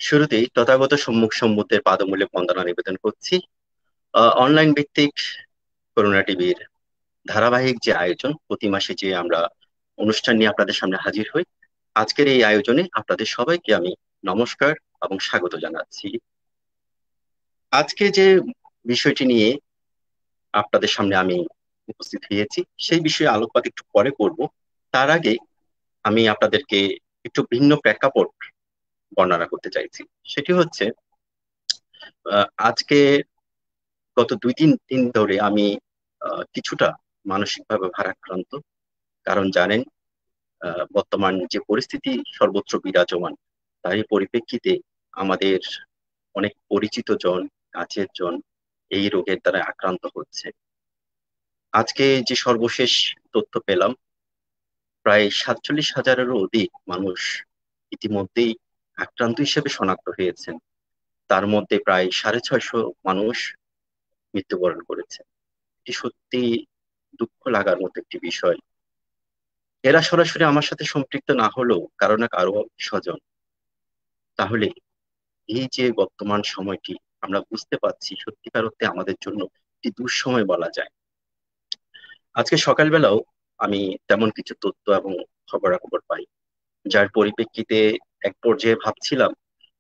শুরুতেই তথাগত সম্মুখ সম্বুদ্ধের পাদমূলে বন্দনা নিবেদন করছি। অনলাইন ভিত্তিক করুণা টিভির ধারাবাহিক যে আয়োজন, প্রতি মাসে যে আমরা অনুষ্ঠান নিয়ে আপনাদের সামনে হাজির হই, আজকের এই আয়োজনে আপনাদের সবাইকে আমি নমস্কার এবং স্বাগত জানাচ্ছি। আজকে যে বিষয়টি নিয়ে আপনাদের সামনে আমি উপস্থিত হয়েছি, সেই বিষয়ে আলোকপাত একটু পরে করব। তার আগে আমি আপনাদেরকে একটু ভিন্ন প্রেক্ষাপট বর্ণনা করতে চাইছি। সেটি হচ্ছে, আজকে গত 2-3 দিন ধরে আমি কিছুটা মানসিকভাবে ভারাক্রান্ত। কারণ জানেন, বর্তমান যে পরিস্থিতি সর্বত্র বিরাজমান, তারই পরিপ্রেক্ষিতে আমাদের অনেক পরিচিত জন, কাছের জন এই রোগের দ্বারা আক্রান্ত হচ্ছে। আজকে যে সর্বশেষ তথ্য পেলাম, প্রায় 47,000-এরও অধিক মানুষ ইতিমধ্যেই আক্রান্ত হিসেবে শনাক্ত হয়েছেন। তার মধ্যে প্রায় 650 মানুষ মৃত্যুবরণ করেছে। এটি সত্যি দুঃখ লাগার মতো একটি বিষয়। এরা সরাসরি আমার সাথে সম্পৃক্ত না হলেও কারো না কারো স্বজন। তাহলে এই যে বর্তমান সময়টি আমরা বুঝতে পারছি, সত্যিকার অর্থে আমাদের জন্য একটি দুঃসময় বলা যায়। আজকে সকালবেলাও আমি তেমন কিছু তথ্য এবং খবরাখবর পাই, যার পরিপ্রেক্ষিতে এক পর্যায়ে ভাবছিলাম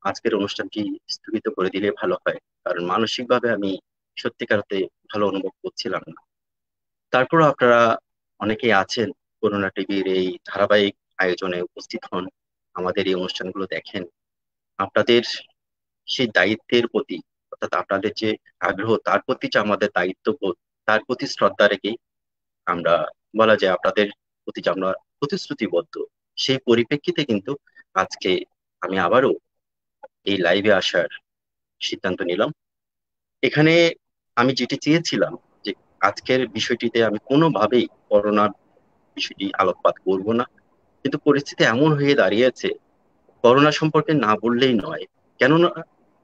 আজকের অনুষ্ঠানটি স্থগিত করে দিলে ভালো হয়, কারণ মানসিকভাবে আমি সত্যিকার অর্থে ভালো অনুভব করছিলাম না। তারপরও আপনারা অনেকেই আছেন, করোনা টিভির এই ধারাবাহিক আয়োজনে উপস্থিত হন, আমাদের এই অনুষ্ঠানগুলো দেখেন। আপনাদের সেই দায়িত্বের প্রতি, অর্থাৎ আপনাদের যে আগ্রহ, তার প্রতি যে আমাদের দায়িত্ববোধ, তার প্রতি শ্রদ্ধা রেখে আমরা, বলা যায় আপনাদের প্রতি যে আমরা প্রতিশ্রুতিবদ্ধ, সেই পরিপ্রেক্ষিতে কিন্তু আজকে আমি আবারও এই লাইভে আসার সিদ্ধান্ত নিলাম। এখানে আমি যেটি চেয়েছিলাম যে আজকের বিষয়টিতে আমি কোনোভাবেই করোনা বিষয়টি আলোকপাত করব না, কিন্তু পরিস্থিতি এমন হয়ে দাঁড়িয়েছে, করোনা সম্পর্কে না বললেই নয়। কেননা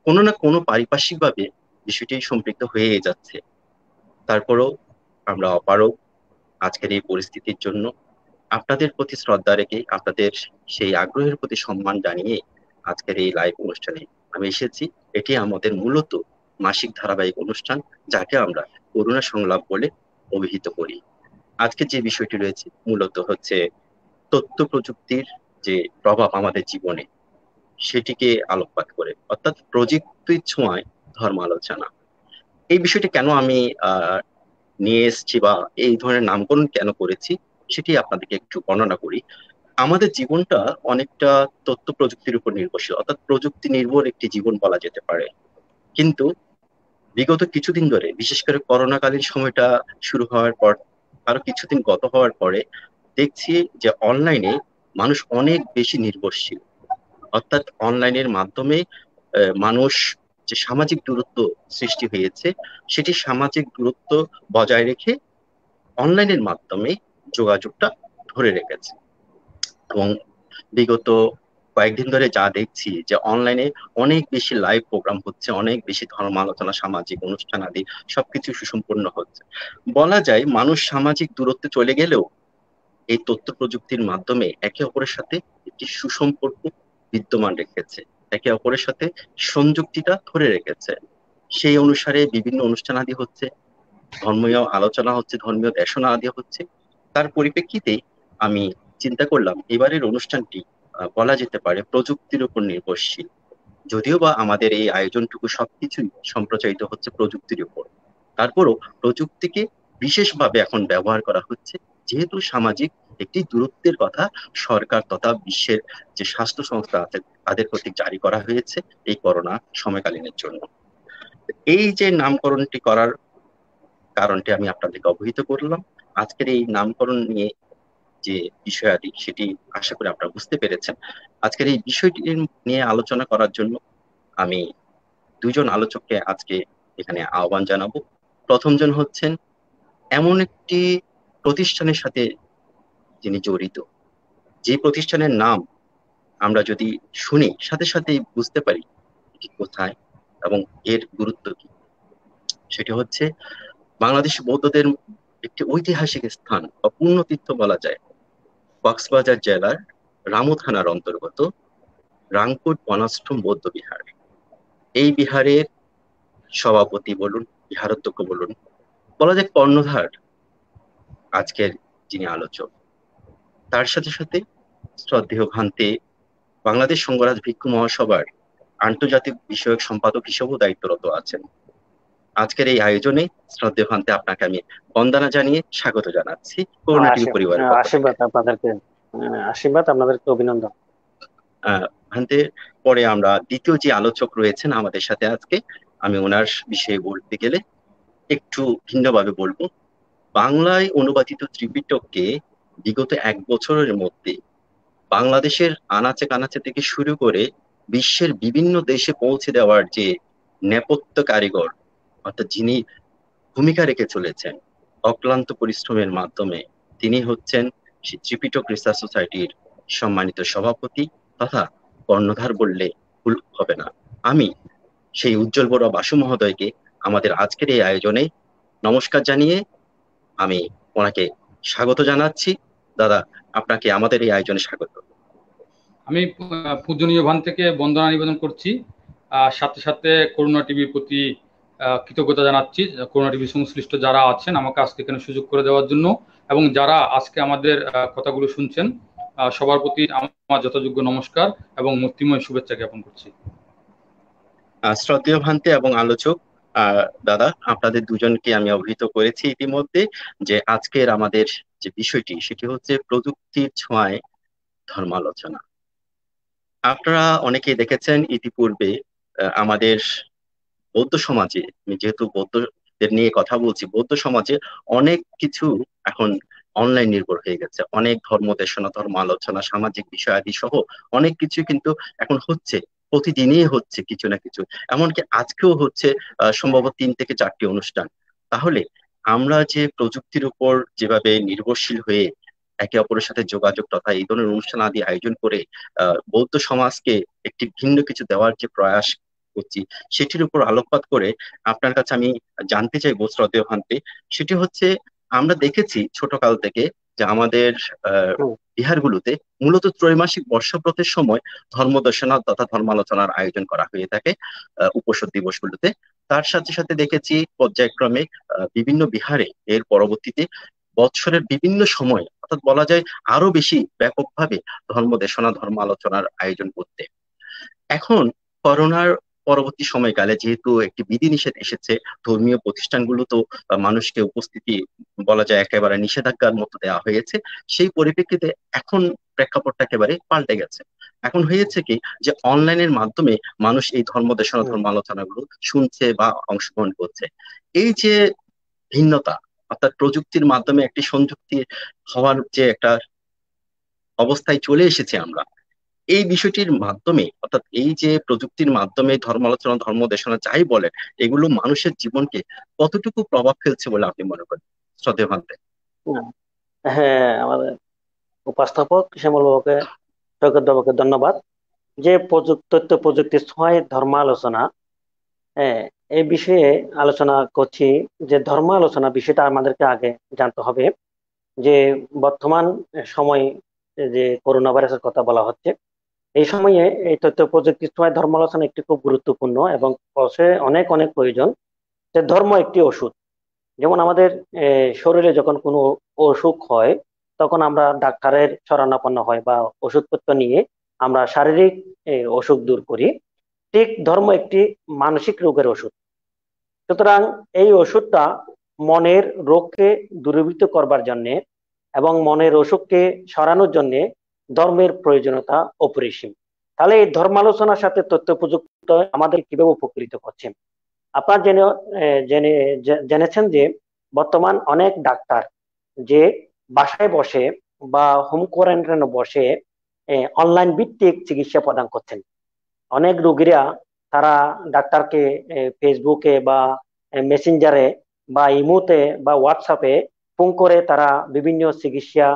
কোনো না কোনো পারিপার্শ্বিক ভাবে বিষয়টি সম্পৃক্ত হয়ে যাচ্ছে। তারপরেও আমরা অপারগ আজকের এই পরিস্থিতির জন্য। আপনাদের প্রতি শ্রদ্ধা রেখে, আপনাদের সেই আগ্রহের প্রতি সম্মান জানিয়ে আজকের এই লাইভ অনুষ্ঠানে আমি এসেছি। এটি আমাদের মূলত মাসিক ধারাবাহিক অনুষ্ঠান, যাকে আমরা করুণা সংলাপ বলে অভিহিত করি। আজকে যে বিষয়টি রয়েছে মূলত হচ্ছে তথ্য প্রযুক্তির যে প্রভাব আমাদের জীবনে, সেটিকে আলোকপাত করে, অর্থাৎ প্রযুক্তির ছোঁয়ায় ধর্ম আলোচনা। এই বিষয়টি কেন আমি আহ নিয়ে এসেছি বা এই ধরনের নামকরণ কেন করেছি, সেটি আপনাদেরকে একটু বর্ণনা করি। আমাদের জীবনটা অনেকটা তথ্য প্রযুক্তির উপর নির্ভরশীল, অর্থাৎ প্রযুক্তি নির্ভর একটি জীবন বলা যেতে পারে। কিন্তু বিগত কিছুদিন ধরে, বিশেষ করে করোনাকালীন সময়টা শুরু হওয়ার পর, আরো কিছুদিন গত হওয়ার পরে দেখছি যে অনলাইনে মানুষ অনেক বেশি নির্ভরশীল। অর্থাৎ অনলাইনের মাধ্যমে মানুষ যে সামাজিক দূরত্ব সৃষ্টি হয়েছে, সেটি সামাজিক দূরত্ব বজায় রেখে অনলাইনের মাধ্যমে যোগাযোগটা ধরে রেখেছে। এবং বিগত কয়েকদিন ধরে যা দেখছি যে অনলাইনে অনেক বেশি লাইভ প্রোগ্রাম হচ্ছে, অনেক বেশি ধর্ম আলোচনা, সামাজিক অনুষ্ঠান আদি সবকিছু সুসম্পন্ন হচ্ছে। বলা যায় মানুষ সামাজিক দূরত্বে চলে গেলেও এই তথ্য প্রযুক্তির মাধ্যমে একে অপরের সাথে একটি সুসম্পর্ক বিদ্যমান রেখেছে, একে অপরের সাথে সংযুক্তিটা ধরে রেখেছে। সেই অনুসারে বিভিন্ন অনুষ্ঠান আদি হচ্ছে, ধর্মীয় আলোচনা হচ্ছে, ধর্মীয় দেশনা আদি হচ্ছে। তার পরিপ্রেক্ষিতে আমি চিন্তা করলাম এবারের অনুষ্ঠানটি বলা যেতে পারে প্রযুক্তির উপর নির্ভরশীল। যদিও বা আমাদের এই আয়োজনটুকু সবকিছুই সম্প্রচারিত হচ্ছে প্রযুক্তির উপর, তারপরও প্রযুক্তিকে বিশেষভাবে এখন ব্যবহার করা হচ্ছে, যেহেতু সামাজিক একটি দূরত্বের কথা সরকার তথা বিশ্বের যে স্বাস্থ্য সংস্থা আছে তাদের কর্তৃক জারি করা হয়েছে এই করোনা সময়কালীনের জন্য। এই যে নামকরণটি করার কারণটি আমি আপনাদেরকে অবহিত করলাম। আজকের এই নামকরণ নিয়ে যে বিষয়াদি, সেটি আশা করি আপনারা বুঝতে পেরেছেন। আজকের এই বিষয়টি নিয়ে আলোচনা করার জন্য আমি দুইজন আলোচককে আজকে এখানে আহ্বান জানাবো। প্রথম জন হচ্ছেন এমন একটি প্রতিষ্ঠানের সাথে যিনি জড়িত, যে প্রতিষ্ঠানের নাম আমরা যদি শুনি সাথে সাথেই বুঝতে পারি এটি কোথায় এবং এর গুরুত্ব কি। সেটি হচ্ছে বাংলাদেশ বৌদ্ধদের একটি ঐতিহাসিক স্থান বা পুণ্যতীর্থ বলা যায়, কক্সবাজার জেলার রামু থানার অন্তর্গত রাংপুর বনাশ্রম বৌদ্ধ বিহার। এই বিহারের সভাপতি বলুন, বিহারাধ্যক্ষ বলুন, বলা যায় কর্ণধার আজকের যিনি আলোচক। তার সাথে সাথে শ্রদ্ধেয় ভান্তে বাংলাদেশ সংঘরাজ ভিক্ষু মহাসভার আন্তর্জাতিক বিষয়ক সম্পাদক হিসেবেও দায়িত্বরত আছেন। আজকের এই আয়োজনে শ্রদ্ধেয় ভান্তে আপনাকে আমি বন্দনা জানিয়ে স্বাগত জানাচ্ছি করুণা টিভি পরিবারের পক্ষ থেকে। আশীর্বাদ আপনাদেরকে, আশীর্বাদ আপনাদেরকে, অভিনন্দন। ভান্তে, পরে আমরা দ্বিতীয় যে আলোচক রয়েছেন আমাদের সাথে আজকে, আমি ওনার বিষয়ে বলতে গেলে একটু ভিন্নভাবে বলবো। বাংলায় অনুবাদিত ত্রিপিটককে বিগত 1 বছরের মধ্যে বাংলাদেশের আনাচে কানাচে থেকে শুরু করে বিশ্বের বিভিন্ন দেশে পৌঁছে দেওয়ার যে নেপথ্য কারিগর, অর্থাৎ যিনি ভূমিকা রেখে চলেছেন অক্লান্ত পরিশ্রমের মাধ্যমে, তিনি হচ্ছেন ত্রিপিটক রিসার্চ সোসাইটির সম্মানিত সভাপতি তথা কর্ণধার বললে ভুল হবে না। আমি সেই উজ্জ্বল বড়ুয়া বাসু মহোদয়কে আমাদের আজকের এই আয়োজনে নমস্কার জানিয়ে আমি ওনাকে স্বাগত জানাচ্ছি। দাদা, আপনাকে আমাদের এই আয়োজনে স্বাগত। আমি পূজনীয় ভান থেকে বন্দনা নিবেদন করছি, সাথে সাথে করুণা টিভির প্রতি কৃতজ্ঞতা জানাচ্ছি। করুণা টিভি সংশ্লিষ্ট যারা আছেন আমাকে আজকে এখানে সুযোগ করে দেওয়ার জন্য, এবং যারা আজকে আমাদের কথাগুলো শুনছেন সবার প্রতি আমার যথাযোগ্য নমস্কার এবং মূর্তিময় শুভেচ্ছা জ্ঞাপন করছি। শ্রদ্ধেয় ভান্তে এবং আলোচক দাদা, আপনাদের দুজনকে আমি অবহিত করেছি ইতিমধ্যে যে আজকের আমাদের যে বিষয়টি সেটি হচ্ছে প্রযুক্তির ছোঁয়ায় ধর্মালোচনা। আপনারা অনেকেই দেখেছেন ইতিপূর্বে আমাদের বৌদ্ধ সমাজে, আমি যেহেতু বৌদ্ধদের নিয়ে কথা বলছি, বৌদ্ধ সমাজে অনেক কিছু এখন অনলাইন নির্ভর হয়ে গেছে। অনেক ধর্ম দেশনা, ধর্ম আলোচনা, সামাজিক বিষয়াদি সহ অনেক কিছু কিন্তু এখন হচ্ছে, প্রতিদিনই হচ্ছে কিছু না কিছু। এমনকি আজকেও হচ্ছে সম্ভবত 3 থেকে 4টি অনুষ্ঠান। তাহলে আমরা যে প্রযুক্তির উপর যেভাবে নির্ভরশীল হয়ে একে অপরের সাথে যোগাযোগ তথা এই ধরনের অনুষ্ঠান আদি আয়োজন করে বৌদ্ধ সমাজকে একটি ভিন্ন কিছু দেওয়ার যে প্রয়াস করছি, সেটির উপর আলোকপাত করে আপনার কাছে আমি জানতে চাইবো শ্রদ্ধেয় ভান্তে, সেটি হচ্ছে আমরা দেখেছি ছোটকাল থেকে যে আমাদের বিহারগুলোতে মূলত ত্রৈমাসিক বর্ষব্রতের সময় ধর্মদর্শনা তথা ধর্মালোচনার আয়োজন করা হয়ে থাকে উপোষদ দিবসগুলোতে। তার সাথে সাথে দেখেছি পর্যায়ক্রমে বিভিন্ন বিহারে এর পরবর্তীতে বৎসরের বিভিন্ন সময়, অর্থাৎ বলা যায় আরো বেশি ব্যাপকভাবে ধর্মদেশনা, ধর্ম আলোচনার আয়োজন করতে। এখন করোনার পরবর্তী সময়কালে যেহেতু একটি বিধিনিষেধ এসেছে, ধর্মীয় প্রতিষ্ঠানগুলো তো মানুষকে উপস্থিতি বলা যায় একেবারে নিষেধাজ্ঞার মতো দেওয়া হয়েছে। সেই পরিপ্রেক্ষিতে এখন প্রেক্ষাপটটা একেবারে পাল্টে গেছে। এখন হয়েছে কি যে অনলাইনের মাধ্যমে মানুষ এই ধর্মদেশনা, ধর্ম আলোচনাগুলো শুনছে বা অংশগ্রহণ করছে। এই যে ভিন্নতা, অর্থাৎ প্রযুক্তির মাধ্যমে একটি সংযুক্তি হওয়ার যে একটা অবস্থায় চলে এসেছি আমরা, এই বিষয়টির মাধ্যমে, অর্থাৎ এই যে প্রযুক্তির মাধ্যমে ধর্মালোচনা, ধর্ম দেশনা যাই বলেন, এগুলো মানুষের জীবনকে কতটুকু প্রভাব ফেলছে বলে আপনি মনে করেন শ্রদ্ধেয় ভান্তে? হ্যাঁ, আমাদের উপস্থাপক শ্যামল বাবুকে, সৈকত বাবুকে ধন্যবাদ। যে তথ্য প্রযুক্তির ছোঁয়ায় ধর্মালোচনা, হ্যাঁ, এই বিষয়ে আলোচনা করছি। যে ধর্মালোচনা বিষয়টা আমাদেরকে আগে জানতে হবে যে বর্তমান সময় যে করোনা ভাইরাসের কথা বলা হচ্ছে, এই সময়ে এই তথ্য প্রযুক্তির সময় ধর্মালোচনা একটি খুব গুরুত্বপূর্ণ এবং অনেক অনেক প্রয়োজন। যে ধর্ম একটি ওষুধ। যেমন আমাদের শরীরে যখন কোনো অসুখ হয়, তখন আমরা ডাক্তারের শরণাপন্ন হয় বা ওষুধপত্র নিয়ে আমরা শারীরিক অসুখ দূর করি। ঠিক ধর্ম একটি মানসিক রোগের ওষুধ। সুতরাং এই ওষুধটা মনের রোগকে দূরীভূত করবার জন্যে এবং মনের অসুখকে সরানোর জন্যে ধর্মের প্রয়োজনীয়তা অপরিসীম। তাহলে এই ধর্মালোচনার সাথে তথ্য প্রযুক্তি আমাদের কিভাবে উপকৃত করছে? আপনার জেনেছেন যে বর্তমান অনেক ডাক্তার যে বাসায় বসে বা হোম কোয়ারেন্টাইনে বসে অনলাইন ভিত্তিক চিকিৎসা প্রদান করছেন। অনেক রোগীরা তারা ডাক্তারকে ফেসবুকে বা মেসেঞ্জারে বা ইমোতে বা হোয়াটসঅ্যাপে ফোন করে তারা বিভিন্ন চিকিৎসা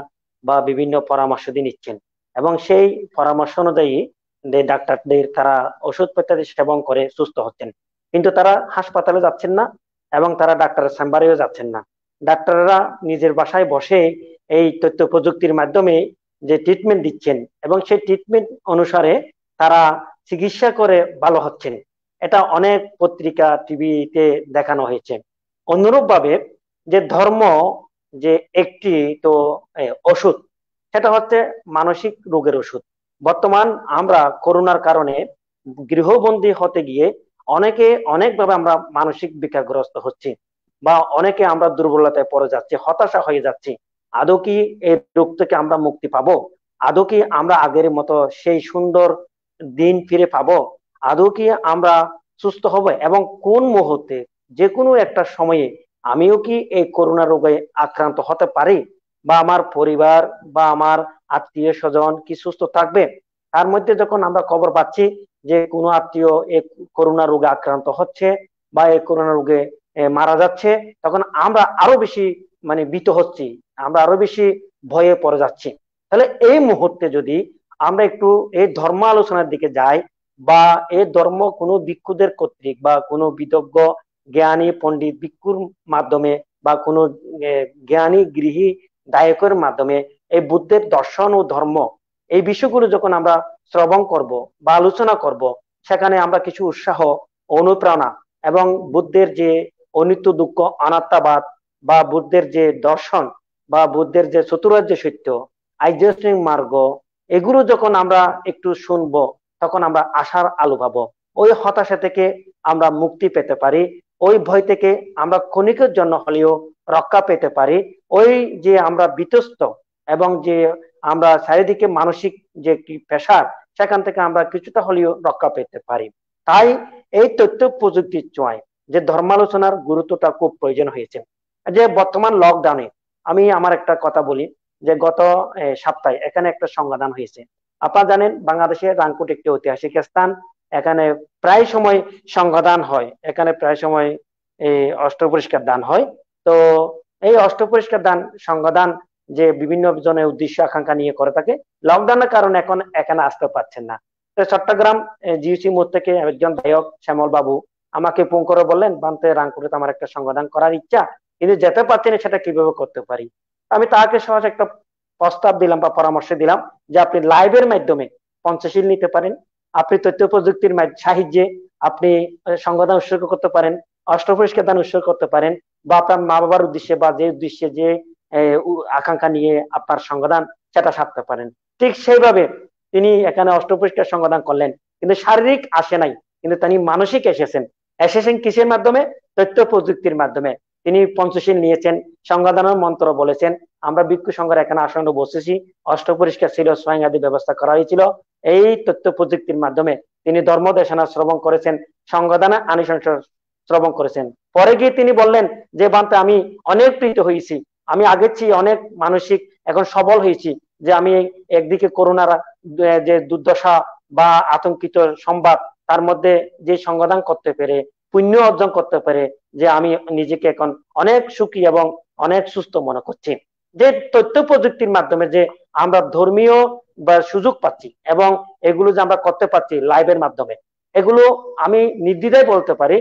বা বিভিন্ন পরামর্শ দিয়ে নিচ্ছেন, এবং সেই পরামর্শ অনুযায়ী ডাক্তারদের তারা ওষুধপত্র সেবন করে সুস্থ হচ্ছেন। কিন্তু তারা হাসপাতালে যাচ্ছেন না এবং তারা ডাক্তারের চেম্বারেও যাচ্ছেন না। ডাক্তাররা নিজের বাসায় বসে এই তথ্য প্রযুক্তির মাধ্যমে যে ট্রিটমেন্ট দিচ্ছেন এবং সেই ট্রিটমেন্ট অনুসারে তারা চিকিৎসা করে ভালো হচ্ছেন। এটা অনেক পত্রিকা টিভিতে দেখানো হয়েছে। অনুরূপ ভাবে যে ধর্ম যে একটি তো ওষুধ, সেটা হচ্ছে মানসিক রোগের ওষুধ। বর্তমান আমরা করোনার কারণে গৃহবন্দী হতে গিয়ে অনেকে অনেকভাবে আমরা মানসিক বিকারগ্রস্ত হচ্ছি, বা অনেকে আমরা দুর্বলতায় পড়ে যাচ্ছি, হতাশা হয়ে যাচ্ছি। আদৌ কি এই রোগ থেকে আমরা মুক্তি পাবো? আদৌ কি আমরা আগের মতো সেই সুন্দর দিন ফিরে পাবো? আদৌ কি আমরা সুস্থ হব? এবং কোন মুহূর্তে, যে কোনো একটা সময়ে আমিও কি এই করোনা রোগে আক্রান্ত হতে পারি, বা আমার পরিবার বা আমার আত্মীয় স্বজন কি সুস্থ থাকবে? তার মধ্যে যখন আমরা খবর পাচ্ছি যে কোনো আত্মীয় এই করোনা রোগে আক্রান্ত হচ্ছে বা এই করোনা রোগে মারা যাচ্ছে, তখন আমরা আরো বেশি ভীত হচ্ছি, আমরা আরো বেশি ভয়ে পড়ে যাচ্ছি। তাহলে এই মুহূর্তে যদি আমরা একটু এই ধর্ম আলোচনার দিকে যাই, বা এই ধর্ম কোনো ভিক্ষুদের কর্তৃক বা কোনো বিদজ্ঞ জ্ঞানী পণ্ডিত ভিক্ষুর মাধ্যমে বা কোনো জ্ঞানী গৃহী দায়কের মাধ্যমে এই বুদ্ধের দর্শন ও ধর্ম, এই বিষয়গুলো যখন আমরা শ্রবণ করব বা আলোচনা করব, সেখানে আমরা কিছু উৎসাহ, অনুপ্রেরণা এবং বুদ্ধের যে অনিত্য দুঃখ অনাত্মাবাদ বা বুদ্ধের যে দর্শন বা বুদ্ধের যে চতুরার্য সত্য, আধ্যাত্মিক মার্গ, এগুলো যখন আমরা একটু শুনবো, তখন আমরা আশার আলো পাবো। ওই হতাশা থেকে আমরা মুক্তি পেতে পারি, ওই ভয় থেকে আমরা ক্ষণিকের জন্য হলেও রক্ষা পেতে পারি। ওই যে আমরা বিতস্ত এবং যে আমরা চারিদিকে মানসিক যে একটি পেশার, সেখান থেকে আমরা কিছুটা হলেও রক্ষা পেতে পারি। তাই এই তথ্য প্রযুক্তির ছোঁয়ায় যে ধর্মালোচনার গুরুত্বটা খুব প্রয়োজন হয়েছে। যে বর্তমান লকডাউনে আমি আমার একটা কথা বলি, যে গত সপ্তাহে এখানে একটা সংঘাত হয়েছে। আপনারা জানেন বাংলাদেশের রাংপুর একটি ঐতিহাসিক স্থান, এখানে প্রায় সময় সংঘাত হয়, এখানে প্রায় সময় এই অষ্টপরিষ্কার দান হয়। তো এই অষ্টপরিষ্কার দান সংঘাত যে বিভিন্ন জনের উদ্দেশ্য আকাঙ্ক্ষা নিয়ে করে থাকে, লকডাউনের কারণে এখন এখানে আসতে পারছেন না। তো চট্টগ্রাম জিউসি মোড় থেকে একজন গায়ক শ্যামল বাবু আমাকে ফোন করে বললেন, বান্তে রাংপুরে তো আমার একটা সংগঠন করার ইচ্ছা, কিন্তু যেতে পারছি না, সেটা কিভাবে করতে পারি? আমি তাকে সহজ একটা প্রস্তাব দিলাম বা পরামর্শ দিলাম যে আপনি লাইভের মাধ্যমে পঞ্চশীল নিতে পারেন, আপনি তথ্য প্রযুক্তির সাহায্যে আপনি সংগঠন উৎসর্গ করতে পারেন, অষ্টপরিষ্কার দান উৎসর্গ করতে পারেন, বা আপনার মা বাবার উদ্দেশ্যে বা যে উদ্দেশ্যে যে আকাঙ্ক্ষা নিয়ে আপনার সংগঠন, সেটা সারতে পারেন। ঠিক সেইভাবে তিনি এখানে অষ্টপরিষ্কার সংগঠন করলেন, কিন্তু শারীরিক আসে নাই, কিন্তু তিনি মানসিক এসেছেন। এসেছেন কিসের মাধ্যমে? তথ্য প্রযুক্তির মাধ্যমে। তিনি পঞ্চশীল নিয়েছেন, সংগঠনের মন্ত্র বলেছেন, আমরা ভিক্ষু সংঘের এখানে আসনে বসেছি, অষ্টপরিষ্কার ছিল, স্বয়ং আদি ব্যবস্থা করা হয়েছিল। এই তথ্য প্রযুক্তির মাধ্যমে তিনি ধর্ম দেশনা শ্রবণ করেছেন, সংগঠনে আনুষ্ঠানিক শ্রবণ করেছেন। পরে গিয়ে তিনি বললেন যে বান্তে আমি অনেক প্রীত হয়েছি, আমি আগের চেয়ে অনেক মানসিক এখন সবল হয়েছি, যে আমি একদিকে করোনার যে দুর্দশা বা আতঙ্কিত সংবাদ, তার মধ্যে যে সংগঠন করতে পেরে, পুণ্য অর্জন করতে পেরে, যে আমি নিজেকে এখন অনেক সুখী এবং অনেক সুস্থ মনে করছি। যে তথ্য প্রযুক্তির মাধ্যমে যে আমরা ধর্মীয় বা সুযোগ পাচ্ছি এবং এগুলো যে আমরা করতে পারছি লাইভের মাধ্যমে, এগুলো আমি নির্দ্বিধায় বলতে পারি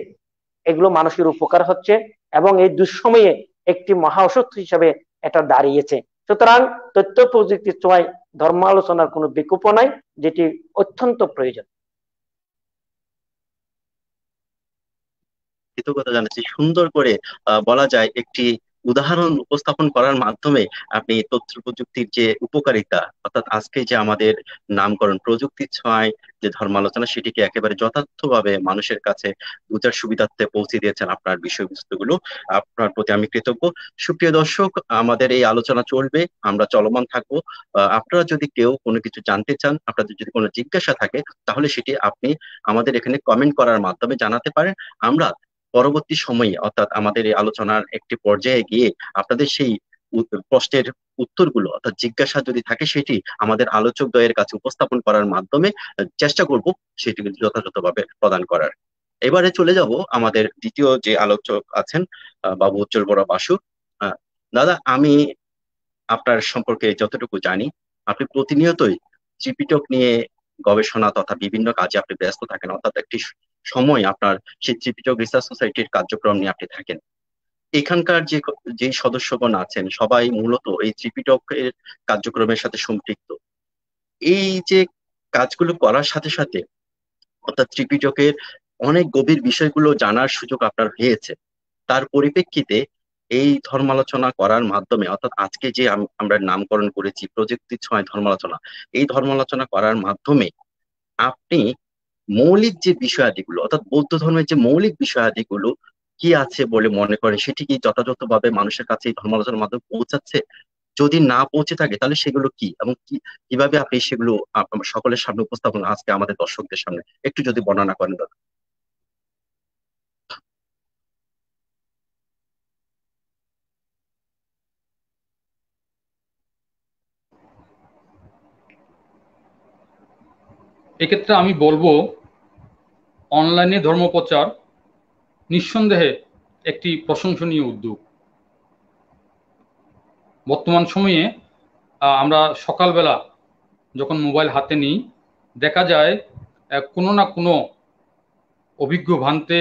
এগুলো মানুষের উপকার হচ্ছে এবং এই দুঃসময়ে একটি মহা ওষুধ হিসেবে এটা দাঁড়িয়েছে। সুতরাং তথ্য প্রযুক্তির ছোঁয়ায় ধর্মালোচনার কোনো বিকল্প নাই, যেটি অত্যন্ত প্রয়োজন। কৃতজ্ঞতা জানাচ্ছি। সুন্দর করে বলা যায় একটি উদাহরণ উপস্থাপন করার মাধ্যমে আপনি তথ্য প্রযুক্তির যে উপকারিতা, অর্থাৎ আজকে যে আমাদের নামকরণ প্রযুক্তির ছোঁয়ায় যে ধর্মালোচনা, সেটিকে একেবারে যথার্থভাবে মানুষের কাছে বুঝার সুবিধার্থে পৌঁছে দিয়েছেন আপনার বিষয়বস্তুগুলো। আপনার প্রতি আমি কৃতজ্ঞ। সুপ্রিয় দর্শক, আমাদের এই আলোচনা চলবে, আমরা চলমান থাকবো। আপনারা যদি কেউ কোনো কিছু জানতে চান, আপনাদের যদি কোনো জিজ্ঞাসা থাকে, তাহলে সেটি আপনি আমাদের এখানে কমেন্ট করার মাধ্যমে জানাতে পারেন। আমরা পরবর্তী সময়ে, অর্থাৎ আমাদের এই আলোচনার একটি পর্যায়ে গিয়ে আপনাদের সেই প্রশ্নের উত্তরগুলো, অর্থাৎ জিজ্ঞাসা যদি থাকে, সেটি আমাদের আলোচক দ্বয়ের কাছে উপস্থাপন করার মাধ্যমে চেষ্টা করব সেটি যথাযথভাবে প্রদান করার। এবারে চলে যাব আমাদের দ্বিতীয় যে আলোচক আছেন, বাবু উজ্জ্বল বড় বাসু। দাদা, আমি আপনার সম্পর্কে যতটুকু জানি, আপনি প্রতিনিয়তই ত্রিপিটক নিয়ে গবেষণা তথা বিভিন্ন কাজে আপনি ব্যস্ত থাকেন, অর্থাৎ একটি সময় আপনার সেই ত্রিপিটক রিসার্চ সোসাইটির কার্যক্রম নিয়ে আপনি থাকেন। এখানকার যে সদস্যগণ আছেন, সবাই মূলত এই ত্রিপিটকের কার্যক্রমের সাথে সম্পৃক্ত। এই যে কাজগুলো করার সাথে সাথে অর্থাৎ ত্রিপিটকের অনেক গভীর বিষয়গুলো জানার সুযোগ আপনার হয়েছে। তার পরিপ্রেক্ষিতে এই ধর্মালোচনা করার মাধ্যমে, অর্থাৎ আজকে যে আমরা নামকরণ করেছি প্রযুক্তির ছোঁয়ায় ধর্মালোচনা, এই ধর্মালোচনা করার মাধ্যমে আপনি মৌলিক যে বিষয়াদিগুলো, অর্থাৎ বৌদ্ধ ধর্মের যে মৌলিক বিষয়াদিগুলো কি আছে বলে মনে করেন, সেটি কি যথাযথভাবে মানুষের কাছে এই ধর্মালোচনার মাধ্যমে পৌঁছাচ্ছে? যদি না পৌঁছে থাকে তাহলে সেগুলো কি, এবং কিভাবে আপনি সেগুলো সকলের সামনে উপস্থাপন, আজকে আমাদের দর্শকদের সামনে একটু যদি বর্ণনা করেন দাদা। এক্ষেত্রে আমি বলবো অনলাইনে ধর্মপ্রচার নিঃসন্দেহে একটি প্রশংসনীয় উদ্যোগ। বর্তমান সময়ে আমরা সকালবেলা যখন মোবাইল হাতে নিই, দেখা যায় কোনো না কোনো অভিজ্ঞ ভান্তে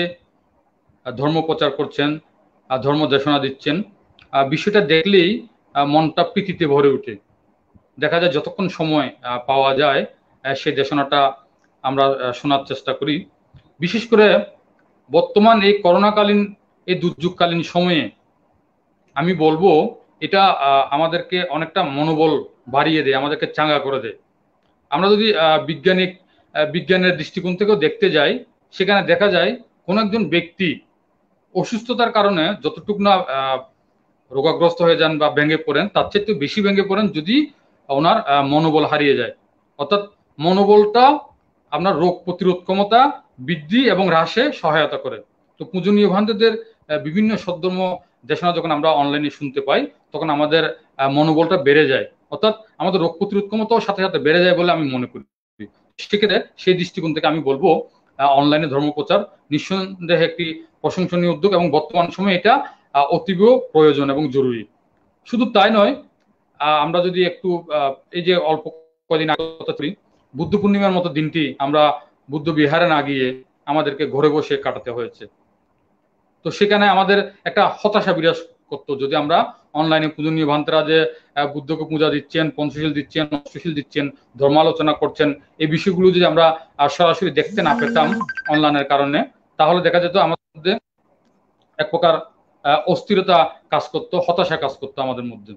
ধর্মপ্রচার করছেন, ধর্ম দেশনা দিচ্ছেন। বিষয়টা দেখলেই মনটা প্রীতিতে ভরে ওঠে। দেখা যায় যতক্ষণ সময় পাওয়া যায় সেই দেশনাটা আমরা শোনার চেষ্টা করি। বিশেষ করে বর্তমান এই করোনাকালীন, এই দুর্যোগকালীন সময়ে আমি বলবো এটা আমাদেরকে অনেকটা মনোবল বাড়িয়ে দেয়, আমাদেরকে চাঙ্গা করে দেয়। আমরা যদি বিজ্ঞানের দৃষ্টিকোণ থেকেও দেখতে যাই, সেখানে দেখা যায় কোন একজন ব্যক্তি অসুস্থতার কারণে যতটুকু না রোগাগ্রস্ত হয়ে যান বা ভেঙে পড়েন, তার চেয়ে বেশি ভেঙে পড়েন যদি ওনার মনোবল হারিয়ে যায়। অর্থাৎ মনোবলটা আপনার রোগ প্রতিরোধ ক্ষমতা বৃদ্ধি এবং হ্রাসে সহায়তা করে। তো পূজনীয় ভান্তেদের বিভিন্ন সদ্ধর্ম দেশনা যখন আমরা অনলাইনে শুনতে পাই, তখন আমাদের মনোবলটা বেড়ে যায়, অর্থাৎ আমাদের রোগ প্রতিরোধ ক্ষমতাও সাথে সাথে বেড়ে যায় বলে আমি মনে করি। সেক্ষেত্রে সেই দৃষ্টিকোণ থেকে আমি বলবো অনলাইনে ধর্মপ্রচার নিঃসন্দেহে একটি প্রশংসনীয় উদ্যোগ, এবং বর্তমান সময়ে এটা অতীব প্রয়োজন এবং জরুরি। শুধু তাই নয়, আমরা যদি একটু এই যে অল্প কদিন আগে বুদ্ধ পূর্ণিমার মতো দিনটি আমরা বুদ্ধ বিহারে না গিয়ে আমাদেরকে ঘরে বসে কাটাতে হয়েছে। তো সেখানে আমাদের একটা হতাশা বিরাজ করতো, যদি আমরা অনলাইনে পূজনীয় ভান্তেরা যে বুদ্ধকে পূজা দিচ্ছেন, পঞ্চশীল দিচ্ছেন, অষ্টশীল দিচ্ছেন, ধর্মালোচনা করছেন, এই বিষয়গুলো যদি আমরা সরাসরি দেখতে না পেতাম অনলাইনের কারণে, তাহলে দেখা যেত আমাদের মধ্যে এক প্রকার অস্থিরতা কাজ করতো, হতাশা কাজ করতো আমাদের মধ্যে।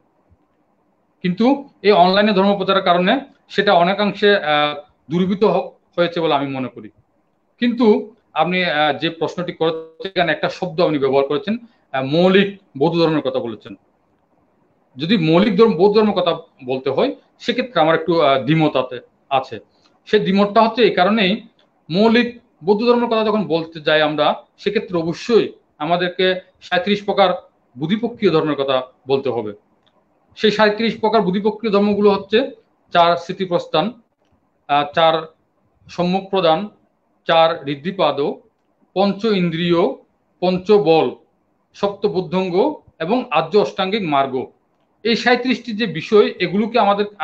কিন্তু এই অনলাইনে ধর্মপ্রচারের কারণে সেটা অনেকাংশে দূরীভূত হয়েছে বলে আমি মনে করি। কিন্তু আপনি যে প্রশ্নটি করেছেন, এখানে একটা শব্দ আপনি ব্যবহার করেছেন, মৌলিক বৌদ্ধ ধর্মের কথা বলেছেন। যদি মৌলিক বৌদ্ধ ধর্মের কথা বলতে হয়, সেক্ষেত্রে আমার একটু দ্বিমত আছে। সে দ্বিমতটা হচ্ছে এই কারণেই, মৌলিক বৌদ্ধ ধর্মের কথা যখন বলতে যাই আমরা, সেক্ষেত্রে অবশ্যই আমাদেরকে 37 প্রকার বুদ্ধিপক্ষীয় ধর্মের কথা বলতে হবে। সেই 37 প্রকার বুদ্ধিপক্ষীয় ধর্মগুলো হচ্ছে 4 স্মৃতিপ্রস্থান, 4 সম্মুখ প্রদান, 4 ঋদ্ধিপাদ, পঞ্চ ইন্দ্রিয়, পঞ্চবল, সপ্ত বুদ্ধঙ্গ এবং আর্য অষ্টাঙ্গিক মার্গ। এই 37টি যে বিষয়, এগুলোকে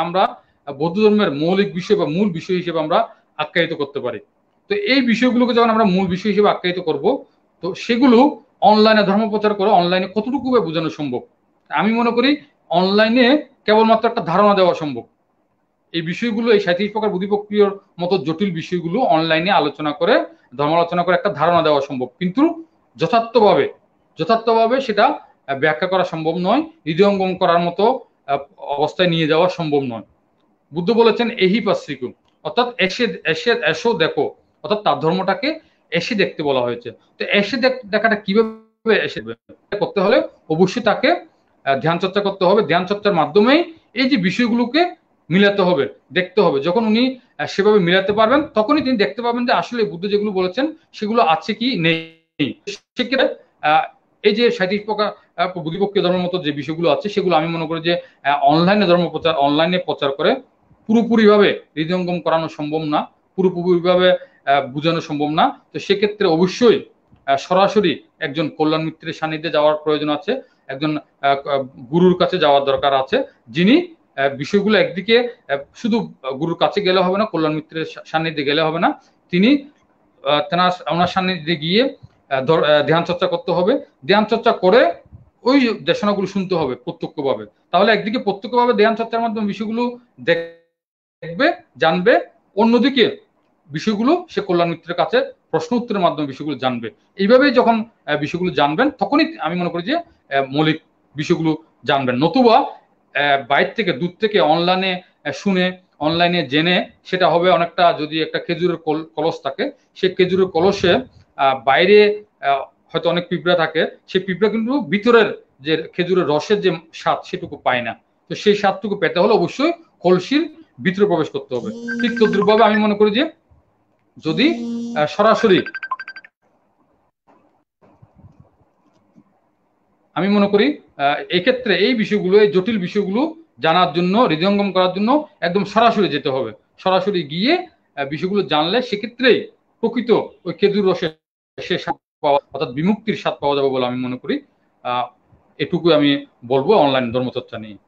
আমরা বৌদ্ধ ধর্মের মৌলিক বিষয় বা মূল বিষয় হিসেবে আমরা আখ্যায়িত করতে পারি। তো এই বিষয়গুলোকে যখন আমরা মূল বিষয় হিসেবে আখ্যায়িত করব, তো সেগুলো অনলাইনে ধর্মপ্রচার করে অনলাইনে কতটুকু বোঝানো সম্ভব? আমি মনে করি অনলাইনে কেবলমাত্র একটা ধারণা দেওয়া সম্ভব। এই বিষয়গুলো, এই 37 প্রকার বুদ্ধিপক্ষীয় মতো জটিল বিষয়গুলো অনলাইনে আলোচনা করে, ধর্মালোচনা করে একটা ধারণা দেওয়া সম্ভব, কিন্তু যথার্থভাবে সেটা ব্যাখ্যা করা সম্ভব নয়, হৃদয়ঙ্গম করার মতো অবস্থায় নিয়ে যাওয়া সম্ভব নয়। বুদ্ধ বলেছেন এহি পাশ্রিকু, অর্থাৎ এসো দেখো, অর্থাৎ তার ধর্মটাকে এসে দেখতে বলা হয়েছে। তো এসে দেখাটা কিভাবে এসে করতে হলে অবশ্যই তাকে ধ্যান চর্চা করতে হবে। ধ্যান চর্চার মাধ্যমেই এই যে বিষয়গুলোকে মিলাতে হবে, দেখতে হবে। যখন উনি সেভাবে মিলাতে পারবেন, তখনই তিনি দেখতে পাবেন যে আসলে বুদ্ধ যেগুলো বলেছেন সেগুলো আছে কি নেই। সেক্ষেত্রে এই যে 37 প্রকার বুদ্ধিপক্ষীয় ধর্মের মতো যে বিষয়গুলো আছে, সেগুলো আমি মনে করি যে অনলাইনে প্রচার করে পুরোপুরিভাবে হৃদয়ঙ্গম করানো সম্ভব না, পুরোপুরিভাবে বোঝানো সম্ভব না। তো সেক্ষেত্রে অবশ্যই সরাসরি একজন কল্যাণ মিত্রের সান্নিধ্যে যাওয়ার প্রয়োজন আছে, একজন গুরুর কাছে যাওয়ার দরকার আছে, যিনি বিষয়গুলো একদিকে শুধু গুরুর কাছে গেলে হবে না, কল্যাণ মিত্রের সান্নিধ্যে গেলে হবে না, তিনি ওনার সান্নিধ্যে গিয়ে ধ্যান চর্চা করতে হবে। ধ্যান চর্চা করে ওই দেশনাগুলো শুনতে হবে প্রত্যক্ষভাবে। তাহলে একদিকে প্রত্যক্ষভাবে ধ্যান চর্চার মাধ্যমে বিষয়গুলো দেখবে, জানবে, অন্যদিকে বিষয়গুলো সে কল্যাণ মিত্রের কাছে প্রশ্ন উত্তরের মাধ্যমে বিষয়গুলো জানবে। এইভাবেই যখন বিষয়গুলো জানবেন তখনই আমি মনে করি যে মৌলিক বিষয়গুলো জানবেন। নতুবা বাইরে থেকে দূর থেকে অনলাইনে শুনে অনলাইনে জেনে সেটা হবে অনেকটা, যদি একটা খেজুরের কলস থাকে, সেই খেজুরের কলসে বাইরে হয়তো অনেক পিঁপড়া থাকে, সেই পিঁপড়া কিন্তু ভিতরের যে খেজুরের রসের যে স্বাদ সেটুকু পায় না। তো সেই স্বাদটুকু পেতে হলে অবশ্যই কলসির ভিতরে প্রবেশ করতে হবে। ঠিক তদ্রুপভাবে আমি মনে করি যে যদি সরাসরি আমি মনে করি এক্ষেত্রে এই বিষয়গুলো, এই জটিল বিষয়গুলো জানার জন্য, হৃদয়ঙ্গম করার জন্য একদম সরাসরি যেতে হবে। সরাসরি গিয়ে বিষয়গুলো জানলে সেক্ষেত্রেই প্রকৃত ওই খেজুর রসের সে স্বাদ পাওয়া, অর্থাৎ বিমুক্তির স্বাদ পাওয়া যাবে বলে আমি মনে করি। এটুকু আমি বলবো অনলাইন ধর্মচর্চা নিয়ে।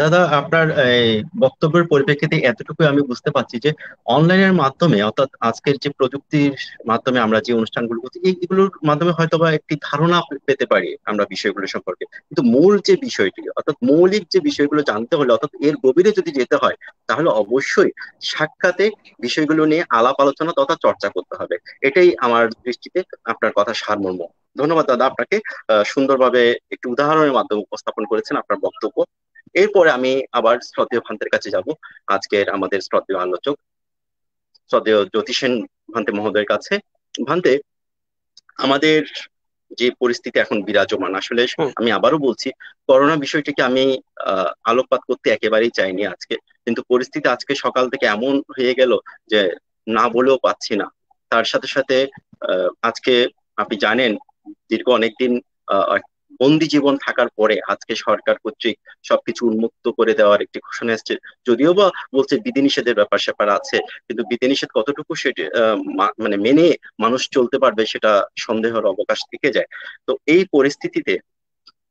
দাদা, আপনার এই বক্তব্যের পরিপ্রেক্ষিতে এতটুকু আমি বুঝতে পারছি যে অনলাইনের মাধ্যমে, অর্থাৎ আজকের যে প্রযুক্তির মাধ্যমে আমরা যে অনুষ্ঠানগুলো করছি, এইগুলোর মাধ্যমে হয়তোবা একটি ধারণা পেতে পারি আমরা বিষয়গুলো সম্পর্কে, কিন্তু মূল যে বিষয়টি, অর্থাৎ মৌলিক যে বিষয়গুলো জানতে হলে, অর্থাৎ এর গভীরে যদি যেতে হয়, তাহলে অবশ্যই সাক্ষাতে বিষয়গুলো নিয়ে আলাপ আলোচনা তথা চর্চা করতে হবে। এটাই আমার দৃষ্টিতে আপনার কথা সারমর্ম। ধন্যবাদ দাদা আপনাকে। সুন্দরভাবে একটি উদাহরণের মাধ্যমে উপস্থাপন করেছেন আপনার বক্তব্য। এরপরে আমি আবার শ্রদ্ধেয় ভান্তের কাছে যাব, আজকের আমাদের শ্রদ্ধেয় আলোচক শ্রদ্ধেয় জ্যোতি সেন ভান্তে মহোদয়ের কাছে। ভান্তে, আমাদের যে পরিস্থিতি এখন বিরাজমান, আসলে আমি আবারও বলছি, করোনা বিষয়টিকে আমি আলোকপাত করতে একেবারেই চাইনি আজকে, কিন্তু পরিস্থিতি আজকে সকাল থেকে এমন হয়ে গেল যে না বলেও পাচ্ছি না। তার সাথে সাথে আজকে আপনি জানেন, দীর্ঘ অনেকদিন বন্দি জীবন থাকার পরে আজকে সরকার কর্তৃক সবকিছু উন্মুক্ত করে দেওয়ার একটি ঘোষণা এসেছে। যদিও বা বলছে বিধিনিষেধের ব্যাপার স্যাপার আছে, কিন্তু বিধিনিষেধ কতটুকু সেটা মানে মেনে মানুষ চলতে পারবে সেটা সন্দেহের অবকাশ থেকে যায়। তো এই পরিস্থিতিতে,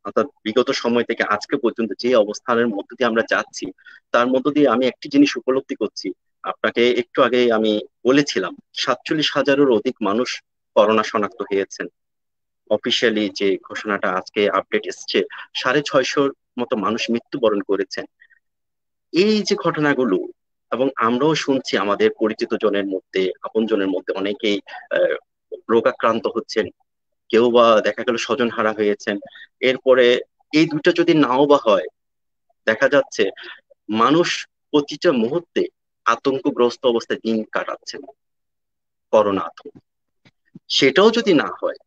অর্থাৎ বিগত সময় থেকে আজকে পর্যন্ত যে অবস্থানের মধ্য দিয়ে আমরা যাচ্ছি, তার মধ্য দিয়ে আমি একটি জিনিস উপলব্ধি করছি। আপনাকে একটু আগে আমি বলেছিলাম 47,000-এর অধিক মানুষ করোনা শনাক্ত হয়েছেন। অফিসিয়ালি যে ঘোষণাটা আজকে আপডেট এসছে, 650 মতো মানুষ মৃত্যুবরণ করেছেন। এই যে ঘটনাগুলো, এবং আমরাও শুনছি আমাদের পরিচিত জনের মধ্যে, আপন জনের মধ্যে অনেকেই আহ, রোগাক্রান্ত হচ্ছেন, কেউ বা দেখা গেল স্বজন হারা হয়েছেন। এরপরে এই দুটো যদি নাও বা হয়, দেখা যাচ্ছে মানুষ প্রতিটা মুহূর্তে আতঙ্কগ্রস্ত অবস্থায় দিন কাটাচ্ছেন, করোনা আতঙ্ক। সেটাও যদি না হয়,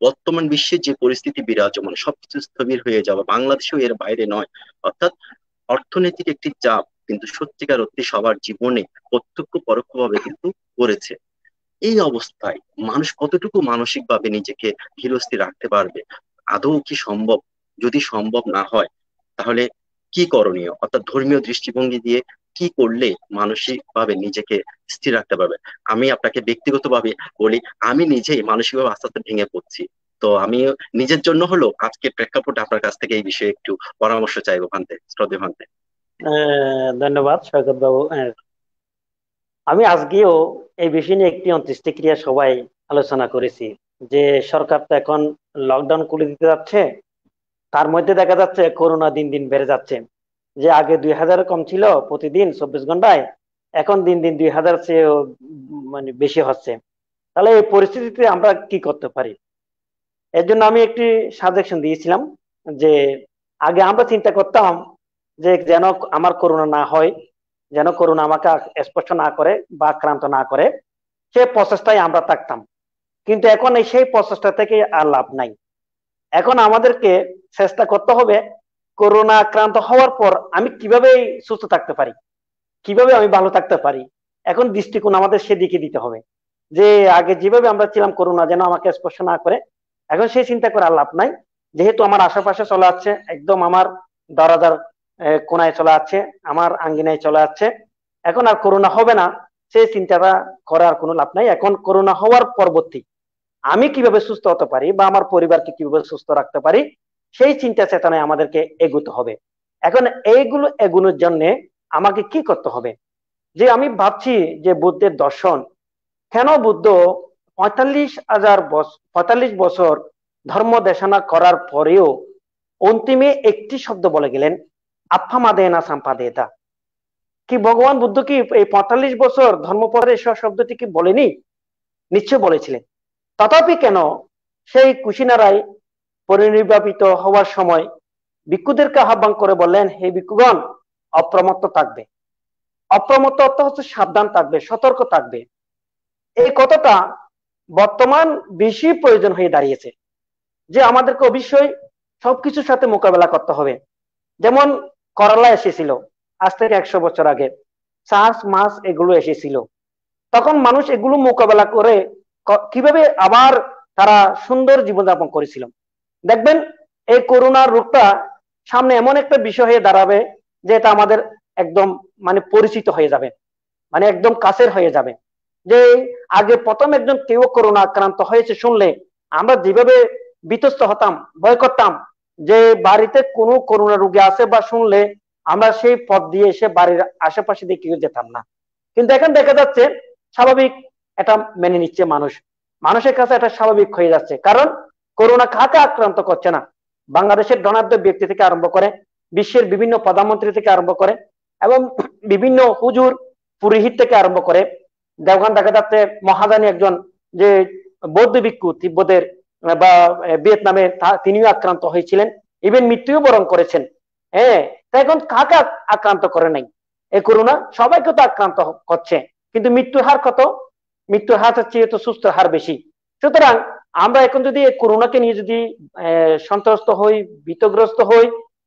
বর্তমান বিশ্বে যে পরিস্থিতি বিরাজমান, সবকিছু স্থবির হয়ে যাবে, বাংলাদেশেও এর বাইরে নয়। অর্থাৎ অর্থনৈতিক একটি চাপ কিন্তু সত্যিকার অর্থে সবার জীবনে প্রত্যক্ষ পরোক্ষভাবে কিন্তু করেছে। এই অবস্থায় মানুষ কতটুকু মানসিকভাবে নিজেকে ধীরস্থির রাখতে পারবে? আদৌ কি সম্ভব? যদি সম্ভব না হয়, তাহলে কি করণীয়? অর্থাৎ ধর্মীয় দৃষ্টিভঙ্গি দিয়ে কি করলে মানসিক ভাবে নিজেকে স্থির রাখতে পারবে? আমি আপনাকে ব্যক্তিগতভাবে বলি, আমি নিজেই মানসিকভাবে আস্তে আস্তে ভেঙে পড়ছি। তো আমি নিজের জন্য হলো আজকে প্রেক্ষাপটে আপনার কাছ থেকে এই বিষয়ে একটু পরামর্শ চাইবো ভান্তে, শ্রদ্ধেয় ভান্তে। ধন্যবাদ সৈকত বাবু। আমি আজকেও এই বিষয় নিয়ে একটি অন্ত্যেষ্টিক্রিয়া সবাই আলোচনা করেছি, যে সরকার তো এখন লকডাউন খুলে দিতে যাচ্ছে, তার মধ্যে দেখা যাচ্ছে করোনা দিন দিন বেড়ে যাচ্ছে। যে আগে 2,000 কম ছিল প্রতিদিন 24 ঘন্টায়, এখন দিন দিন 2,000 চেয়েও মানে বেশি হচ্ছে। তাহলে এই পরিস্থিতিতে আমরা কি করতে পারি? এর জন্য আমি একটি সাজেশন দিয়েছিলাম, যে আগে আমরা চিন্তা করতাম যে যেন আমার করোনা না হয়, যেন করোনা আমাকে স্পর্শ না করে বা আক্রান্ত না করে, সেই প্রচেষ্টায় আমরা থাকতাম। কিন্তু এখন সেই প্রচেষ্টা থেকে আর লাভ নাই। এখন আমাদেরকে চেষ্টা করতে হবে করোনা আক্রান্ত হওয়ার পর আমি কিভাবে সুস্থ থাকতে পারি, কিভাবে আমি ভালো থাকতে পারি। এখন দৃষ্টিকোণ আমাদের সেদিকে দিতে হবে, যে আগে যেভাবে আমরা ছিলাম করোনা যেন আমাকে স্পর্শ না করে, এখন সেই চিন্তা করে আর লাভ নাই। যেহেতু আমার আশেপাশে চলে যাচ্ছে, একদম আমার দরজার কোনায় চলে যাচ্ছে, আমার আঙ্গিনায় চলে যাচ্ছে, এখন আর করোনা হবে না, সেই চিন্তাটা করার কোনো লাভ নাই। এখন করোনা হওয়ার পরবর্তী আমি কিভাবে সুস্থ হতে পারি বা আমার পরিবারকে কিভাবে সুস্থ রাখতে পারি, সেই চিন্তা চেতনায় আমাদেরকে এগোতে হবে। এখন এইগুলো এগোনোর জন্য আমাকে কি করতে হবে? যে আমি ভাবছি যে বুদ্ধের দর্শন, কেন বুদ্ধ 45,000 বছর ধর্ম দেশনা করার পরেও অন্তিমে একটি শব্দ বলে গেলেন, আপ্পামাদেনা সাম্পাদেতা। কি ভগবান বুদ্ধ কি এই 45 বছর ধর্ম প্রচারের শব্দটি কি বলেনি? নিশ্চয় বলেছিলেন। তথাপি কেন সেই কুশিনারায় পরিনির্বাপিত হওয়ার সময় ভিক্ষুদেরকে আহ্বান করে বললেন, হে ভিক্ষুগণ, অপ্রমত্ত থাকবে। অপ্রমত্ত অর্থ হচ্ছে সাবধান থাকবে, সতর্ক থাকবে। এই কথাটা বর্তমান বেশি প্রয়োজন হয়ে দাঁড়িয়েছে, যে আমাদেরকে অবশ্যই সবকিছুর সাথে মোকাবেলা করতে হবে। যেমন করোনা এসেছিল আজ থেকে 100 বছর আগে, সার্স মাস এগুলো এসেছিল, তখন মানুষ এগুলো মোকাবেলা করে কিভাবে আবার তারা সুন্দর জীবনযাপন করেছিল। দেখবেন এই করোনা রোগটা সামনে এমন একটা বিষয় হয়ে দাঁড়াবে যে এটা আমাদের একদম মানে পরিচিত হয়ে যাবে, মানে একদম কাছের হয়ে যাবে। যে আগে প্রথম একজন কেউ করোনা আক্রান্ত হয়েছে শুনলে আমরা যেভাবে বিতস্ত হতাম, ভয় করতাম, যে বাড়িতে কোনো করোনা রোগী আছে বা শুনলে আমরা সেই পথ দিয়ে এসে বাড়ির আশেপাশে দিয়ে কেউ যেতাম না। কিন্তু এখন দেখা যাচ্ছে স্বাভাবিক এটা মেনে নিচ্ছে মানুষ, মানুষের কাছে এটা স্বাভাবিক হয়ে যাচ্ছে। কারণ করোনা কাকে আক্রান্ত করছে না? বাংলাদেশের ধনাঢ্য ব্যক্তি থেকে আরম্ভ করে, বিশ্বের বিভিন্ন প্রধানমন্ত্রী থেকে আরম্ভ করে, এবং বিভিন্ন হুজুর পুরোহিত থেকে আরম্ভ করে, দেওখান দেখা যাচ্ছে মহাদানী একজন যে বৌদ্ধ ভিক্ষু তিব্বতের বা ভিয়েতনামের, তিনিও আক্রান্ত হয়েছিলেন, ইভেন মৃত্যুও বরণ করেছেন। হ্যাঁ, তাই এখন কাকে আক্রান্ত করে নাই এই করোনা? সবাইকে তো আক্রান্ত করছে, কিন্তু মৃত্যুর হার কত? মৃত্যুর হার চেয়ে তো সুস্থ হার বেশি। সুতরাং আমরা এখন যদি এই করোনাকে নিয়ে যদি সন্ত্রস্ত হই, ভীতগ্রস্ত হই,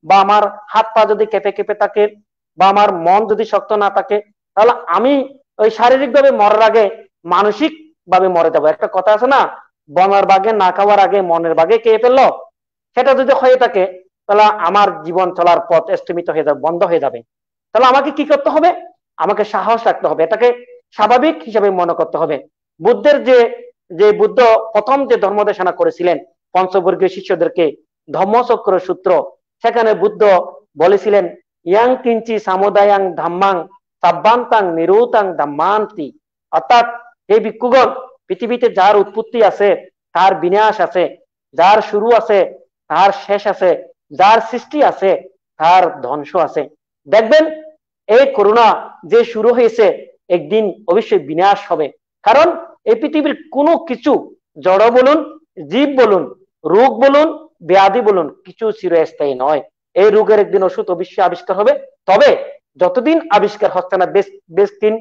বা আমার হাত পা যদি কেঁপে কেঁপে থাকে, বা আমার মন যদি শক্ত না থাকে, তাহলে আমি ওই শারীরিক ভাবে মরার আগে মানসিক ভাবে মরে যাবো। একটা কথা আছে না, বনের বাঘে না খাওয়ার আগে মনের বাঘে খেয়ে ফেললো। সেটা যদি হয়ে থাকে তাহলে আমার জীবন চলার পথ স্থমিত হয়ে যাবে, বন্ধ হয়ে যাবে। তাহলে আমাকে কি করতে হবে? আমাকে সাহস রাখতে হবে, এটাকে স্বাভাবিক হিসাবে মনে করতে হবে। বুদ্ধের যে বুদ্ধ প্রথম যে ধর্ম দেশনা করেছিলেন পঞ্চবর্গীয় শিষ্যদেরকে, ধম্মচক্র সূত্র, সেখানে বুদ্ধ বলেছিলেন, ইয়াং কিঞ্চি সামুদায়াং ধাম্মাং সাব্বান্তাং নিরুতাং ধাম্মান্তি। অর্থাৎ হে ভিক্ষুগণ, পৃথিবীতে যার উৎপত্তি আছে তার বিনাশ আছে, যার শুরু আছে তার শেষ আছে, যার সৃষ্টি আছে তার ধ্বংস আছে। দেখবেন এই করোনা যে শুরু হয়েছে একদিন অবশ্যই বিনাশ হবে। কারণ এই পৃথিবীর কোনো কিছু, জড় বলুন, জীব বলুন, রোগ বলুন, ব্যাধি বলুন, কিছু চিরস্থায়ী নয়। এই রোগের একদিন ওষুধ অবশ্যই আবিষ্কার হবে। তবে যতদিন আবিষ্কার হচ্ছে না, বেশ দিন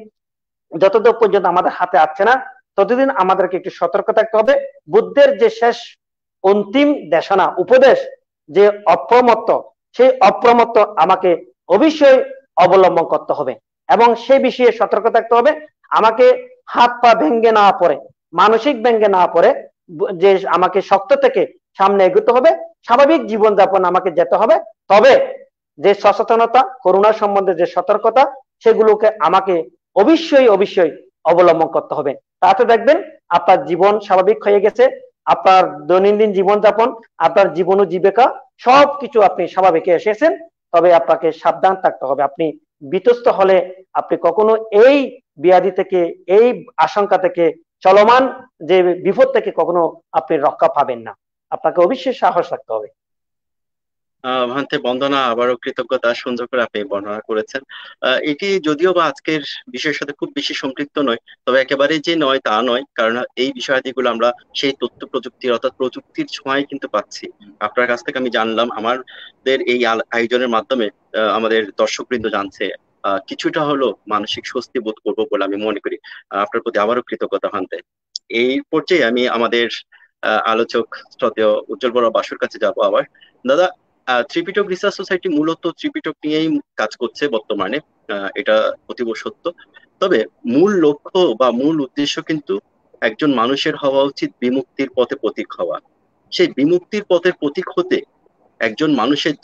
যতদিন পর্যন্ত আমাদের হাতে আসছে না, ততদিন আমাদেরকে একটু সতর্ক থাকতে হবে। বুদ্ধের যে শেষ অন্তিম দেশনা উপদেশ, যে অপ্রমত্ত, সেই অপ্রমত্ত আমাকে অবশ্যই অবলম্বন করতে হবে, এবং সেই বিষয়ে সতর্ক থাকতে হবে। আমাকে হাত পা ভেঙ্গে না পড়ে, মানসিক ভেঙ্গে না পড়ে, যে আমাকে শক্ত থেকে সামনে এগোতে হবে, স্বাভাবিক জীবনযাপন আমাকে যেতে হবে। তবে যে সচেতনতা, করোনা সম্বন্ধে যে সতর্কতা, সেগুলোকে আমাকে অবশ্যই অবশ্যই অবলম্বন করতে হবে। তাতে দেখবেন আপনার জীবন স্বাভাবিক হয়ে গেছে, আপনার দৈনন্দিন জীবনযাপন, আপনার জীবন ও জীবিকা সবকিছু আপনি স্বাভাবিক এসেছেন। তবে আপনাকে সাবধান থাকতে হবে। আপনি বিতস্ত হলে আপনি কখনো এই ব্যাধি থেকে, এই আশঙ্কা থেকে, চলমান যে বিপদ থেকে কখনো আপনি রক্ষা পাবেন না। আপনাকে অবশ্যই সাহস রাখতে হবে। ভান্তে, বন্দনা, আবারও কৃতজ্ঞতা, সুন্দর করে আপনি বর্ণনা করেছেন। এটি যদিও বা আজকের বিষয়ের সাথে খুব বেশি সম্পৃক্ত নয়, তবে একেবারে যে নয় তা নয়, কারণ এই বিষয়াদিগুলো আমরা সেই তথ্য প্রযুক্তির অর্থাৎ প্রযুক্তির ছোঁয়ায় কিন্তু পাচ্ছি। আপনার কাছ থেকে আমি জানলাম, আমাদের এই আয়োজনের মাধ্যমে আমাদের দর্শকবৃন্দ জানছে, কিছুটা হলো মানসিক স্বস্তি বোধ করবো বলে আমি মনে করি। আপনার প্রতি আবারও কৃতজ্ঞতা ভান্তে। এই পর্যায়ে আমি আমাদের আলোচক শ্রদ্ধেয় উজ্জ্বল বড় বাসুর কাছে যাব আবার। দাদা, ত্রিপিটক রিসার্চ সোসাইটি মূলত ত্রিপিটক নিয়েই কাজ করছে বর্তমানে, এটা অতীব সত্য। তবে মূল লক্ষ্য বা মূল উদ্দেশ্য কিন্তু একজন মানুষের হওয়া উচিত বিমুক্তির পথে পথিক হওয়া। সেই বিমুক্তির পথের পথিক হতে একজন মানুষের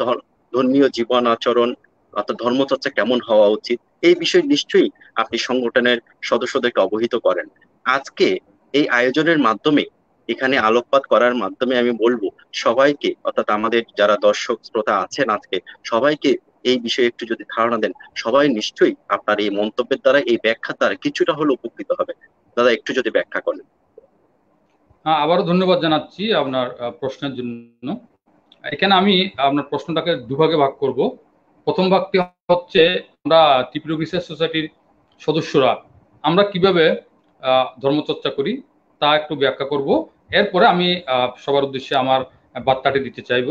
ধর্মীয় জীবন আচরণ অর্থাৎ ধর্মচর্চা কেমন হওয়া উচিত, এই বিষয়ে নিশ্চয়ই আপনি সংগঠনের সদস্যদেরকে অবহিত করেন। আজকে এই আয়োজনের মাধ্যমে, এখানে আলোকপাত করার মাধ্যমে আমি বলবো সবাইকে, অর্থাৎ আমাদের যারা দর্শক শ্রোতা আছেন আজকে, সবাইকে এই বিষয়ে একটু যদি ধারণা দেন, সবাই নিশ্চয়ই আপনার এই মন্তব্যের দ্বারা, এই ব্যাখ্যার দ্বারা কিছুটা হলে উপকৃত হবে। দাদা, একটু যদি ব্যাখ্যা করেন। আবারও ধন্যবাদ জানাচ্ছি আপনার প্রশ্নের জন্য। এখানে আমি আপনার প্রশ্নটাকে দুভাগে ভাগ করব। প্রথম ভাগটি হচ্ছে আমরা ত্রিপুরা রিসার্চ সোসাইটির সদস্যরা আমরা কিভাবে ধর্মচর্চা করি তা একটু ব্যাখ্যা করব। এরপরে আমি সবার উদ্দেশ্যে আমার বার্তাটি দিতে চাইব।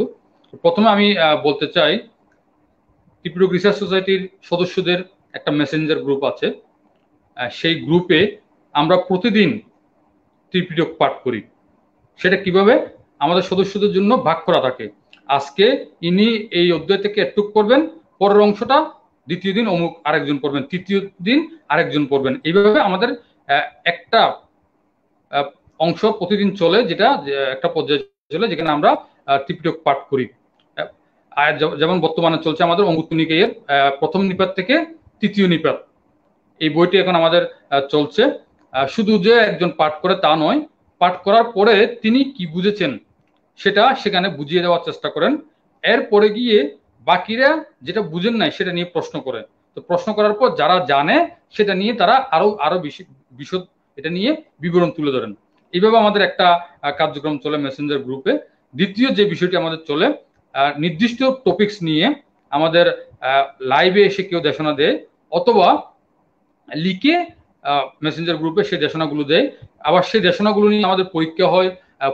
প্রথমে আমি বলতে চাই, ত্রিপুরা রিসার্চ সোসাইটির সদস্যদের একটা মেসেঞ্জার গ্রুপ আছে। সেই গ্রুপে আমরা প্রতিদিন ত্রিপিটক পাঠ করি। সেটা কিভাবে? আমাদের সদস্যদের জন্য ভাগ করা থাকে। আজকে ইনি এই অধ্যায় থেকে একটুক পড়বেন, পরের অংশটা দ্বিতীয় দিন অমুক আরেকজন পড়বেন, তৃতীয় দিন আরেকজন পড়বেন। এইভাবে আমাদের একটা অংশ প্রতিদিন চলে, যেটা একটা পর্যায়ে চলে, যেখানে আমরা ত্রিপিটক পাঠ করি। যেমন বর্তমানে চলছে আমাদের অঙ্গুত্র নিকায়ের প্রথম নিপাত থেকে তৃতীয় নিপাত, এই বইটি এখন আমাদের চলছে। শুধু যে একজন পাঠ করে তা নয়, পাঠ করার পরে তিনি কি বুঝেছেন সেটা সেখানে বুঝিয়ে দেওয়ার চেষ্টা করেন। এরপরে গিয়ে বাকিরা যেটা বুঝেন নাই সেটা নিয়ে প্রশ্ন করে। তো প্রশ্ন করার পর যারা জানে সেটা নিয়ে তারা আরো বিশদ এটা নিয়ে বিবরণ তুলে ধরেন। এইভাবে আমাদের একটা কার্যক্রম চলে মেসেঞ্জার গ্রুপে। দ্বিতীয় যে বিষয়টি আমাদের চলে, নির্দিষ্ট টপিকস নিয়ে আমাদের লাইভে এসে কেউ দেশনা দেয় অথবা লিখে মেসেঞ্জার গ্রুপে সেই দেশনাগুলো দেয়। আবার সেই দেশনাগুলো নিয়ে আমাদের পরীক্ষা হয়,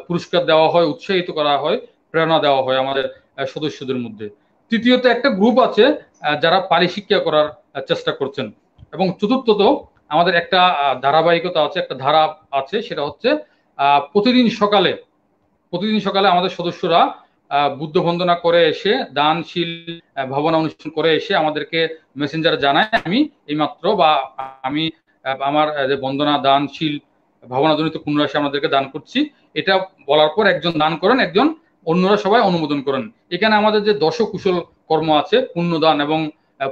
পুরস্কার দেওয়া হয়, উৎসাহিত করা হয়, প্রেরণা দেওয়া হয় আমাদের সদস্যদের মধ্যে। তৃতীয়ত একটা গ্রুপ আছে যারা পালি শিক্ষা করার চেষ্টা করছেন। এবং চতুর্থত আমাদের একটা ধারাবাহিকতা আছে, একটা ধারা আছে, সেটা হচ্ছে প্রতিদিন সকালে আমাদের সদস্যরা বুদ্ধ বন্দনা করে এসে দানশীল ভাবনা অনুষ্ঠান করে এসে আমাদেরকে মেসেঞ্জারে জানায় আমি এইমাত্র বা আমি আমার বন্দনা দানশীল ভাবনাজনিত পুনরাশি আমাদেরকে দান করছি। এটা বলার পর একজন দান করেন, একজন অন্যরা সবাই অনুমোদন করেন। এখানে আমাদের যে দশ কুশল কর্ম আছে, পুণ্যদান এবং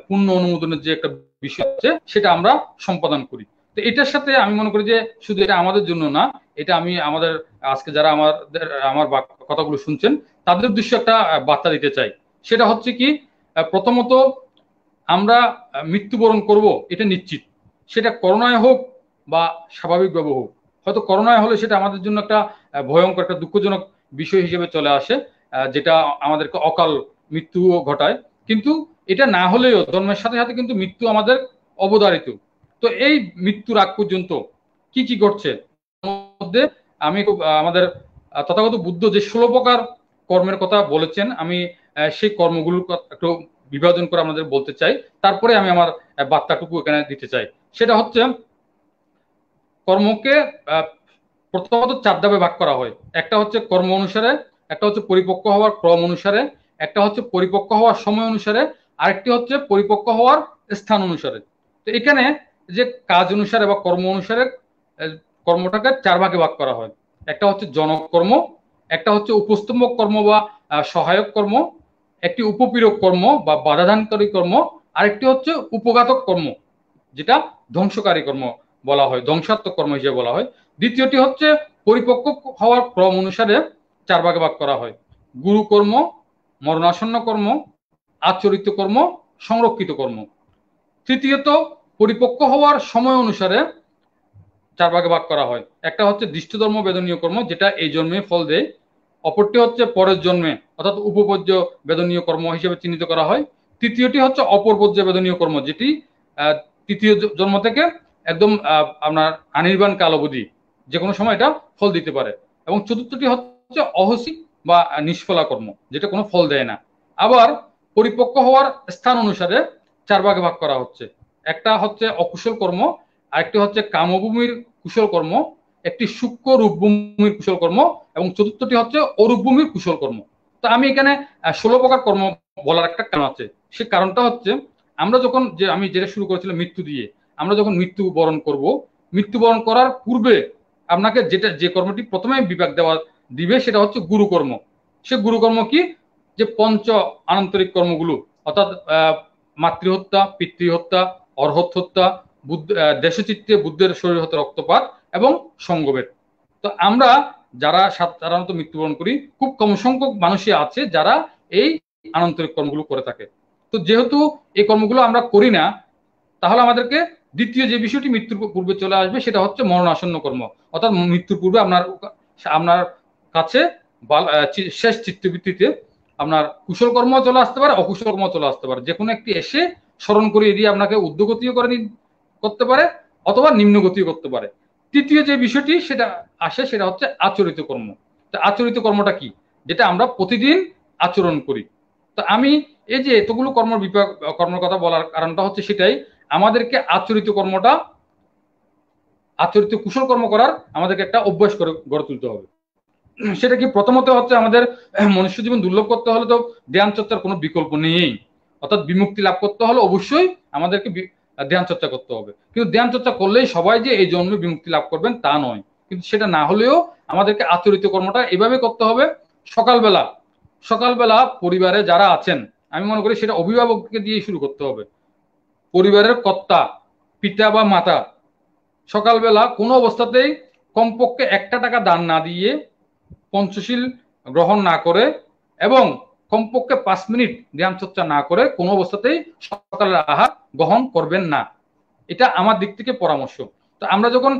পুণ্য অনুমোদনের যে একটা বিষয় আছে, সেটা আমরা সম্পাদন করি। তো এটার সাথে আমি মনে করি যে শুধু এটা আমাদের জন্য না, এটা আমি আমাদের আজকে যারা আমার কথাগুলো শুনছেন তাদের উদ্দেশ্যে একটা বার্তা দিতে চাই। সেটা হচ্ছে কি, প্রথমত আমরা মৃত্যুবরণ করব এটা নিশ্চিত, সেটা করোনায় হোক বা স্বাভাবিকভাবে হোক। হয়তো করোনায় হলে সেটা আমাদের জন্য একটা ভয়ঙ্কর, একটা দুঃখজনক বিষয় হিসেবে চলে আসে, যেটা আমাদেরকে অকাল মৃত্যু ঘটায়। কিন্তু এটা না হলেও জন্মের সাথে সাথে কিন্তু মৃত্যু আমাদের অবধারিত। তো এই মৃত্যুর আগ পর্যন্ত কি কি ঘটছে মধ্যে আমি আমাদের তথাগত বুদ্ধ যে 16 প্রকার কর্মের কথা বলেছেন, আমি সেই কর্মগুলোর একটু বিভাজন করে আমাদের বলতে চাই। তারপরে আমি আমার বার্তাটুকু এখানে দিতে চাই। সেটা হচ্ছে, কর্মকে প্রথমত 4 ধাপে ভাগ করা হয়। একটা হচ্ছে কর্ম অনুসারে, একটা হচ্ছে পরিপক্ক হওয়ার ক্রম অনুসারে, একটা হচ্ছে পরিপক্ক হওয়ার সময় অনুসারে, আরেকটি হচ্ছে পরিপক্ক হওয়ার স্থান অনুসারে। তো এখানে যে কাজ অনুসারে বা কর্ম অনুসারে কর্মটাকে 4 ভাগে ভাগ করা হয়। একটা হচ্ছে জনক কর্ম, একটা হচ্ছে উপস্তম্ভক কর্ম বা সহায়ক কর্ম, একটি উপপীড়ক কর্ম বা বাধাদানকারী কর্ম, আরেকটি হচ্ছে উপঘাতক কর্ম, যেটা ধ্বংসকারী কর্ম বলা হয়, ধ্বংসাত্মক কর্ম হিসেবে বলা হয়। দ্বিতীয়টি হচ্ছে পরিপক্ক হওয়ার ক্রম অনুসারে 4 ভাগে ভাগ করা হয়: গুরু কর্ম, মরণাসন্ন কর্ম, আচরিত কর্ম, সংরক্ষিত কর্ম। তৃতীয়ত পরিপক্ক হওয়ার সময় অনুসারে 4 ভাগে ভাগ করা হয়। একটা হচ্ছে দৃষ্টধর্ম বেদনীয় কর্ম, যেটা এই জন্মে ফল দেয়। অপরটি হচ্ছে পরের জন্মে, অর্থাৎ উপপর্য বেদনীয় কর্ম হিসেবে চিহ্নিত করা হয়। তৃতীয়টি হচ্ছে অপরপর্য বেদনীয় কর্ম, যেটি তৃতীয় জন্ম থেকে একদম আপনার আনির্বাণ কাল অবধি যে কোনো সময় এটা ফল দিতে পারে। এবং চতুর্থটি হচ্ছে অহসি বা নিষ্ফলা কর্ম, যেটা কোনো ফল দেয় না। আবার পরিপক্ক হওয়ার স্থান অনুসারে 4 ভাগে ভাগ করা হচ্ছে। একটা হচ্ছে অকুশল কর্ম, আরেকটি হচ্ছে কামভূমির কুশল কর্ম, একটি সূক্ষ্ম রূপভূমির কুশল কর্ম, এবং চতুর্থটি হচ্ছে অরূপভূমির কুশল কর্ম। তো আমি এখানে 16 প্রকার কর্ম বলার একটা কারণ আছে। সে কারণটা হচ্ছে, আমরা যখন আমি যেটা শুরু করেছিলাম মৃত্যু দিয়ে, আমরা যখন মৃত্যুবরণ করব, মৃত্যুবরণ করার পূর্বে আপনাকে যে কর্মটি প্রথমে বিভাগ দিবে সেটা হচ্ছে গুরুকর্ম। সে গুরুকর্ম কি? যে পঞ্চ আনন্তরিক কর্মগুলো, অর্থাৎ মাতৃহত্যা, পিতৃহত্যা, অর্হত হত্যা, দেশচিত্তে বুদ্ধের শরীর হতে রক্তপাত এবং সঙ্গবেদ। তো আমরা যারা সাধারণত মৃত্যুবরণ করি, খুব কম সংখ্যক মানুষই আছে যারা এই আনন্তরিক কর্মগুলো করে থাকে। তো যেহেতু এই কর্মগুলো আমরা করি না, তাহলে আমাদেরকে দ্বিতীয় যে বিষয়টি মৃত্যুর পূর্বে চলে আসবে সেটা হচ্ছে মরণাসন্ন কর্ম। অর্থাৎ মৃত্যুর পূর্বে আপনার কাছে শেষ চিত্তবৃত্তিতে আপনার কুশল কর্ম চলে আসতে পারে, অকুশল কর্ম চলে আসতে পারে, যে কোনো একটি এসে স্মরণ করিয়ে দিয়ে আপনাকে ঊর্ধ্বগতিও করতে পারে অথবা নিম্নগতিও করতে পারে। তৃতীয় যে বিষয়টি সেটা আসে সেটা হচ্ছে আচরিত কর্ম। তো আচরিত কর্মটা কি? যেটা আমরা প্রতিদিন আচরণ করি। তো আমি এই যে এতগুলো কর্মের কথা বলার কারণটা হচ্ছে সেটাই, আমাদেরকে আচরিত কুশল কর্ম করার আমাদেরকে একটা অভ্যাস করে গড়ে তুলতে হবে। সেটা কি? প্রথমত হচ্ছে আমাদের মনুষ্য জীবন দুর্লভ করতে হলে তো ধ্যান চর্চার কোনো বিকল্প নেই। অর্থাৎ বিমুক্তি লাভ করতে হলে অবশ্যই আমাদেরকে ধ্যান চর্চা করতে হবে। কিন্তু ধ্যান চর্চা করলেই সবাই যে এই জন্মে বিমুক্তি লাভ করবেন তা নয়। কিন্তু সেটা না হলেও আমাদেরকে আচরিত কর্মটা এভাবে করতে হবে। সকালবেলা পরিবারে যারা আছেন, আমি মনে করি সেটা অভিভাবককে দিয়ে শুরু করতে হবে। পরিবারের কর্তা, পিতা বা মাতা সকালবেলা কোনো অবস্থাতেই কমপক্ষে 1 টাকা দান না দিয়ে, পঞ্চশীল গ্রহণ না করে এবং কমপক্ষে 5 মিনিট ধ্যান চর্চা না করে কোনো অবস্থাতেই সকালের আহার গ্রহণ করবেন না। এটা আমার দিক থেকে পরামর্শ। তো আমরা যখন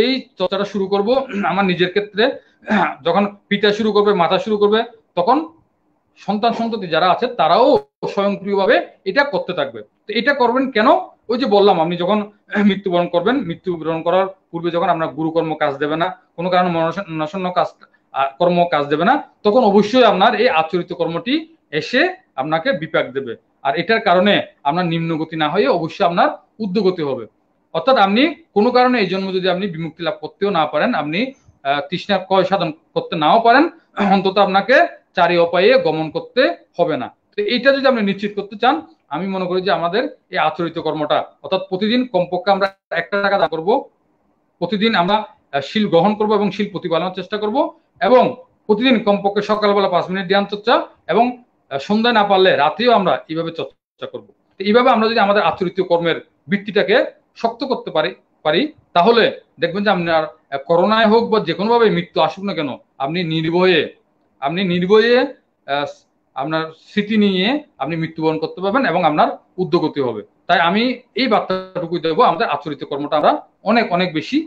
এই চর্চাটা শুরু করব, আমার নিজের ক্ষেত্রে যখন পিতা শুরু করবে, মাতা শুরু করবে, তখন সন্তান সন্ততি যারা আছে তারাও স্বয়ংক্রিয়ভাবে এটা করতে থাকবে। তো এটা করবেন কেন? ওই যে বললাম, আপনি যখন মৃত্যুবরণ করবেন, মৃত্যুবরণ করার পূর্বে যখন আপনার গুরুকর্ম কাজ দেবে না, কোনো কারণে মনসান্ন কাজ দেবে না, তখন অবশ্যই আপনার এই আচরিত কর্মটি এসে আপনাকে বিপাক দেবে। আর এটার কারণে আপনার নিম্নগতি না হয়ে অবশ্যই আপনার ঊর্ধ্বগতি হবে। অর্থাৎ আপনি কোনো কারণে এই জন্ম যদি আপনি বিমুক্তি লাভ করতেও না পারেন, আপনি তৃষ্ণার ক্ষয় সাধন করতে নাও পারেন, অন্তত আপনাকে চারি উপায়ে গমন করতে হবে না। তো এইটা যদি আপনি নিশ্চিত করতে চান, আমি মনে করি যে আমাদের এই আচরিত কর্মটা, অর্থাৎ প্রতিদিন কমপক্ষে আমরা 1 টাকা দান করব, প্রতিদিন আমরা শীল গ্রহণ করব এবং শীল প্রতিপালনের চেষ্টা করব, এবং প্রতিদিন কমপক্ষে সকালবেলা 5 মিনিট ধ্যান চর্চা, এবং সন্ধ্যায় না পারলে রাতেও আমরা এইভাবে চর্চা করব। তো এইভাবে আমরা যদি আমাদের আচরিত কর্মের ভিত্তিটাকে শক্ত করতে পারি, তাহলে দেখবেন যে আপনার করোনায় হোক বা যে কোনোভাবে মৃত্যু আসুক না কেন, আপনি নির্ভয়ে আপনার স্মৃতি নিয়ে আপনি মৃত্যুবরণ করতে পারবেন এবং আপনার ঊর্ধ্বগতি হবে। তাই আমি এই বার্তাটুকুই দেবো, আমাদের আচরিত কর্মটা আমরা অনেক অনেক বেশি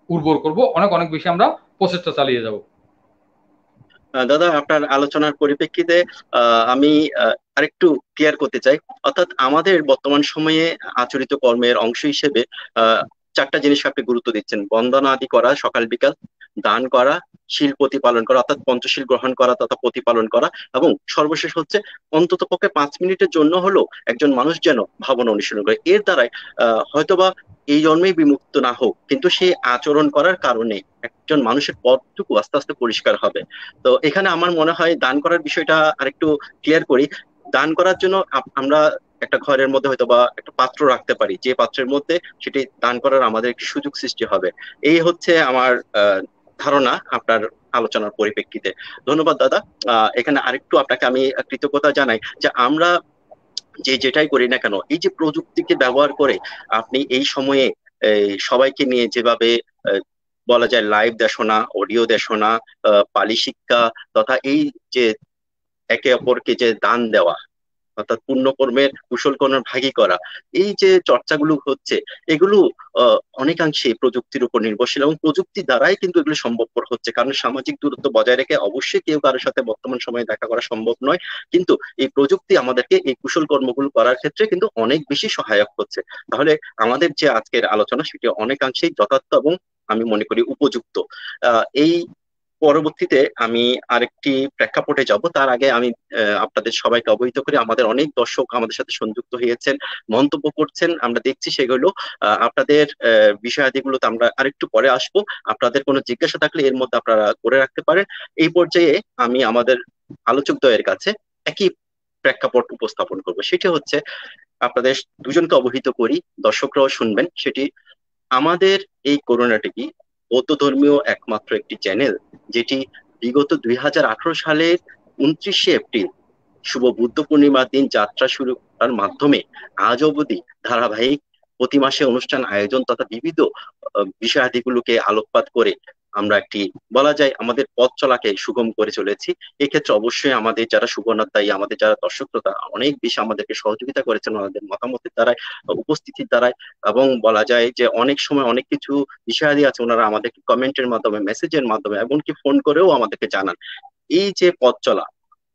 উর্বর করব, অনেক বেশি আমরা প্রচেষ্টা চালিয়ে যাব। দাদা, আপনার আলোচনার পরিপ্রেক্ষিতে আমি আরেকটু ক্লিয়ার করতে চাই। অর্থাৎ আমাদের বর্তমান সময়ে আচরিত কর্মের অংশ হিসেবে 4টা জিনিস আপনি গুরুত্ব দিচ্ছেন: বন্দনা আদি করা সকাল বিকাল, দান করা, শীল প্রতিপালন করা অর্থাৎ পঞ্চশীল গ্রহণ করা তথা প্রতিপালন করা, এবং সর্বশেষ হচ্ছে অন্তত পক্ষে 5 মিনিটের জন্য হলো একজন মানুষ যেন ভাবনা অনুশীলন করে। এর দ্বারাই হয়তোবা এই জন্মেই বিমুক্ত না হোক, কিন্তু সেই আচরণ করার কারণে একজন মানুষের পথটুকু আস্তে আস্তে পরিষ্কার হবে। তো এখানে আমার মনে হয় দান করার বিষয়টা আরেকটু ক্লিয়ার করি। দান করার জন্য আমরা একটা ঘরের মধ্যে হয়তো বা একটা পাত্র রাখতে পারি, যে পাত্রের মধ্যে সেটি দান করার আমাদের একটি সুযোগ সৃষ্টি হবে। এই হচ্ছে আমার ধারণা আপনার আলোচনার পরিপ্রেক্ষিতে। ধন্যবাদ দাদা। এখানে আরেকটু আপনাকে আমি কৃতজ্ঞতা জানাই যে আমরা যেটাই করি না কেন, এই যে প্রযুক্তিকে ব্যবহার করে আপনি এই সময়ে সবাইকে নিয়ে যেভাবে বলা যায় লাইভ দেশনা, অডিও দেশনা, পালি শিক্ষা তথা এই যে একে অপরকে যে দান দেওয়া অর্থাৎ পুণ্যকর্মের কুশল কর্মের ভাগী করা, এই যে চর্চাগুলো হচ্ছে, এগুলো অনেকাংশে প্রযুক্তির উপর নির্ভরশীল, এবং প্রযুক্তির দ্বারাই কিন্তু এগুলো সম্ভবপর হচ্ছে। কারণ সামাজিক দূরত্ব বজায় রেখে অবশ্যই কেউ কারোর সাথে বর্তমান সময়ে দেখা করা সম্ভব নয়, কিন্তু এই প্রযুক্তি আমাদেরকে এই কুশল কর্মগুলো করার ক্ষেত্রে কিন্তু অনেক বেশি সহায়ক হচ্ছে। তাহলে আমাদের যে আজকের আলোচনা সেটি অনেকাংশেই যথার্থ এবং আমি মনে করি উপযুক্ত। এই পরবর্তীতে আমি আরেকটি প্রেক্ষাপটে যাব, তার আগে আমি আপনাদের সবাইকে অবহিত করি আমাদের অনেক দর্শক আমাদের সাথে সংযুক্ত হয়েছেন, মন্তব্য করছেন, আমরা দেখছি সেগুলো। আপনাদের বিষয়াদিগুলোতে আমরা আরেকটু পরে আসবো। আপনাদের কোনো জিজ্ঞাসা থাকলে এর মধ্যে আপনারা করে রাখতে পারেন। এই পর্যায়ে আমি আমাদের আলোচক দ্বয়ের কাছে একই প্রেক্ষাপট উপস্থাপন করব। সেটি হচ্ছে, আপনাদের দুজনকে অবহিত করি, দর্শকরাও শুনবেন। সেটি আমাদের এই করোনা টিভি বৌদ্ধ ধর্মীয় একমাত্র একটি চ্যানেল, যেটি বিগত 2018 সালের 29শে এপ্রিল শুভ বুদ্ধ পূর্ণিমার দিন যাত্রা শুরু করার মাধ্যমে আজ অবধি ধারাবাহিক প্রতি মাসে অনুষ্ঠান আয়োজন তথা বিবিধ বিষয়াদিগুলোকে আলোকপাত করে আমরা একটি বলা যায় আমাদের পথ চলাকে সুগম করে চলেছি। এক্ষেত্রে অবশ্যই আমাদের যারা সুবর্ণাধ্যায়ী, আমাদের যারা দর্শক শ্রোতা অনেক বেশি আমাদেরকে সহযোগিতা করেছেন ওনাদের মতামতের দ্বারাই, উপস্থিতির দ্বারাই, এবং বলা যায় যে অনেক সময় অনেক কিছু বিষয়াদি আছে ওনারা আমাদেরকে কমেন্টের মাধ্যমে, মেসেজের মাধ্যমে, এমনকি ফোন করেও আমাদেরকে জানান। এই যে পথ চলা,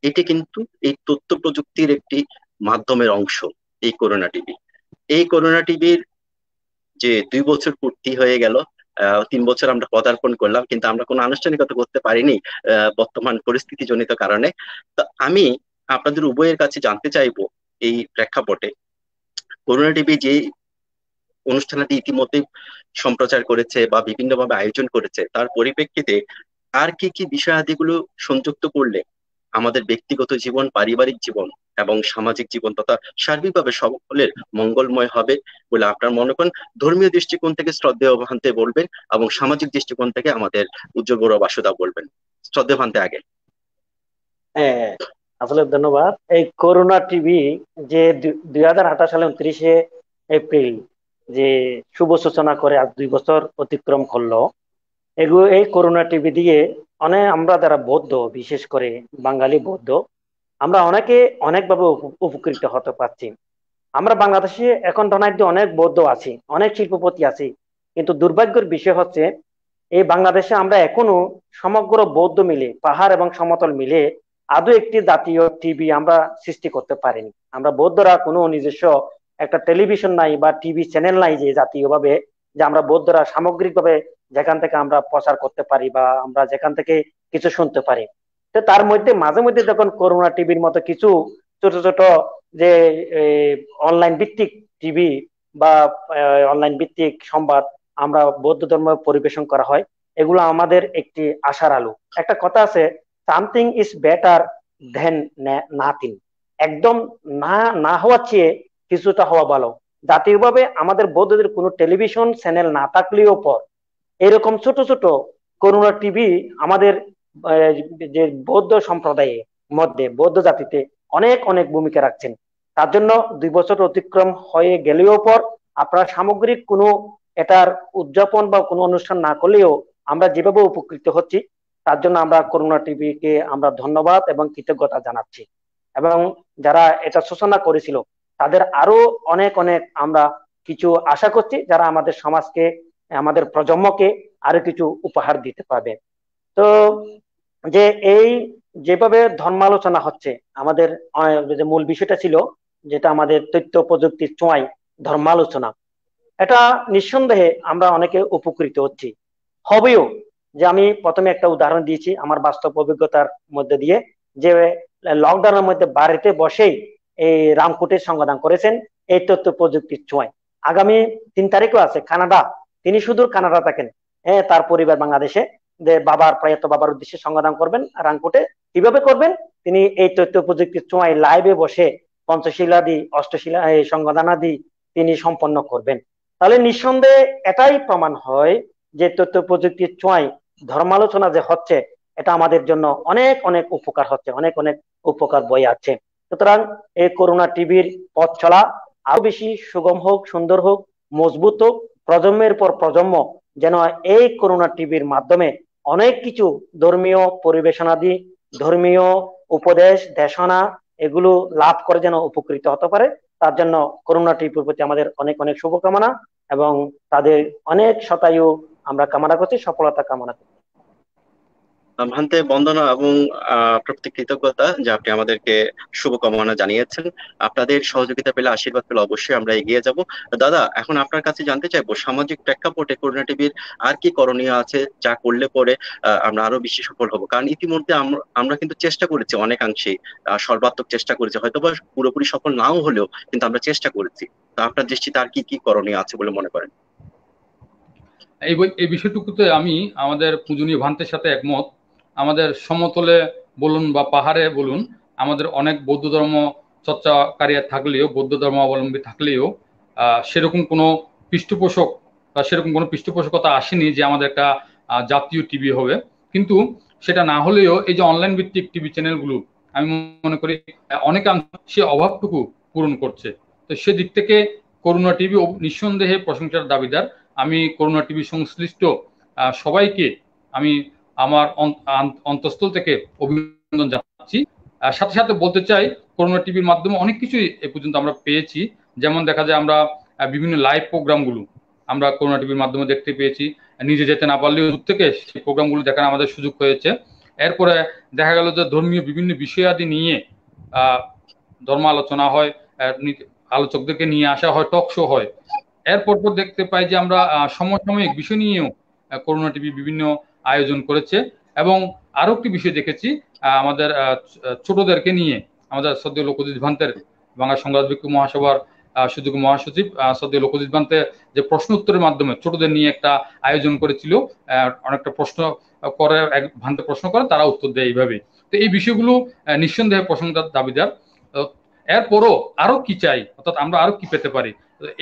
এটি কিন্তু এই তথ্য প্রযুক্তির একটি মাধ্যমের অংশ। এই করোনা টিভি, এই করোনা টিভির যে 2 বছর পূর্তি হয়ে গেল, 3 বছর আমরা পদার্পণ করলাম, কিন্তু আমরা কোনো আনুষ্ঠানিকতা করতে পারিনি বর্তমান পরিস্থিতি জনিত কারণে। তো আমি আপনাদের উভয়ের কাছে জানতে চাইবো এই প্রেক্ষাপটে, করোনা টিভি যে অনুষ্ঠানটি ইতিমধ্যে সম্প্রচার করেছে বা বিভিন্নভাবে আয়োজন করেছে, তার পরিপ্রেক্ষিতে আর কি কি বিষয়াদিগুলো সংযুক্ত করলে আমাদের ব্যক্তিগত জীবন, পারিবারিক জীবন এবং সামাজিক জীবন তথা সার্বিকভাবে সকলের মঙ্গলময় হবে বলে আপনার মনে করেন? ধর্মীয় দৃষ্টিকোণ থেকে শ্রদ্ধেয় ভান্তে বলবেন এবং সামাজিক দৃষ্টিকোণ থেকে আমাদের উজ্জ্বল বড় বাসুদা বলবেন। শ্রদ্ধেয় ভান্তে আগে। হ্যাঁ, আসলে ধন্যবাদ। এই করোনা টিভি যে 2028 সালে 29শে এপ্রিল যে শুভ সূচনা করে আজ 2 বছর অতিক্রম করলো, এই করোনা টিভি দিয়ে অনেক আমরা যারা বৌদ্ধ, বিশেষ করে বাঙালি বৌদ্ধ, আমরা অনেকে অনেকভাবে উপকৃত হতে পারছি। আমরা বাংলাদেশে এখন ধনাঢ্য অনেক বৌদ্ধ আছি, অনেক শিল্পপতি আছি, কিন্তু দুর্ভাগ্যের বিষয় হচ্ছে এই বাংলাদেশে আমরা এখনো সমগ্র বৌদ্ধ মিলে, পাহাড় এবং সমতল মিলে আদৌ একটি জাতীয় টিভি আমরা সৃষ্টি করতে পারিনি। আমরা বৌদ্ধরা কোনো নিজস্ব একটা টেলিভিশন নাই বা টিভি চ্যানেল নাই যে জাতীয়ভাবে, যে আমরা বৌদ্ধরা সামগ্রিকভাবে যেখান থেকে আমরা প্রচার করতে পারি বা আমরা যেখান থেকে কিছু শুনতে পারি। তো তার মধ্যে মাঝে মধ্যে যখন করোনা টিভির মতো কিছু ছোট ছোট যে অনলাইন ভিত্তিক টিভি বা অনলাইন ভিত্তিক সংবাদ আমরা বৌদ্ধ ধর্ম পরিবেশন করা হয়, এগুলো আমাদের একটি আশার আলো। একটা কথা আছে, something is better then nothing. একদম না না হওয়ার চেয়ে কিছুটা হওয়া ভালো। জাতীয়ভাবে আমাদের বৌদ্ধদের কোনো টেলিভিশন চ্যানেল না থাকলেও পর এরকম ছোট ছোট করোনা টিভি আমাদের যে বৌদ্ধ সম্প্রদায়ে মধ্যে, বৌদ্ধ জাতিতে অনেক অনেক ভূমিকা রাখছেন। তার জন্য 2 বছর অতিক্রম হয়ে গেলেও পর আপনার সামগ্রিক কোনো এটার উদযাপন বা কোনো অনুষ্ঠান না করলেও আমরা যেভাবে উপকৃত হচ্ছি, তার জন্য আমরা করোনা টিভিকে আমরা ধন্যবাদ এবং কৃতজ্ঞতা জানাচ্ছি। এবং যারা এটা সূচনা করেছিল তাদের আরো অনেক অনেক আমরা কিছু আশা করছি, যারা আমাদের সমাজকে, আমাদের প্রজন্মকে আরো কিছু উপহার দিতে পারবে। তো যে এই যেভাবে ধর্মালোচনা হচ্ছে, আমাদের যে মূল বিষয়টা ছিল, যেটা আমাদের তথ্য প্রযুক্তির ছোঁয়ায় ধর্মালোচনা, এটা নিঃসন্দেহে আমরা অনেকে উপকৃত হচ্ছি, হবেও। যে আমি প্রথমে একটা উদাহরণ দিয়েছি আমার বাস্তব অভিজ্ঞতার মধ্যে দিয়ে, যে লকডাউনের মধ্যে বাড়িতে বসেই এই রামকুটির সংবাদ করেছেন এই তথ্য প্রযুক্তির ছোঁয়ায়। আগামী 3 তারিখও আছে কানাডা, তিনি সুদূর কানাডা থাকেন, হ্যাঁ, তার পরিবার বাংলাদেশে, যে বাবার প্রয়াত বাবার উদ্দেশ্যে সংবাদ করবেন রামকুটে। কিভাবে করবেন? তিনি এই তথ্য প্রযুক্তির ছোঁয়ায় লাইভে বসে পঞ্চশীলাদি অষ্টশীলা এই সংবাদানাদি তিনি সম্পন্ন করবেন। তাহলে নিঃসন্দেহে এটাই প্রমাণ হয় যে তথ্য প্রযুক্তির ছোঁয়ায় ধর্মালোচনা যে হচ্ছে, এটা আমাদের জন্য অনেক অনেক উপকার হচ্ছে, অনেক অনেক উপকার বয়ে আছে। সুতরাং এই করোনা টিভির পথ চলা আরো বেশি সুগম হোক, সুন্দর হোক, মজবুত হোক, প্রজন্মের পর প্রজন্ম যেন এই করোনা টিভির মাধ্যমে অনেক কিছু ধর্মীয় পরিবেশনাদি, ধর্মীয় উপদেশ দেশনা এগুলো লাভ করে যেন উপকৃত হতে পারে। তার জন্য করোনা টিভির প্রতি আমাদের অনেক অনেক শুভকামনা এবং তাদের অনেক শতায়ু আমরা কামনা করছি, সফলতা কামনা করছি। ভান্তে বন্দনা এবং প্রত্যেক কৃতজ্ঞতা যে আপনি আমাদেরকে শুভকামনা জানিয়েছেন। আপনাদের সহযোগিতা পেলে, আশীর্বাদ পেলে অবশ্যই আমরা এগিয়ে যাব। দাদা, এখন আপনার কাছে জানতে চাইবো সামাজিক প্রেক্ষাপটে করোনা টিভির আর কি করণীয় আছে, যা করলে পরে আমরা আরো বেশি সফল হব? কারণ ইতিমধ্যে আমরা কিন্তু চেষ্টা করেছি অনেকাংশেই, সর্বাত্মক চেষ্টা করেছি, হয়তোবা পুরোপুরি সফল নাও হলেও কিন্তু আমরা চেষ্টা করেছি। তো আপনার দৃষ্টিতে আর কি কি করণীয় আছে বলে মনে করেন? এই বিষয়টুকুতে আমি আমাদের পূজনীয় ভান্তের সাথে একমত। আমাদের সমতলে বলুন বা পাহাড়ে বলুন, আমাদের অনেক বৌদ্ধ ধর্ম চর্চাকারী থাকলেও, বৌদ্ধ ধর্মাবলম্বী থাকলেও সেরকম কোনো পৃষ্ঠপোষক বা সেরকম কোনো পৃষ্ঠপোষকতা আসেনি যে আমাদের একটা জাতীয় টিভি হবে। কিন্তু সেটা না হলেও এই যে অনলাইন ভিত্তিক টিভি চ্যানেলগুলো, আমি মনে করি অনেকাংশে অভাবটুকু পূরণ করছে। তো সেদিক থেকে করোনা টিভি নিঃসন্দেহে প্রশংসার দাবিদার। আমি করোনা টিভি সংশ্লিষ্ট সবাইকে আমি আমার অন্তঃস্থল থেকে অভিনন্দন জানাচ্ছি। সাথে সাথে বলতে চাই, করোনা টিভির মাধ্যমে অনেক কিছুই এ পর্যন্ত আমরা পেয়েছি। যেমন দেখা যায় আমরা বিভিন্ন লাইভ প্রোগ্রামগুলো আমরা করোনা টিভির মাধ্যমে দেখতে পেয়েছি। নিজে যেতে না পারলেও দূর থেকে সেই প্রোগ্রামগুলো দেখার আমাদের সুযোগ হয়েছে। এরপরে দেখা গেল যে ধর্মীয় বিভিন্ন বিষয়াদি নিয়ে ধর্ম আলোচনা হয়, আলোচকদেরকে নিয়ে আসা হয়, টক শো হয়। এরপর দেখতে পাই যে আমরা সমসাময়িক বিষয় নিয়েও করুণা টিভি বিভিন্ন আয়োজন করেছে। এবং আরো একটি বিষয় দেখেছি, আমাদের ছোটদেরকে নিয়ে আমাদের শ্রদ্ধেয় লোকজিৎ ভান্তের বাংলা সংবাদ বিক্ষোভ মহাসভার সুযোগ্য মহাসচিব শ্রদ্ধেয় লোকজিৎ ভান্তে যে প্রশ্ন উত্তরের মাধ্যমে ছোটদের নিয়ে একটা আয়োজন করেছিল, অনেকটা প্রশ্ন করে, এক ভান্তে প্রশ্ন করে তারা উত্তর দেয় এইভাবে। তো এই বিষয়গুলো নিঃসন্দেহে প্রশংসার দাবিদার। এরপরও আরো কি চাই, অর্থাৎ আমরা আরো কি পেতে পারি,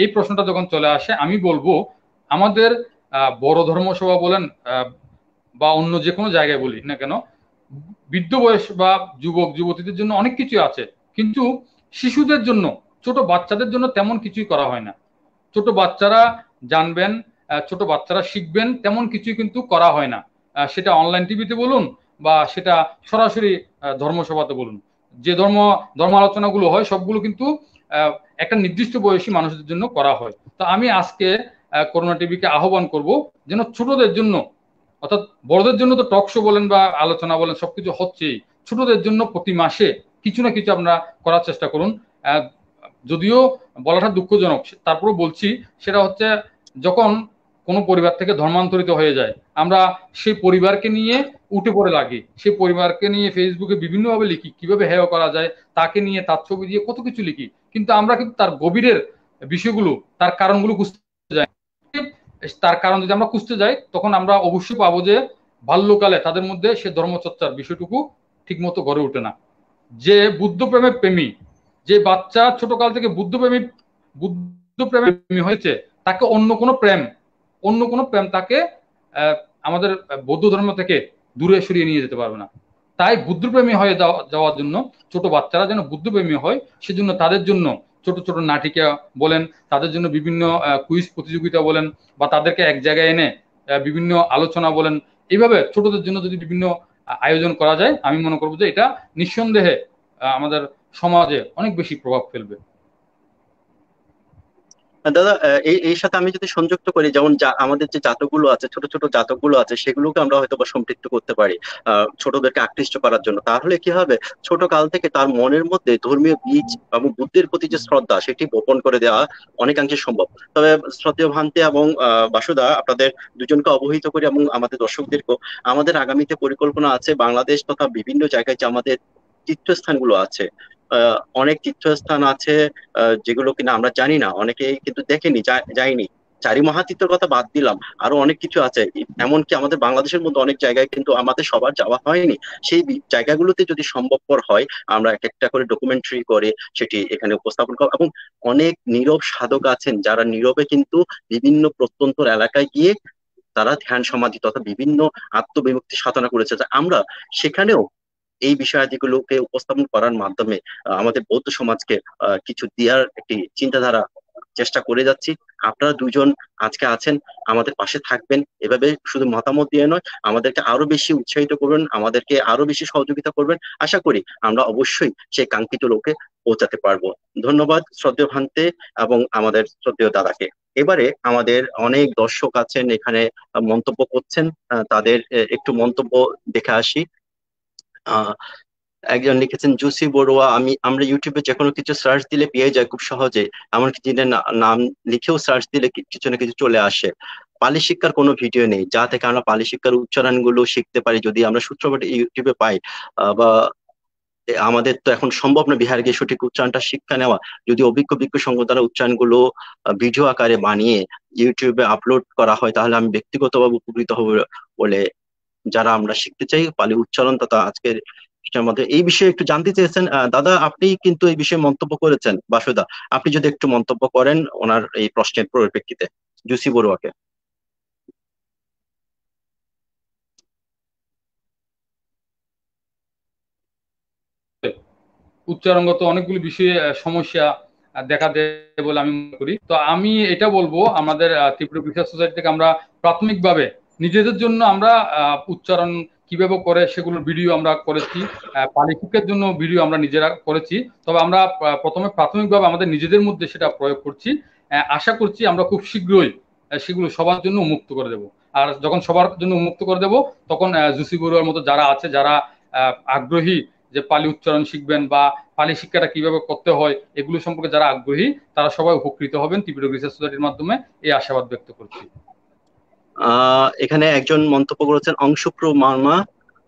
এই প্রশ্নটা যখন চলে আসে আমি বলবো আমাদের বড় ধর্মসভা বলেন বা অন্য যে কোনো জায়গায় বলি না কেন, বৃদ্ধ বয়স বা যুবক যুবতীদের জন্য অনেক কিছু আছে, কিন্তু শিশুদের জন্য, ছোট বাচ্চাদের জন্য তেমন কিছুই করা হয় না। ছোট বাচ্চারা জানবেন, ছোট বাচ্চারা শিখবেন, তেমন কিছুই কিন্তু করা হয় না। সেটা অনলাইন টিভিতে বলুন বা সেটা সরাসরি ধর্মসভাতে বলুন, যে ধর্ম আলোচনাগুলো হয় সবগুলো কিন্তু একটা নির্দিষ্ট বয়সী মানুষদের জন্য করা হয়। তো আমি আজকে করুণা টিভিকে আহ্বান করব যেন ছোটদের জন্য, অর্থাৎ বড়দের জন্য তো টক শো বলেন বা আলোচনা বলেন সবকিছু হচ্ছেই, ছোটদের জন্য প্রতি মাসে কিছু না কিছু আপনারা করার চেষ্টা করুন। যদিও বলাটা দুঃখজনক, তারপরে বলছি, সেটা হচ্ছে যখন কোনো পরিবার থেকে ধর্মান্তরিত হয়ে যায়, আমরা সেই পরিবারকে নিয়ে উঠে পড়ে লাগি, সেই পরিবারকে নিয়ে ফেসবুকে বিভিন্নভাবে লিখি, কিভাবে হেয় করা যায়, তাকে নিয়ে তার ছবি দিয়ে কত কিছু লিখি, কিন্তু আমরা কিন্তু তার গভীরের বিষয়গুলো, তার কারণগুলো বুঝতে যাই। তার কারণ যদি আমরা খুঁজতে যাই, তখন আমরা অবশ্যই পাবো যে বাল্যকালে তাদের মধ্যে সে ধর্মচর্চার বিষয়টুকু ঠিক মতো গড়ে ওঠে না। যে বুদ্ধ প্রেমের প্রেমী, যে বাচ্চা ছোটকাল থেকে বুদ্ধ প্রেমী হয়েছে, তাকে অন্য কোনো প্রেম তাকে আমাদের বৌদ্ধ ধর্ম থেকে দূরে সরিয়ে নিয়ে যেতে পারবে না। তাই বুদ্ধপ্রেমী হয়ে যাওয়ার জন্য, ছোট বাচ্চারা যেন বুদ্ধপ্রেমী হয়, সেজন্য তাদের জন্য ছোট ছোট নাটিকা বলেন, তাদের জন্য বিভিন্ন কুইজ প্রতিযোগিতা বলেন, বা তাদেরকে এক জায়গায় এনে বিভিন্ন আলোচনা বলেন, এইভাবে ছোটদের জন্য যদি বিভিন্ন আয়োজন করা যায়, আমি মনে করবো যে এটা নিঃসন্দেহে আমাদের সমাজে অনেক বেশি প্রভাব ফেলবে। দাদা, এই সাথে আমি যদি সংযুক্ত করি, যেমন আমাদের যে জাতকগুলো আছে, ছোট ছোট জাতকগুলো আছে, সেগুলোকে আমরা হয়তো বা সম্পৃক্ত করতে পারি ছোটদেরকে আকৃষ্ট করার জন্য। তাহলে কি হবে, ছোট কাল থেকে তার মনের মধ্যে ধর্মীয় বীজ এবং বুদ্ধির প্রতি যে শ্রদ্ধা, সেটি বপন করে দেওয়া অনেকাংশে সম্ভব। তবে শ্রদ্ধেয় ভান্তে এবং বাসুদা, আপনাদের দুজনকে অবহিত করি এবং আমাদের দর্শকদেরকেও, আমাদের আগামীতে পরিকল্পনা আছে বাংলাদেশ তথা বিভিন্ন জায়গায় যে আমাদের তীর্থস্থানগুলো আছে, অনেক তীর্থস্থান আছে যেগুলো কিনা আমরা জানি না, অনেকেই কিন্তু দেখেনি, যায়নি। চারি মহাতীর্থের কথা বাদ দিলাম, আরো অনেক কিছু আছে। এমনকি আমাদের বাংলাদেশের মধ্যে অনেক জায়গায় কিন্তু আমাদের সবার যাওয়া হয়নি। সেই জায়গাগুলোতে যদি সম্ভবপর হয়, আমরা এক একটা করে ডকুমেন্টারি করে সেটি এখানে উপস্থাপন করব। এবং অনেক নীরব সাধক আছেন যারা নীরবে কিন্তু বিভিন্ন প্রত্যন্ত এলাকায় গিয়ে তারা ধ্যান সমাধি তথা বিভিন্ন আত্মবিমুক্তি সাধনা করেছে। আমরা সেখানেও এই বিষয়াদিগুলোকে উপস্থাপন করার মাধ্যমে আমাদের বৌদ্ধ সমাজকে কিছু দেওয়ার একটি চিন্তাধারা চেষ্টা করে যাচ্ছি। আপনারা দুজন আজকে আছেন, আমাদের পাশে থাকবেন, এভাবে শুধু মতামত দিয়ে নয়, আমাদেরকে আরো বেশি উৎসাহিত করবেন, আমাদেরকে আরো বেশি সহযোগিতা করবেন। আশা করি আমরা অবশ্যই সেই কাঙ্ক্ষিত লোকে পৌঁছাতে পারবো। ধন্যবাদ শ্রদ্ধেয় ভান্তে এবং আমাদের শ্রদ্ধেয় দাদাকে। এবারে আমাদের অনেক দর্শক আছেন এখানে মন্তব্য করছেন, তাদের একটু মন্তব্য দেখে আসি। একজন লিখেছেন জুসি বড়ুয়া, আমরা ইউটিউবে যে কোনো কিছু সার্চ দিলে পেয়ে যায় খুব সহজে, এমনকি যিনি নাম লিখেও সার্চ দিলে কিছু না কিছু চলে আসে। পালি শিক্ষার কোনো ভিডিও নেই যা থেকে আমরা পালি শিক্ষার উচ্চারণ গুলো শিখতে পারি, যদি আমরা সূত্রপাত ইউটিউবে পাই। বা আমাদের তো এখন সম্ভব না বিহার গিয়ে সঠিক উচ্চারণটা শিক্ষা নেওয়া। যদি অভিজ্ঞ সঙ্গ দ্বারা উচ্চারণ গুলো ভিডিও আকারে বানিয়ে ইউটিউবে আপলোড করা হয়, তাহলে আমি ব্যক্তিগতভাবে উপকৃত হব বলে, যারা আমরা শিখতে চাই পালি উচ্চারণ তথা আজকের মধ্যে এই বিষয়ে একটু জানতে চেয়েছেন। দাদা, আপনি কিন্তু এই বিষয়ে মন্তব্য করেছেন, বাসুদা আপনি যদি একটু মন্তব্য করেন ওনার এই প্রশ্নের পরিপ্রেক্ষিতে জুসি বড়ুয়াকে। উচ্চারণগত অনেকগুলো বিষয়ে সমস্যা দেখা দেয় বলে আমি মনে করি। তো আমি এটা বলবো, আমাদের ত্রিপুরা বিশ্বাস সোসাইটি থেকে আমরা প্রাথমিকভাবে নিজেদের জন্য আমরা উচ্চারণ কিভাবে করে সেগুলোর ভিডিও আমরা করেছি, পালি শিক্ষার জন্য ভিডিও আমরা নিজেরা করেছি। তবে আমরা প্রথমে প্রাথমিকভাবে আমাদের নিজেদের মধ্যে সেটা প্রয়োগ করছি। আশা করছি আমরা খুব শীঘ্রই সেগুলো সবার জন্য মুক্ত করে দেব। আর যখন সবার জন্য উন্মুক্ত করে দেব, তখন জুসি বড়ুয়ার মতো যারা আছে, যারা আগ্রহী যে পালি উচ্চারণ শিখবেন বা পালি শিক্ষাটা কিভাবে করতে হয় এগুলো সম্পর্কে যারা আগ্রহী, তারা সবাই উপকৃত হবেন ত্রিপিটক রিসার্চ সোসাইটির মাধ্যমে, এই আশাবাদ ব্যক্ত করছি। এখানে একজন মন্তব্য করেছেন অংশুপ্রিয় মার্মা,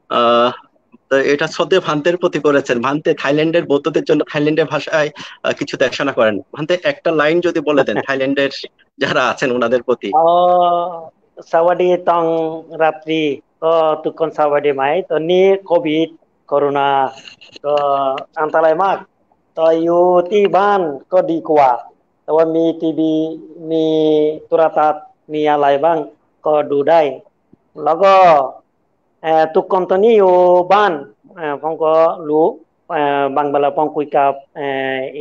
আহ তো এটা শ্রদ্ধেয় ভান্তের প্রতি করেছেন। ভান্তে থাইল্যান্ডের বৌদ্ধদের জন্য থাইল্যান্ডের ভাষায় কিছু দেখাশোনা করেন। ভান্তে একটা লাইন যদি বলে দেন থাইল্যান্ডের যারা আছেন ওনাদের প্রতি। Sawadi tong ratri to tukon sawadi mai to ni covid corona to antalai mak to yu ti ban ko di kwa to wa mi tivi mi turatat mi alai bang ko du dai logo tukon to ni yu ban phong ko lu bang bala phong kui kap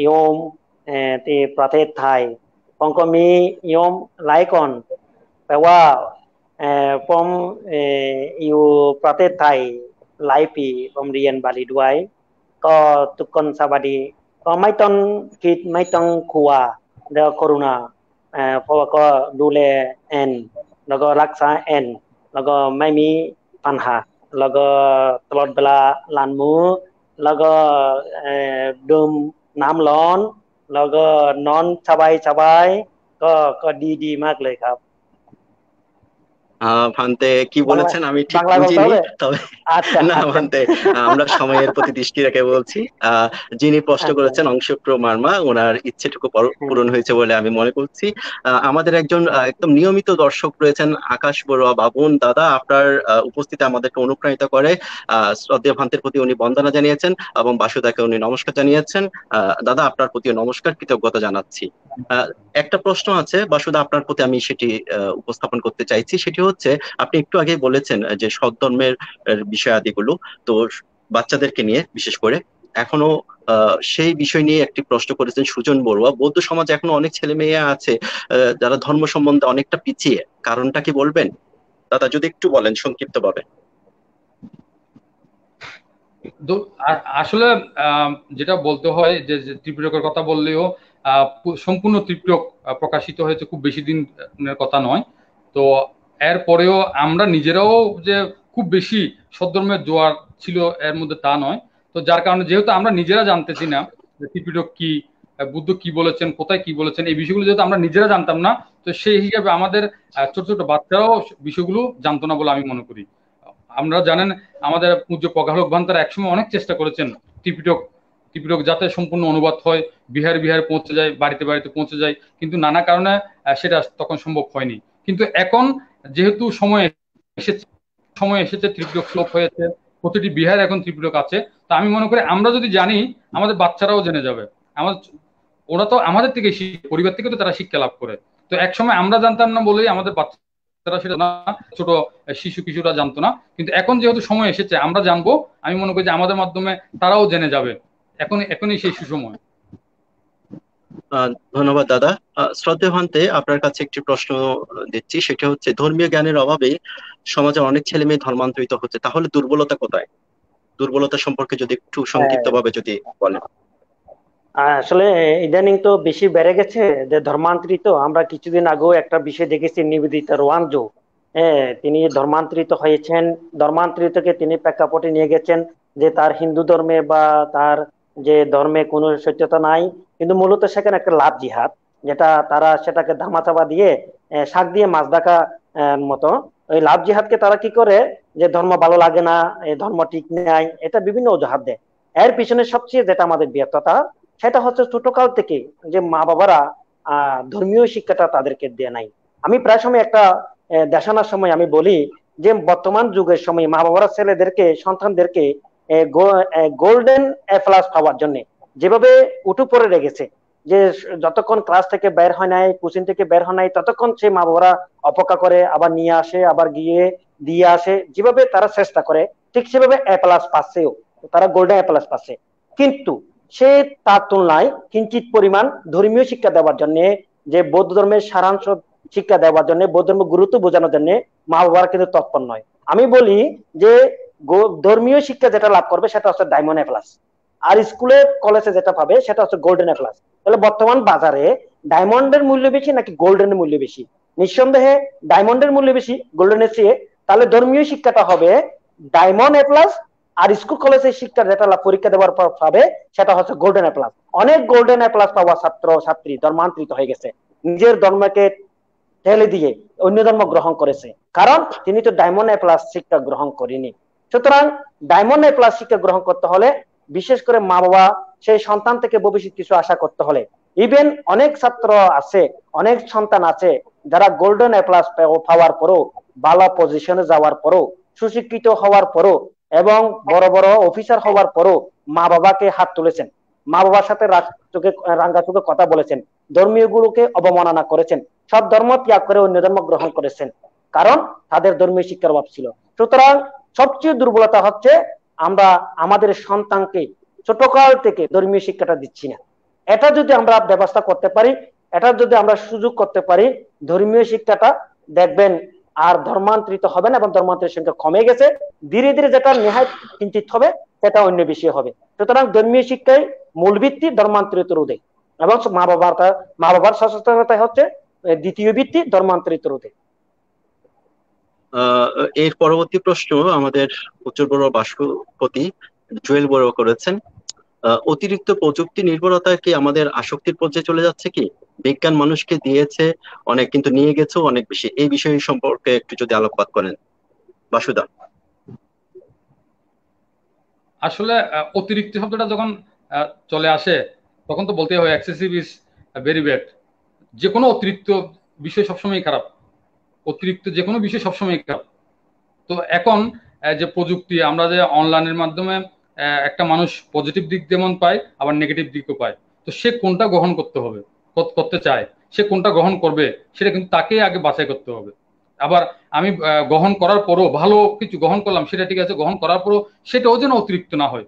yom ti ประเทศไทย phong ko mi yom lai kon แปลว่าผมอยู่ประเทศไทยหลายปีผมเรียนบาลีด้วยก็ทุกคนสวัสดีก็ไม่ต้องคิดไม่ต้องกลัวเรื่องโควิดเพราะว่าก็ดูแลแอนแล้วก็รักษาแอนแล้วก็ไม่มีปัญหาแล้วก็ตลอดเวลาล้างมือแล้วก็ดื่มน้ำร้อนแล้วก็นอนสบายก็ดีมากเลยครับ ভান্তে কি বলেছেন আমি ঠিক বুঝিনি, তবে না ভান্তে আমরা সময়ের প্রতি দৃষ্টি রেখে বলছি। যিনি প্রশ্ন করেছেন অংশুপ্রিয় মার্মা, ওনার ইচ্ছেটুকু পূরণ হয়েছে বলে আমি মনে করছি। আমাদের একজন একদম নিয়মিত দর্শক রয়েছেন আকাশ বড়ুয়া বাবুন দাদা, আপনার উপস্থিতি আমাদেরকে অনুপ্রাণিত করে। শ্রদ্ধেয় ভান্তের প্রতি উনি বন্দনা জানিয়েছেন এবং বাসুদাকে উনি নমস্কার জানিয়েছেন। দাদা আপনার প্রতি নমস্কার, কৃতজ্ঞতা জানাচ্ছি। একটা প্রশ্ন আছে বাসুদা আপনার প্রতি, আমি সেটি উপস্থাপন করতে চাইছি। সেটি হচ্ছে আপনি একটু আগে বলেছেন যে সৎধর্মের বিষয়াদিগুলো, তো বাচ্চাদেরকে নিয়ে বিশেষ করে এখনো সেই বিষয় নিয়ে একটি প্রশ্ন করেছেন সুজন বড়ুয়া। বৌদ্ধ সমাজে এখনো অনেক ছেলে মেয়ে আছে যারা ধর্ম সম্বন্ধে অনেকটা পিছিয়ে, কারণটা কি বলবেন দাদা? যদি একটু বলেন সংক্ষিপ্ত ভাবে। আসলে যেটা বলতে হয় যে ত্রিপিটকের কথা বললেও সম্পূর্ণ ত্রিপিটক প্রকাশিত হয়েছে খুব বেশি দিনের কথা নয়। তো এরপরেও আমরা নিজেরাও যে খুব বেশি সদ্ধর্মের জোয়ার ছিল এর মধ্যে তা নয়। তো যার কারণে যেহেতু আমরা নিজেরা জানতেছি না যে ত্রিপিটক কি, বুদ্ধ কি বলেছেন, কোথায় কি বলেছেন, এই বিষয়গুলো যেহেতু আমরা নিজেরা জানতাম না, তো সেই হিসাবে আমাদের ছোট ছোট বাচ্চারাও বিষয়গুলো জানতো না বলে আমি মনে করি। আমরা জানেন আমাদের পূজ্য প্রজ্ঞালোক ভান্তারা একসময় অনেক চেষ্টা করেছেন ত্রিপিটক যাতে সম্পূর্ণ অনুবাদ হয়, বিহারে পৌঁছে যায়, বাড়িতে পৌঁছে যায়, কিন্তু নানা কারণে সেটা তখন সম্ভব হয়নি। কিন্তু এখন যেহেতু সময় এসেছে ত্রিপিটক সুলভ হয়েছে, প্রতিটি বিহারে এখন ত্রিপিটক আছে, তা আমি মনে করি আমরা যদি জানি আমাদের বাচ্চারাও জেনে যাবে। ওরা তো আমাদের থেকে পরিবার থেকে তো তারা শিক্ষা লাভ করে। তো এক সময় আমরা জানতাম না বলেই আমাদের বাচ্চারা সেটা না, ছোট শিশু কিশোররা জানতো না, কিন্তু এখন যেহেতু সময় এসেছে আমরা জানবো, আমি মনে করি যে আমাদের মাধ্যমে তারাও জেনে যাবে। এখনই সেই সুসময়। ধন্যবাদ দাদা। শ্রদ্ধেয় ভান্তে আপনার কাছে একটি প্রশ্ন দিচ্ছি, সেটা হচ্ছে ধর্মীয় জ্ঞানের অভাবে সমাজে অনেক ছেলে মেয়ে ধর্মান্তরিত হচ্ছে, তাহলে দুর্বলতা কোথায়? দুর্বলতা সম্পর্কে যদি একটু সংক্ষিপ্ত ভাবে যদি বলেন। আসলে ইদানিং তো বেশি বেড়ে গেছে যে ধর্মান্তরিত। আমরা কিছুদিন আগেও একটা বিষয় দেখেছি, নিবেদিতা রোয়ানজো, তিনি ধর্মান্তরিত হয়েছেন। ধর্মান্তরিতকে তিনি প্রেক্ষাপটে নিয়ে গেছেন যে তার হিন্দু ধর্মে বা তার যে ধর্মে কোনো সত্যতা নাই, কিন্তু মূলত সেখানে একটা লাভ জিহাদ, যেটা তারা সেটাকে ধামাচাপা দিয়ে শাক দিয়ে মাছ ডাকা মতো ওই লাভ জিহাদকে তারা কি করে যে ধর্ম ভালো লাগে না, এই ধর্ম ঠিক নাই, এটা বিভিন্ন অজুহাত দেয়। এর পিছনে সবচেয়ে যেটা আমাদের ব্যর্থতা, সেটা হচ্ছে ছোটকাল থেকে যে মা বাবারা ধর্মীয় শিক্ষাটা তাদেরকে দেয় নাই। আমি প্রায় সময় একটা দেশানোর সময় আমি বলি যে বর্তমান যুগের সময় মা বাবারা ছেলেদেরকে সন্তানদেরকে গোল্ডেন এ প্লাস পাওয়ার জন্য যেভাবে উঠু পড়ে রেখেছে, যে যতক্ষণ ক্লাস থেকে বের হয় নাই, কোচিং থেকে বের হয় নাই, ততক্ষণ সে মা বাবারা অপেক্ষা করে, আবার নিয়ে আসে, আবার গিয়ে দিয়ে আসে, যেভাবে তারা চেষ্টা করে ঠিক সেভাবে এ প্লাস পাচ্ছেও, তারা গোল্ডেন এ প্লাস পাচ্ছে। কিন্তু সে তার তুলনায় কিঞ্চিত পরিমাণ ধর্মীয় শিক্ষা দেওয়ার জন্য, যে বৌদ্ধ ধর্মের সারাংশ শিক্ষা দেওয়ার জন্য, বৌদ্ধ ধর্মের গুরুত্ব বোঝানোর জন্য মা বাবারা কিন্তু তৎপর নয়। আমি বলি যে ধর্মীয় শিক্ষা যেটা লাভ করবে সেটা হচ্ছে ডায়মন্ড এ প্লাস, আর স্কুলে কলেজে যেটা পাবে সেটা হচ্ছে গোল্ডেন এ প্লাস। তাহলে বর্তমান বাজারে ডায়মন্ডের মূল্য বেশি নাকি গোল্ডেনের মূল্য বেশি? নিঃসন্দেহে ডায়মন্ডের মূল্য বেশি গোল্ডেনের চেয়ে, তাহলে ধর্মীয় শিক্ষাটা হবে ডায়মন্ড এ প্লাস, আর স্কুল কলেজের শিক্ষা যেটা পরীক্ষা দেওয়ার পর পাবে সেটা হচ্ছে গোল্ডেন এ প্লাস। অনেক গোল্ডেন এ প্লাস পাওয়া ছাত্র ছাত্রী ধর্মান্তরিত হয়ে গেছে, নিজের ধর্মকে ঠেলে দিয়ে অন্য ধর্ম গ্রহণ করেছে, কারণ তিনি তো ডায়মন্ড এ প্লাস শিক্ষা গ্রহণ করেনি। সুতরাং ডায়মন্ড এ প্লাস শিক্ষা গ্রহণ করতে হলে বিশেষ করে মা বাবা সেই সন্তান থেকে ভবিষ্যৎ কিছু আশা করতে হলে, ইভেন অনেক ছাত্র আছে, অনেক সন্তান আছে যারা গোল্ডেন এ প্লাস পাওয়ার পরও, ভালো পজিশনে যাওয়ার পরও, সুশিক্ষিত হওয়ার পরও এবং বড় বড় অফিসার হওয়ার পরও মা বাবাকে হাত তুলেছেন, মা বাবার সাথে রাঙ্গা চোখে কথা বলেছেন, ধর্মীয় গুরুকে অবমাননা করেছেন, সব ধর্ম ত্যাগ করে অন্য ধর্ম গ্রহণ করেছেন, কারণ তাদের ধর্মীয় শিক্ষার অভাব ছিল। সুতরাং সবচেয়ে দুর্বলতা হচ্ছে আমরা আমাদের সন্তানকে ছোটকাল থেকে ধর্মীয় শিক্ষাটা দিচ্ছি না। এটা যদি আমরা ব্যবস্থা করতে পারি, এটা যদি আমরা সুযোগ করতে পারি, ধর্মীয় শিক্ষাটা দেখবেন আর ধর্মান্তরিত হবে না এবং ধর্মান্তরের সংখ্যা কমে গেছে। ধীরে ধীরে যেটা নেহায় চিন্তিত হবে সেটা অন্য বিষয় হবে। সুতরাং ধর্মীয় শিক্ষায় মূল ভিত্তি ধর্মান্তরিত রোধে, এবং মা বাবার সচেতনতা হচ্ছে দ্বিতীয় ভিত্তি ধর্মান্তরিত রোধে। এর পরবর্তী প্রশ্ন আমাদের উজ্জ্বল বড়ুয়া বাসুপতি জুয়েল বড়ুয়া করেছেন। অতিরিক্ত প্রযুক্তি নির্ভরতা কি আমাদের আসক্তির পর্যায়ে চলে যাচ্ছে? কি বিজ্ঞান মানুষকে দিয়েছে অনেক, কিন্তু নিয়ে গেছেও অনেক বেশি। এই বিষয় সম্পর্কে একটু যদি আলোকপাত করেন বাসুদা। আসলে অতিরিক্ত শব্দটা যখন চলে আসে তখন তো বলতে হয় এক্সেসিভ ইজ ভেরি ব্যাড। যে কোনো অতিরিক্ত বিষয় সবসময় খারাপ, অতিরিক্ত যে কোনো বিষয় সবসময় খারাপ। তো এখন যে প্রযুক্তি, আমরা যে অনলাইনের মাধ্যমে একটা মানুষ পজিটিভ দিক যেমন পায় আবার নেগেটিভ দিকও পায়, তো সে কোনটা গ্রহণ করতে চায়, সে কোনটা গ্রহণ করবে সেটা কিন্তু তাকে আগে বাছাই করতে হবে। আবার আমি গ্রহণ করার পরও ভালো কিছু গ্রহণ করলাম, সেটা ঠিক আছে, গ্রহণ করার পরও সেটাও যেন অতিরিক্ত না হয়।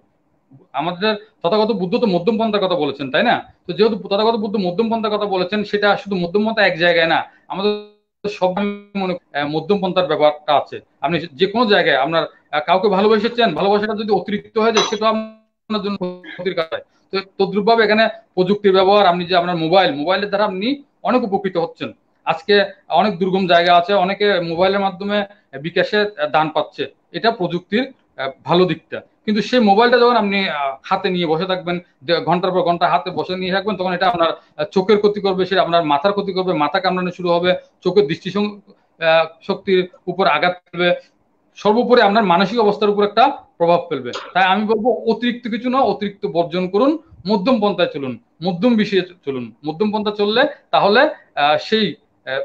আমাদের তথাগত বুদ্ধ তো মধ্যম পন্থার কথা বলেছেন, তাই না? তো যেহেতু তথাগত বুদ্ধ মধ্যম পন্থার কথা বলেছেন, সেটা শুধু মধ্যম পন্থা এক জায়গায় না, আমাদের সব মনে মধ্যম পন্থার ব্যাপারটা আছে। আপনি যে কোনো জায়গায় আপনার কাউকে ভালোবেসেছেন, ভালোবাসাটা যদি অতিরিক্ত হয়ে যায় সেটা আপনার জন্য ক্ষতির কারণ। তো তদ্রুপ ভাবে এখানে প্রযুক্তির ব্যবহার, আপনি যে আপনার মোবাইলের দ্বারা আপনি অনেক উপকৃত হচ্ছেন। আজকে অনেক দুর্গম জায়গা আছে, অনেকে মোবাইলের মাধ্যমে বিকাশে দান পাচ্ছে, এটা প্রযুক্তির ভালো দিকটা। কিন্তু সেই মোবাইলটা যখন আপনি হাতে নিয়ে বসে থাকবেন, ঘন্টার পর ঘন্টা হাতে বসে নিয়ে থাকবেন, তখন এটা আপনার চোখের ক্ষতি করবে, সেটা আপনার মাথার ক্ষতি করবে, মাথা কামড়ানো শুরু হবে, চোখের দৃষ্টি শক্তির উপর আঘাত ফেলবে, সর্বোপরি আপনার মানসিক অবস্থার উপর একটা প্রভাব ফেলবে। তাই আমি বলবো অতিরিক্ত কিছু না, অতিরিক্ত বর্জন করুন, মধ্যম পন্থায় চলুন, মধ্যম বিষয়ে চলুন। মধ্যম পন্থা চললে তাহলে সেই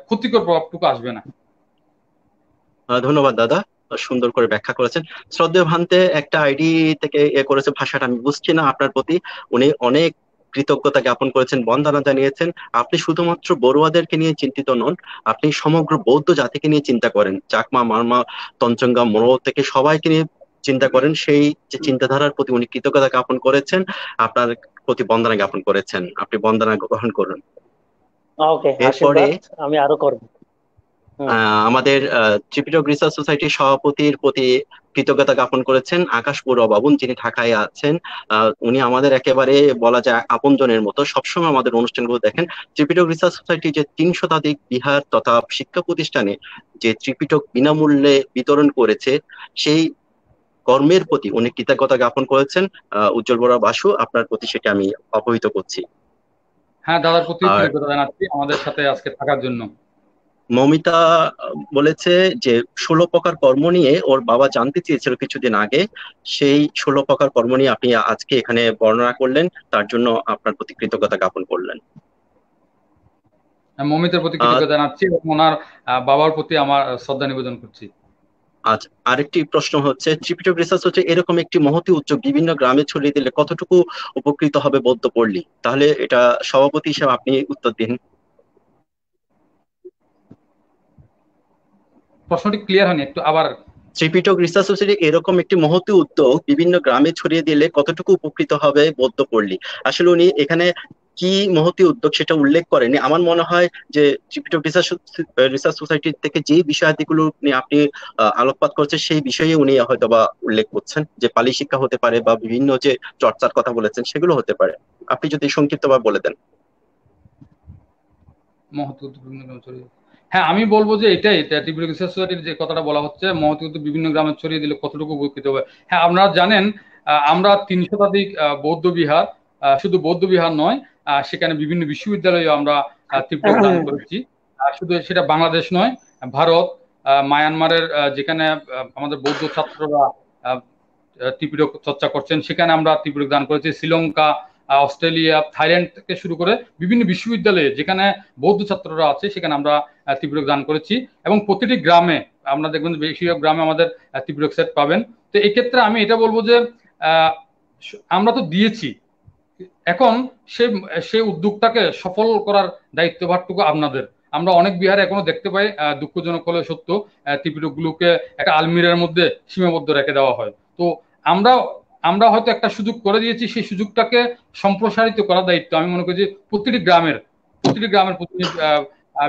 ক্ষতিকর প্রভাবটুকু আসবে না। ধন্যবাদ দাদা, সুন্দর করে ব্যাখ্যা করেছেন। শ্রদ্ধেয় ভান্তে একটা আইডি থেকে করেছে, ভাষাটা আমি বুঝছি না আপনার প্রতি, উনি অনেক কৃতজ্ঞতা জ্ঞাপন করেছেন, বন্দনা জানিয়েছেন। আপনি শুধুমাত্র বড়ুয়াদেরকে নিয়ে চিন্তিত নন, আপনি সমগ্র বৌদ্ধ জাতিকে নিয়ে চিন্তা করেন, চাকমা, মারমা, তঞ্চঙ্গা, মোড়ো থেকে সবাইকে নিয়ে চিন্তা করেন। সেই যে চিন্তাধারার প্রতি উনি কৃতজ্ঞতা জ্ঞাপন করেছেন, আপনার প্রতি বন্দনা জ্ঞাপন করেছেন। আপনি বন্দনা গ্রহণ করুন। ওকে, এরপরে আমি আরো করব। আমাদের ত্রিপিটক রিসার্চ সোসাইটির সভাপতির প্রতি কৃতজ্ঞতা জ্ঞাপন করেছেন আকাশ বড়ুয়া বাবুন, যিনি ঢাকায় আছেন। উনি আমাদের একেবারে বলা যায় আপনজনের মতো, সবসময় আমাদের অনুষ্ঠানগুলো দেখেন। ত্রিপিটক রিসার্চ সোসাইটি যে ৩০ শতাধিক বিহার তথা শিক্ষা প্রতিষ্ঠানে যে ত্রিপিটক বিনামূল্যে বিতরণ করেছে, সেই কর্মের প্রতি উনি কৃতজ্ঞতা জ্ঞাপন করেছেন। উজ্জ্বল বড়ুয়া বাসু, আপনার প্রতি সেটা আমি অবহিত করছি। হ্যাঁ, দাদার প্রতি কৃতজ্ঞতা জানাচ্ছি আমাদের সাথে আজকে থাকার জন্য। মমিতা বলেছে যে 16 প্রকার কর্ম নিয়ে ওর বাবা জানতে চেয়েছিল কিছুদিন আগে, সেই 16 প্রকার কর্ম নিয়ে আপনি আজকে এখানে বর্ণনা করলেন, তার জন্য আপনার প্রতি কৃতজ্ঞতা জ্ঞাপন করলেন। মমিতার প্রতি কৃতজ্ঞতা জানাচ্ছি এবং ওনার বাবার প্রতি আমার শ্রদ্ধা নিবেদন করছি। আচ্ছা, আরেকটি প্রশ্ন হচ্ছে, ত্রিপিটক রিসার্চ হচ্ছে এরকম একটি মহতী উদ্যোগ বিভিন্ন গ্রামে ছড়িয়ে দিলে কতটুকু উপকৃত হবে বৌদ্ধ পল্লী? তাহলে এটা সভাপতি হিসেবে আপনি উত্তর দিন। প্রশ্নটি ক্লিয়ার হয়নি, একটু আবার। ত্রিপিটক রিসার্চ সোসাইটি এরকম একটি মহতী উদ্যোগ বিভিন্ন গ্রামে ছড়িয়ে দিলে কতটুকু উপকৃত হবে বৌদ্ধ পল্লী? আসলে উনি এখানে কি মহতী উদ্যোগ সেটা উল্লেখ করেনি। আমার মনে হয় যে ত্রিপিটক রিসার্চ সোসাইটির থেকে যে বিষয়াদিগুলো নিয়ে আপনি আলোকপাত করছেন, সেই বিষয়ে উনি হয়তো বা উল্লেখ করছেন, যে পালি শিক্ষা হতে পারে বা বিভিন্ন যে চর্চার কথা বলেছেন সেগুলো হতে পারে। আপনি যদি সংক্ষিপ্তভাবে বলে দেন। হ্যাঁ, আমি বলবো যে এটাই ত্রিপুরা রিসার্চ সোসাইটির যে কথাটা বলা হচ্ছে, মহৎ কিন্তু বিভিন্ন গ্রামে ছড়িয়ে দিলে কতটুকু উপকৃত হবে। হ্যাঁ, আপনারা জানেন আমরা ৩০ শতাধিক বৌদ্ধ বিহার, শুধু বৌদ্ধ বিহার নয়, সেখানে বিভিন্ন বিশ্ববিদ্যালয়ে আমরা ত্রিপুরক দান করেছি। শুধু সেটা বাংলাদেশ নয়, ভারত, মায়ানমারের যেখানে আমাদের বৌদ্ধ ছাত্ররা ত্রিপিটক চর্চা করছেন, সেখানে আমরা ত্রিপিটক দান করেছি। শ্রীলঙ্কা, অস্ট্রেলিয়া, থাইল্যান্ড থেকে শুরু করে বিভিন্ন বিশ্ববিদ্যালয়ে যেখানে বৌদ্ধ ছাত্ররা আছে, সেখানে আমরা ত্রিপিটক দান করেছি। এবং প্রতিটি গ্রামে আমরা দেখবেন বেশিরভাগ গ্রামে আমাদের ত্রিপিটক সেট পাবেন। তো এই ক্ষেত্রে আমি এটা বলবো যে আহ, আমরা তো দিয়েছি, এখন সে সেই উদ্যোগটাকে সফল করার দায়িত্বভারটুকু আপনাদের। আমরা অনেক বিহারে এখনো দেখতে পাই, দুঃখজনক হলে সত্য, ত্রিপিটক গুলোকে একটা আলমিরার মধ্যে সীমাবদ্ধ রেখে দেওয়া হয়। তো আমরা আমরা হয়তো একটা সুযোগ করে দিয়েছি, সেই সুযোগটাকে সম্প্রসারিত করার দায়িত্ব আমি মনে করি যে প্রতিটি গ্রামের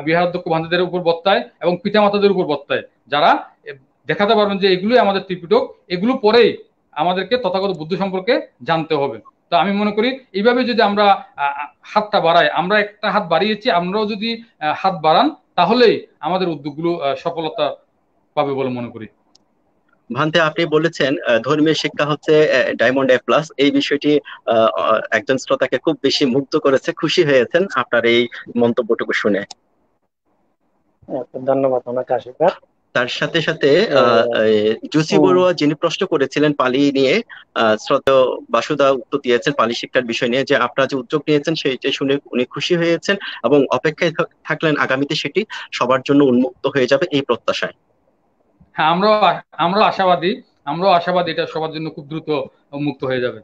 বিহারাধ্যক্ষ ভান্তিদের উপর বর্তায় এবং পিতামাতাদের উপর বর্তায়, যারা দেখাতে পারবেন যে এগুলোই আমাদের ত্রিপিটক, এগুলো পরেই আমাদেরকে তথাগত বুদ্ধ সম্পর্কে জানতে হবে। তো আমি মনে করি এইভাবে যদি আমরা হাতটা বাড়াই, আমরা একটা হাত বাড়িয়েছি, আমরাও যদি হাত বাড়ান, তাহলেই আমাদের উদ্যোগগুলো সফলতা পাবে বলে মনে করি। ভান্তে, আপনি বলেছেন ধর্মীয় শিক্ষা হচ্ছে ডায়মন্ড এ প্লাস। এই বিষয়টি একজন শ্রোতাকে খুব বেশি মুগ্ধ করেছে, খুশি হয়েছেন আপনার এই মন্তব্যটুকু শুনে। ধন্যবাদ ওনাকে, আশীর্বাদ। তার সাথে সাথে যে জুসি উম, বড়ুয়া যিনি প্রশ্ন করেছিলেন পালি নিয়ে, শ্রদ্ধেয় বাসুদা উত্তর দিয়েছেন পালি শিক্ষার বিষয় নিয়ে, যে আপনারা যে উদ্যোগ নিয়েছেন সেইটা শুনে উনি খুশি হয়েছেন এবং অপেক্ষায় থাকলেন আগামীতে সেটি সবার জন্য উন্মুক্ত হয়ে যাবে এই প্রত্যাশায়। হ্যাঁ, আমরাও আশাবাদী এটা সবার জন্য খুব দ্রুত মুক্ত হয়ে যাবে।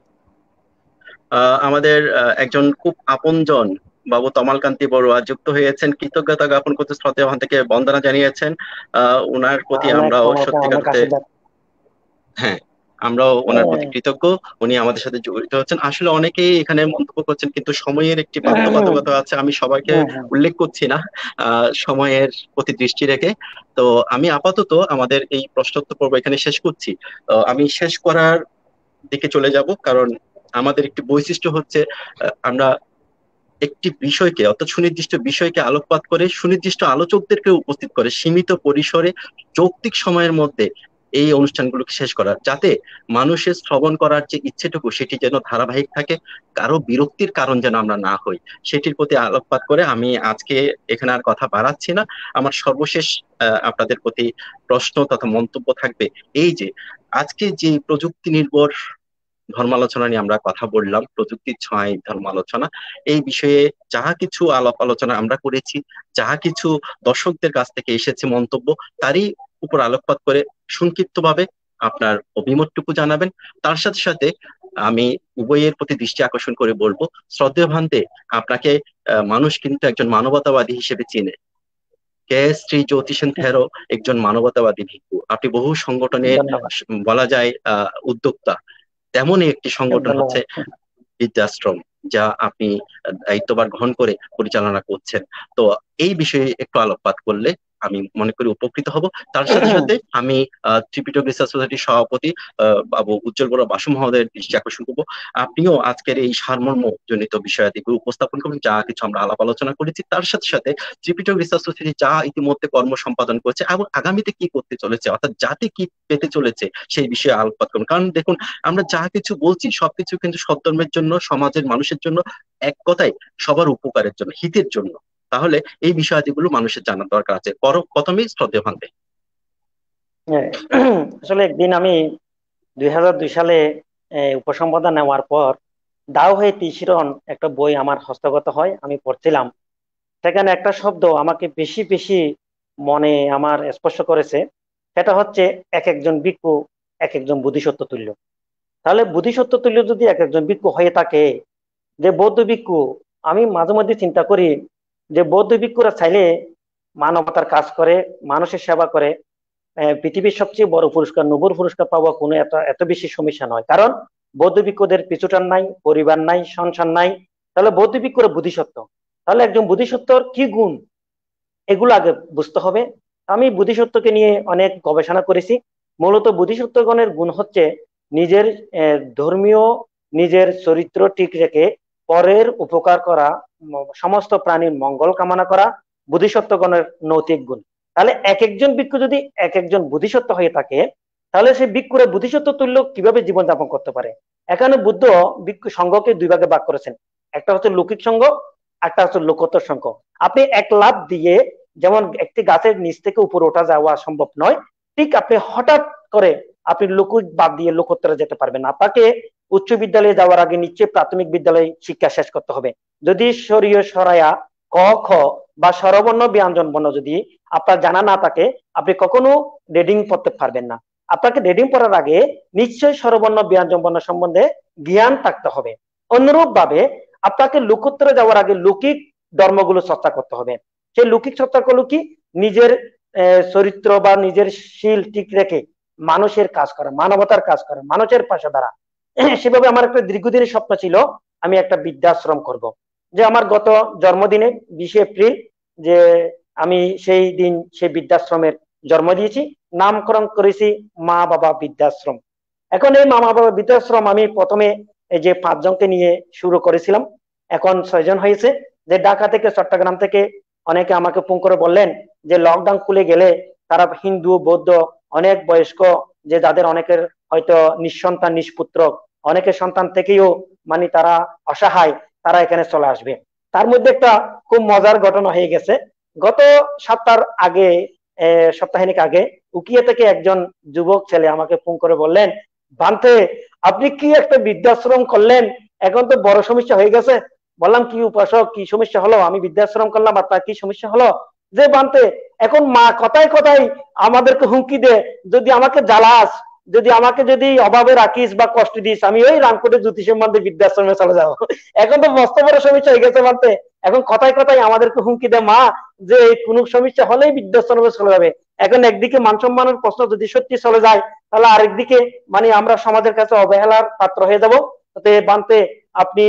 আমাদের একজন খুব আপনজন বাবু তমালকান্তি বড়ুয়া যুক্ত হয়েছেন, কৃতজ্ঞতা জ্ঞাপন করতে শ্রদ্ধেয় ভান থেকে বন্দনা জানিয়েছেন। ওনার প্রতি অনেক আমরাও অনেক সত্যিকার অনেক অর্থে, আশীর্বাদ। হ্যাঁ, আমরাও ওনার প্রতি হ্যাঁ, কৃতজ্ঞ। উনি আমাদের সাথে জড়িত হচ্ছেন। আসলে অনেকেই এখানে মন্তব্য করছেন, কিন্তু সময়ের একটি বাধ্যবাধকতা আছে, আমি সবাইকে হ্যাঁ, হ্যাঁ, উল্লেখ করছি না সময়ের প্রতি দৃষ্টি রেখে। তো আমি আপাতত আমাদের এই প্রশ্নোত্তর পর্ব এখানে শেষ করছি। আমি শেষ করার দিকে চলে যাব, কারণ আমাদের একটি বৈশিষ্ট্য হচ্ছে আমরা একটি বিষয়কে, অর্থাৎ সুনির্দিষ্ট বিষয়কে আলোকপাত করে সুনির্দিষ্ট আলোচকদেরকে উপস্থিত করে সীমিত পরিসরে যৌক্তিক সময়ের মধ্যে এই অনুষ্ঠানগুলোকে শেষ করা, যাতে মানুষের শ্রবণ করার যে ইচ্ছেটুকু সেটি যেন ধারাবাহিক থাকে, কারো বিরক্তির কারণ যেন আমরা না হই, সেটির প্রতি আলোকপাত করে আমি আজকে এখানে আর কথা বাড়াচ্ছি না। আমার সর্বশেষ আপনাদের প্রতি প্রশ্ন তথা মন্তব্য থাকবে এই যে, আজকে যে প্রযুক্তি নির্ভর ধর্মালোচনা নিয়ে আমরা কথা বললাম, প্রযুক্তির ছোঁয়ায় ধর্মালোচনা, এই বিষয়ে যাহা কিছু আলাপ আলোচনা আমরা করেছি, যাহা কিছু দর্শকদের কাছ থেকে এসেছে মন্তব্য, তারই উপর আলোকপাত করে সংক্ষিপ্তভাবে আপনার অভিমতটুকু জানাবেন। তার সাথে সাথে আমি উভয়ের প্রতি দৃষ্টি আকর্ষণ করে বলবো, শ্রদ্ধেয় ভান্তে, আপনাকে মানুষ কিন্তু একজন মানবতাবাদী হিসেবে চিনে। কে শ্রী জ্যোতিষেন থেরো একজন মানবতাবাদী ভিক্ষু, আপনি বহু সংগঠনের ধন্যবাদ। বলা যায় উদ্যোক্তা। তেমনই একটি সংগঠন হচ্ছে ধন্যবাদ। বৃদ্ধাশ্রম, যা আপনি দায়িত্বভার গ্রহণ করে পরিচালনা করছেন। তো এই বিষয়ে একটু আলোকপাত করলে আমি মনে করি উপকৃত হব। তার সাথে সাথে আমি ত্রিপিটক রিসার্চ সোসাইটির সভাপতি বাবু উজ্জ্বল বড় বাসু মহোদয়ের দৃষ্টি আকর্ষণ করবো। আপনিও আজকের এই সারমর্ম জনিত বিষয়াদিগুলো উপস্থাপন করবেন, যা কিছু আমরা আলাপ আলোচনা করেছি। তার সাথে সাথে ত্রিপিটক রিসার্চ সোসাইটি যা ইতিমধ্যে কর্ম সম্পাদন করেছে এবং আগামীতে কি করতে চলেছে, অর্থাৎ জাতি কি পেতে চলেছে, সেই বিষয়ে আলোকপাত করুন। কারণ দেখুন, আমরা যা কিছু বলছি সবকিছু কিন্তু সদ্ধর্মের জন্য, সমাজের মানুষের জন্য, এক কথায় সবার উপকারের জন্য, হিতের জন্য। তাহলে এই বিষয়াদিগুলো মানুষের জানার দরকার আছে। প্রথমেই শ্রদ্ধেয় ভান্তে। হ্যাঁ, আসলে একদিন আমি 2002 সালে উপসম্পদা নেওয়ার পর দাও হে তিসরণ একটা বই আমার হস্তগত হয়, আমি পড়ছিলাম। সেখানে একটা শব্দ আমাকে বেশি বেশি মনে আমার স্পর্শ করেছে। সেটা হচ্ছে এক একজন ভিক্ষু এক একজন বোধিসত্ত্ব তুল্য। তাহলে বোধিসত্ত্ব তুল্য যদি এক একজন ভিক্ষু হয়ে থাকে, যে বৌদ্ধ ভিক্ষু, আমি মাঝে মধ্যে চিন্তা করি যে বৌদ্ধ ভিক্ষুরা চাইলে মানবতার কাজ করে, মানুষের সেবা করে, পৃথিবীর সবচেয়ে বড় পুরস্কার নোবেল পুরস্কার পাওয়া কোনো এত এত বেশি সমস্যা নয়। কারণ বৌদ্ধ ভিক্ষুদের পিছুটান নাই, পরিবার নাই, সংসার নাই। তাহলে বৌদ্ধ ভিক্ষুরা বোধিসত্ত্ব। তাহলে একজন বোধিসত্ত্বর কি গুণ, এগুলো আগে বুঝতে হবে। আমি বোধিসত্ত্বকে নিয়ে অনেক গবেষণা করেছি। মূলত বোধিসত্ত্বগণের গুণ হচ্ছে নিজের ধর্মীয়, নিজের চরিত্র ঠিক রেখে পরের উপকার করা, সমস্ত প্রাণীর মঙ্গল কামনা করা, বোধিসত্ত্বগণের নৈতিক গুণ। তাহলে এক একজন ভিক্ষু যদি এক একজন বোধিসত্ত্ব হয়ে থাকে, তাহলে সেই ভিক্ষুরা বোধিসত্ত্ব তুল্য কিভাবে জীবনযাপন করতে পারে? এখানে বুদ্ধ ভিক্ষু সংঘকে দুই ভাগে ভাগ করেছেন, একটা হচ্ছে লৌকিক সংঘ, একটা হচ্ছে লোকোত্তর সংঘ। আপনি এক লাফ দিয়ে যেমন একটি গাছের নিচ থেকে উপরে ওঠা যাওয়া সম্ভব নয়, ঠিক আপনি হঠাৎ করে আপনি লৌকিক বাদ দিয়ে লোকোত্তরে যেতে পারবেন না। আপনাকে উচ্চ বিদ্যালয়ে যাওয়ার আগে নিশ্চয়ই প্রাথমিক বিদ্যালয়ে শিক্ষা শেষ করতে হবে। যদি সরিয় সরায়া ক খ বা স্বরবর্ণ ব্যঞ্জন বর্ণ যদি আপনার জানা না থাকে, আপনি কখনো রিডিং পড়তে পারবেন না। আপনাকে রিডিং পড়ার আগে নিশ্চয়ই স্বরবর্ণ ব্যঞ্জন বর্ণ সম্বন্ধে জ্ঞান থাকতে হবে। অনুরূপ ভাবে আপনাকে লোকোত্তরে যাওয়ার আগে লৌকিক ধর্মগুলো চর্চা করতে হবে। সেই লৌকিক চর্চা করলো কি? নিজের চরিত্র বা নিজের শীল ঠিক রেখে মানুষের কাজ করা, মানবতার কাজ করা, মানুষের পাশে দাঁড়া। সেভাবে আমার একটা দীর্ঘদিনের স্বপ্ন ছিল আমি একটা বৃদ্ধাশ্রম করব। যে আমার গত জন্মদিনে 20 এপ্রিল যে আমি সেই দিন সেই বৃদ্ধাশ্রমের জন্ম দিয়েছি, নামকরণ করেছি মা বাবা বৃদ্ধাশ্রম। এখন এই মা বাবা বৃদ্ধাশ্রম আমি প্রথমে এই যে 5 জনকে নিয়ে শুরু করেছিলাম, এখন 6 জন হয়েছে। যে ঢাকা থেকে চট্টগ্রাম থেকে অনেকে আমাকে ফোন করে বললেন যে লকডাউন খুলে গেলে তারা হিন্দু বৌদ্ধ অনেক বয়স্ক, যে যাদের অনেকের হয়তো নিঃসন্তান নিষ্পুত্র, অনেকের সন্তান থেকেও মানে তারা অসহায়, তারা এখানে চলে আসবে। তার মধ্যে একটা খুব মজার ঘটনা হয়ে গেছে। গত সপ্তাহখানেক আগে উকিয়া থেকে একজন যুবক ছেলে আমাকে ফোন করে বললেন, বান্তে আপনি কি একটা বৃদ্ধাশ্রম করলেন, এখন তো বড় সমস্যা হয়ে গেছে। বললাম কি উপাসক, কি সমস্যা হলো? আমি বৃদ্ধাশ্রম করলাম, আপনার কি সমস্যা হলো? যে বান্তে এখন মা কথায় কথায় আমাদেরকে হুমকি দে, যদি আমাকে জ্বালাস, যদি আমাকে যদি অভাবে রাখিস বা কষ্ট দিস, আমি ওই রামকোটে জ্যোতিষ সম্বন্ধে বৃদ্ধাশ্রমে চলে যাবো। এখন তো মস্ত বড় সমস্যা হয়ে গেছে বান্তে, এখন কথায় কথায় আমাদেরকে হুমকি দেয় মা যে কোনো সমস্যা হলেই বৃদ্ধাশ্রমে চলে যাবে। এখন একদিকে মান সম্মানের প্রশ্ন যদি সত্যি চলে যায়, তাহলে আরেকদিকে মানে আমরা সমাজের কাছে অবহেলার পাত্র হয়ে যাব। বান্তে আপনি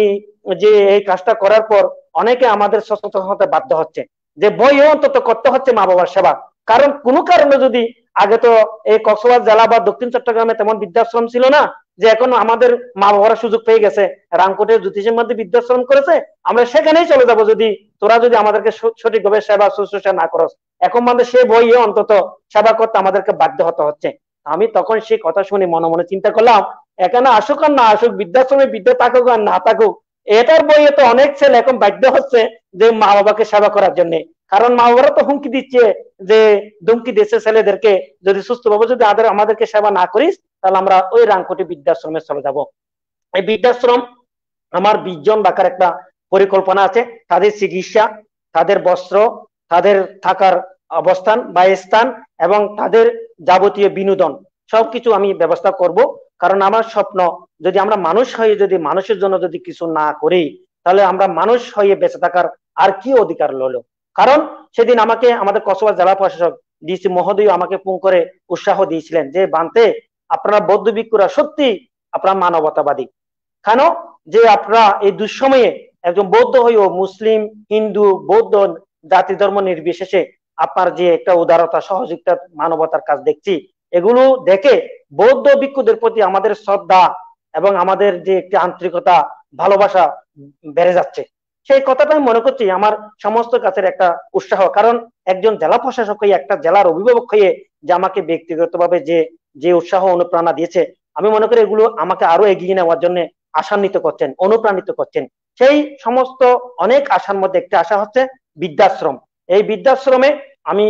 যে এই কাজটা করার পর অনেকে আমাদের সচেতন হতে বাধ্য হচ্ছে, যে বইও অন্তত করতে হচ্ছে মা বাবার সেবা। কারণ কোনো কারণে যদি আগে তো এই কক্সবাজার জেলা বা দক্ষিণ চট্টগ্রামে তেমন বৃদ্ধাশ্রম ছিল না, যে এখন আমাদের মা বাবারা সুযোগ পেয়ে গেছে, রামকোটের জ্যোতিষের মধ্যে বৃদ্ধাশ্রম করেছে, আমরা সেখানেই চলে যাব যদি তোরা যদি আমাদেরকে সঠিকভাবে সেবা শুশ্রূষা না করস। এখন মানে সে বইয়ে অন্তত সেবা করতে আমাদেরকে বাধ্য হতে হচ্ছে। আমি তখন সেই কথা শুনে মনে মনে চিন্তা করলাম, এখানে আসুক আর না আসুক, বৃদ্ধাশ্রমে বৃদ্ধা থাকুক আর না থাকুক, এটার বইয়ে তো অনেক ছেলে এখন বাধ্য হচ্ছে যে মা বাবাকে সেবা করার জন্য। কারণ মা বাবারা তো হুমকি দিচ্ছে, যে ধুমকি দিচ্ছে ছেলেদেরকে, যদি সুস্থভাবে যদি আমাদেরকে সেবা না করিস তাহলে আমরা ওই রামকোটি বৃদ্ধাশ্রমে চলে যাব। এই বৃদ্ধাশ্রম আমার 20 জন রাখার একটা পরিকল্পনা আছে। তাদের চিকিৎসা, তাদের বস্ত্র, তাদের থাকার অবস্থান বা স্থান এবং তাদের যাবতীয় বিনোদন সবকিছু আমি ব্যবস্থা করব। কারণ আমার স্বপ্ন, যদি আমরা মানুষ হয়ে যদি মানুষের জন্য যদি কিছু না করি, তাহলে আমরা মানুষ হয়ে বেঁচে থাকার আর কি অধিকার রইল? কারণ সেদিন আমাকে আমাদের কক্সবাজার জেলা প্রশাসক ডিসি মহোদয় আমাকে ফোন করে উৎসাহ দিয়েছিলেন যে বান্তে আপনারা বৌদ্ধ ভিক্ষুরা সত্যি আপনারা মানবতাবাদী। কেন? যে আপনারা এই দুঃসময়ে একজন বৌদ্ধ হয়েও মুসলিম হিন্দু বৌদ্ধ জাতি ধর্ম নির্বিশেষে আপনার যে একটা উদারতা সহযোগিতা মানবতার কাজ দেখছি, এগুলো দেখে বৌদ্ধ ভিক্ষুদের প্রতি আমাদের শ্রদ্ধা এবং আমাদের যে একটি আন্তরিকতা ভালোবাসা বেড়ে যাচ্ছে। সেই কথাটা আমি মনে করছি আমার সমস্ত কাছের একটা উৎসাহ। কারণ একজন জেলা প্রশাসক হয়ে, একটা জেলার অভিভাবক হয়ে যে আমাকে ব্যক্তিগতভাবে যে যে উৎসাহ অনুপ্রেরণা দিয়েছে, আমি মনে করি এগুলো আমাকে আরো এগিয়ে নেওয়ার জন্য আশান্বিত করছেন, অনুপ্রাণিত করছেন। সেই সমস্ত অনেক আশার মধ্যে একটা আশা হচ্ছে বৃদ্ধাশ্রম। এই বৃদ্ধাশ্রমে আমি